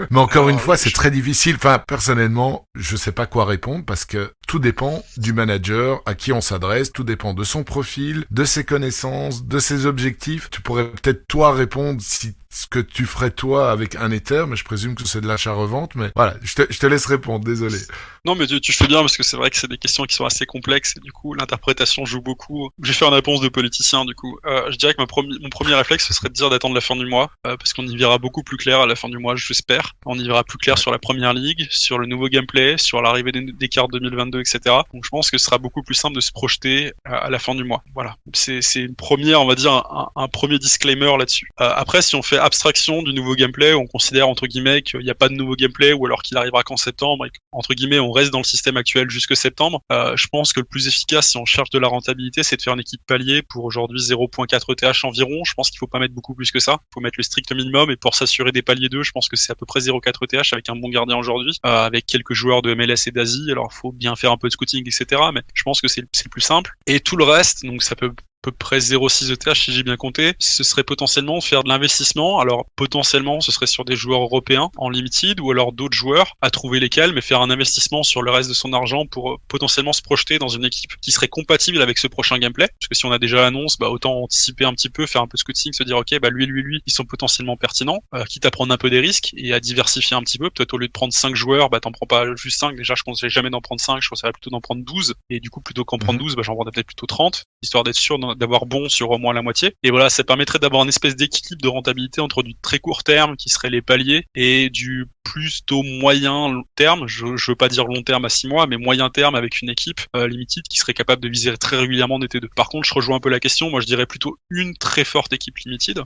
Mais encore une fois, c'est très difficile. Enfin, personnellement, je sais pas quoi répondre parce que tout dépend du manager à qui on s'adresse, tout dépend de son profil, de ses connaissances, de ses objectifs. Tu pourrais peut-être toi répondre si ce que tu ferais toi avec un Ether, mais je présume que c'est de l'achat-revente, mais voilà, je te laisse répondre, désolé. Non, mais tu fais bien parce que c'est vrai que c'est des questions qui sont assez complexes et du coup, l'interprétation joue beaucoup. Je vais faire une réponse de politicien, du coup. Je dirais que mon premier réflexe, ce serait de dire d'attendre la fin du mois, parce qu'on y verra beaucoup plus clair à la fin du mois, j'espère. On y verra plus clair sur la première ligue, sur le nouveau gameplay, sur l'arrivée des cartes 2022, etc. Donc je pense que ce sera beaucoup plus simple de se projeter à la fin du mois. Voilà. C'est une première, on va dire, un premier disclaimer là-dessus. Après, si on fait abstraction du nouveau gameplay, on considère entre guillemets qu'il n'y a pas de nouveau gameplay ou alors qu'il arrivera qu'en septembre et entre guillemets on reste dans le système actuel jusque septembre, je pense que le plus efficace si on cherche de la rentabilité c'est de faire une équipe palier pour aujourd'hui 0.4 ETH environ. Je pense qu'il faut pas mettre beaucoup plus que ça, il faut mettre le strict minimum et pour s'assurer des paliers 2 je pense que c'est à peu près 0.4 ETH avec un bon gardien aujourd'hui, avec quelques joueurs de MLS et d'Asie. Alors il faut bien faire un peu de scouting etc, mais je pense que c'est le plus simple et tout le reste donc ça peut peu près 0,6 ETH si j'ai bien compté, ce serait potentiellement faire de l'investissement. Alors potentiellement ce serait sur des joueurs européens en limited ou alors d'autres joueurs à trouver lesquels, mais faire un investissement sur le reste de son argent pour potentiellement se projeter dans une équipe qui serait compatible avec ce prochain gameplay. Parce que si on a déjà l'annonce, autant anticiper un petit peu, faire un peu de scouting, se dire ok lui ils sont potentiellement pertinents, quitte à prendre un peu des risques et à diversifier un petit peu. Peut-être au lieu de prendre 5 joueurs, t'en prends pas juste 5, déjà je conseille jamais d'en prendre 5, je conseillerais plutôt d'en prendre 12 et du coup plutôt qu'en prendre 12, j'en prendrais peut-être plutôt 30, histoire d'être sûr d'avoir bon sur au moins la moitié. Et voilà, ça permettrait d'avoir une espèce d'équilibre de rentabilité entre du très court terme qui serait les paliers et du plutôt moyen terme, je veux pas dire long terme à 6 mois, mais moyen terme avec une équipe limited qui serait capable de viser très régulièrement des T2. Par contre, je rejoins un peu la question, moi je dirais plutôt une très forte équipe limited.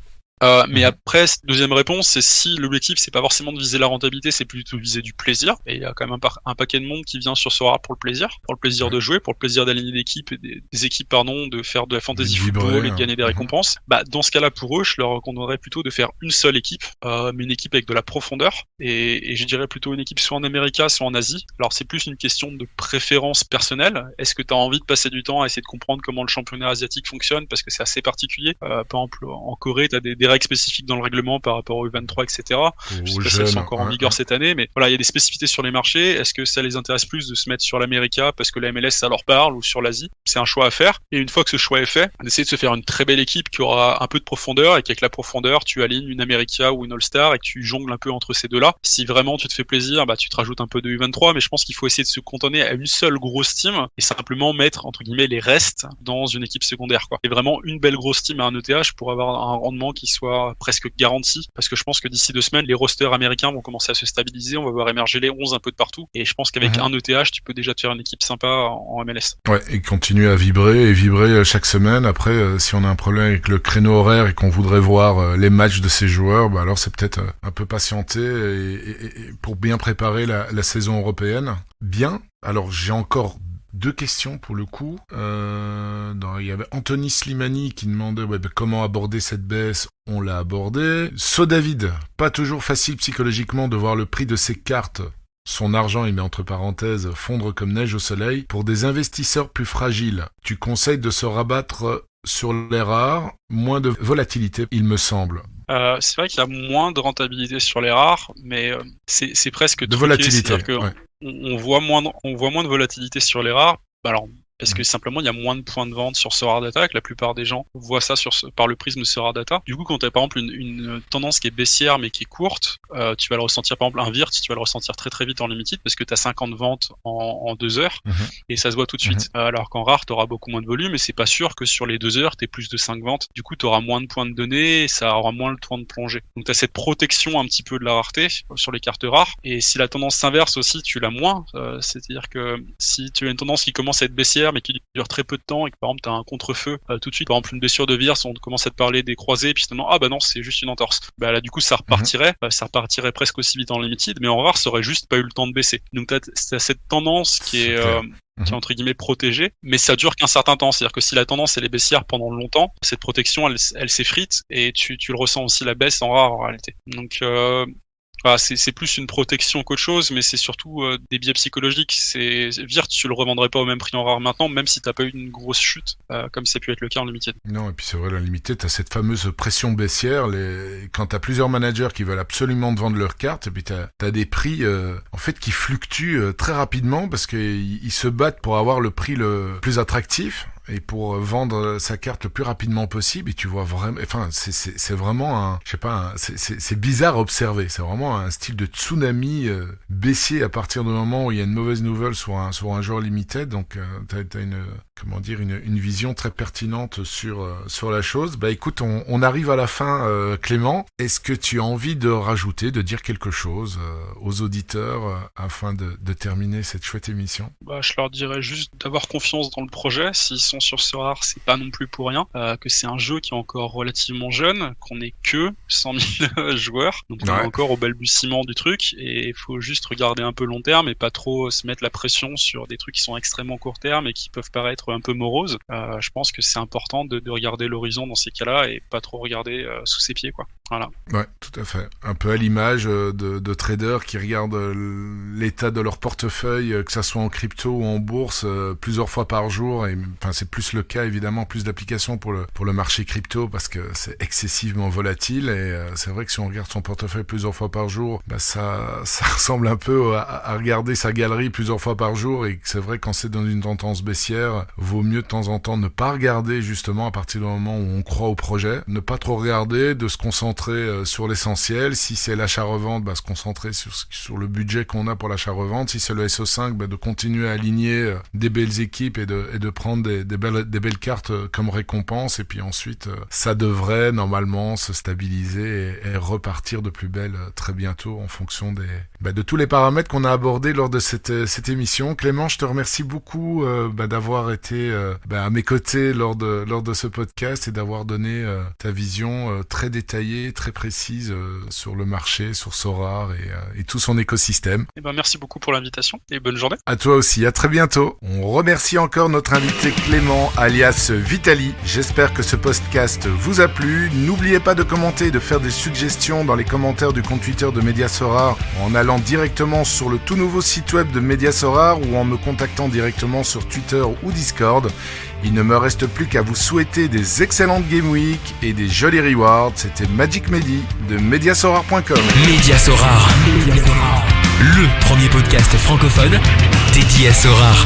Mais après, deuxième réponse, c'est si l'objectif c'est pas forcément de viser la rentabilité, c'est plutôt de viser du plaisir. Et il y a quand même un paquet de monde qui vient sur Sorare pour le plaisir de jouer, pour le plaisir d'aligner d'équipes, des équipes de faire de la fantasy football et de gagner des récompenses. Dans ce cas-là, pour eux, je leur recommanderais plutôt de faire une seule équipe, mais une équipe avec de la profondeur. Et je dirais plutôt une équipe soit en Amérique, soit en Asie. Alors c'est plus une question de préférence personnelle. Est-ce que tu as envie de passer du temps à essayer de comprendre comment le championnat asiatique fonctionne, parce que c'est assez particulier. Par exemple, en Corée, t'as des règles spécifiques dans le règlement par rapport au U23, etc. Je sais pas si elles sont encore en vigueur cette année, mais voilà, il y a des spécificités sur les marchés. Est-ce que ça les intéresse plus de se mettre sur l'Amérique parce que la MLS ça leur parle, ou sur l'Asie? C'est un choix à faire. Et une fois que ce choix est fait, d'essayer de se faire une très belle équipe qui aura un peu de profondeur et qu'avec la profondeur, tu alignes une America ou une All-Star et que tu jongles un peu entre ces deux-là. Si vraiment tu te fais plaisir, tu te rajoutes un peu de U23, mais je pense qu'il faut essayer de se cantonner à une seule grosse team et simplement mettre, entre guillemets, les restes dans une équipe secondaire, quoi. Et vraiment une belle grosse team à un ETH pour avoir un rendement qui soit presque garanti, parce que je pense que d'ici 2 semaines, les rosters américains vont commencer à se stabiliser, on va voir émerger les 11 un peu de partout, et je pense qu'avec un ETH, tu peux déjà te faire une équipe sympa en MLS. Ouais, et continuer à vibrer chaque semaine. Après, si on a un problème avec le créneau horaire et qu'on voudrait voir les matchs de ces joueurs, alors c'est peut-être un peu patienter et pour bien préparer la saison européenne. Bien. Alors j'ai encore 2 questions pour le coup. Il y avait Anthony Slimani qui demandait comment aborder cette baisse. On l'a abordé. David, pas toujours facile psychologiquement de voir le prix de ses cartes, son argent, il met entre parenthèses, fondre comme neige au soleil. Pour des investisseurs plus fragiles, tu conseilles de se rabattre sur les rares, moins de volatilité, il me semble. C'est vrai qu'il y a moins de rentabilité sur les rares, mais c'est presque de volatilité. C'est-à-dire que on voit moins de volatilité sur les rares. Alors parce que simplement il y a moins de points de vente sur Sorare Data, que la plupart des gens voient ça par le prisme de Sorare Data. Du coup, quand tu as par exemple une tendance qui est baissière mais qui est courte, tu vas le ressentir, par exemple un VIRT, tu vas le ressentir très très vite en limited parce que tu as 50 ventes en 2 heures et ça se voit tout de suite. Alors qu'en rare, tu auras beaucoup moins de volume et c'est pas sûr que sur les 2 heures, tu aies plus de 5 ventes. Du coup, tu auras moins de points de données et ça aura moins le temps de plonger. Donc tu as cette protection un petit peu de la rareté sur les cartes rares, et si la tendance s'inverse aussi, tu l'as moins. C'est-à-dire que si tu as une tendance qui commence à être baissière mais qui dure très peu de temps et que par exemple tu as un contre-feu tout de suite, par exemple une blessure de VIRT, on commence à te parler des croisés et puis finalement ah bah non, c'est juste une entorse. Bah là du coup ça repartirait, ça repartirait presque aussi vite en limited, mais en rare ça aurait juste pas eu le temps de baisser. Donc t'as cette tendance qui est entre guillemets protégée, mais ça dure qu'un certain temps. C'est-à-dire que si la tendance elle est baissière pendant longtemps, cette protection elle s'effrite et tu le ressens aussi la baisse en rare en réalité. Donc c'est plus une protection qu'autre chose, mais c'est surtout des biais psychologiques. VIRT, tu le revendrais pas au même prix en rare maintenant, même si t'as pas eu une grosse chute, comme ça a pu être le cas en limited. Non, et puis c'est vrai, la limited, t'as cette fameuse pression baissière, quand t'as plusieurs managers qui veulent absolument te vendre leurs cartes, et puis t'as des prix, en fait, qui fluctuent très rapidement, parce qu'ils se battent pour avoir le prix le plus attractif, et pour vendre sa carte le plus rapidement possible, et tu vois vraiment, enfin, c'est vraiment c'est bizarre à observer. C'est vraiment un style de tsunami baissier à partir du moment où il y a une mauvaise nouvelle sur un joueur limited. Donc, t'as une vision très pertinente sur la chose. Bah, écoute, on arrive à la fin, Clément. Est-ce que tu as envie de rajouter, de dire quelque chose aux auditeurs afin de terminer cette chouette émission? Bah, je leur dirais juste d'avoir confiance dans le projet. S'ils sont sur Sorare, c'est pas non plus pour rien, que c'est un jeu qui est encore relativement jeune, qu'on est que 100 000 joueurs, donc on est encore au balbutiement du truc, et il faut juste regarder un peu long terme et pas trop se mettre la pression sur des trucs qui sont extrêmement court terme et qui peuvent paraître un peu moroses. Je pense que c'est important de regarder l'horizon dans ces cas-là et pas trop regarder sous ses pieds, quoi. Voilà. Ouais, tout à fait. Un peu à l'image de traders qui regardent l'état de leur portefeuille, que ça soit en crypto ou en bourse, plusieurs fois par jour. Et enfin, c'est plus le cas évidemment, plus d'applications pour le marché crypto parce que c'est excessivement volatile. Et c'est vrai que si on regarde son portefeuille plusieurs fois par jour, bah ça ressemble un peu à regarder sa galerie plusieurs fois par jour. Et c'est vrai quand c'est dans une tendance baissière, vaut mieux de temps en temps ne pas regarder justement à partir du moment où on croit au projet, ne pas trop regarder, de se concentrer sur l'essentiel. Si c'est l'achat-revente, bah, se concentrer sur le budget qu'on a pour l'achat-revente. Si c'est le SO5, bah, de continuer à aligner des belles équipes et de prendre des belles cartes comme récompense. Et puis ensuite, ça devrait normalement se stabiliser et repartir de plus belle très bientôt en fonction de tous les paramètres qu'on a abordés lors de cette émission. Clément, je te remercie beaucoup d'avoir été à mes côtés lors de ce podcast et d'avoir donné ta vision très détaillée, très précise sur le marché, sur Sorare et tout son écosystème. Et merci beaucoup pour l'invitation et bonne journée. À toi aussi, à très bientôt. On remercie encore notre invité Clément alias Vitali. J'espère que ce podcast vous a plu. N'oubliez pas de commenter et de faire des suggestions dans les commentaires du compte Twitter de Média Sorare en allant directement sur le tout nouveau site web de Média Sorare ou en me contactant directement sur Twitter ou Discord. Il ne me reste plus qu'à vous souhaiter des excellentes Game Week et des jolis rewards. C'était Magic Mehdi de Mediasorare.com. Média Sorare, le premier podcast francophone dédié à Sorare.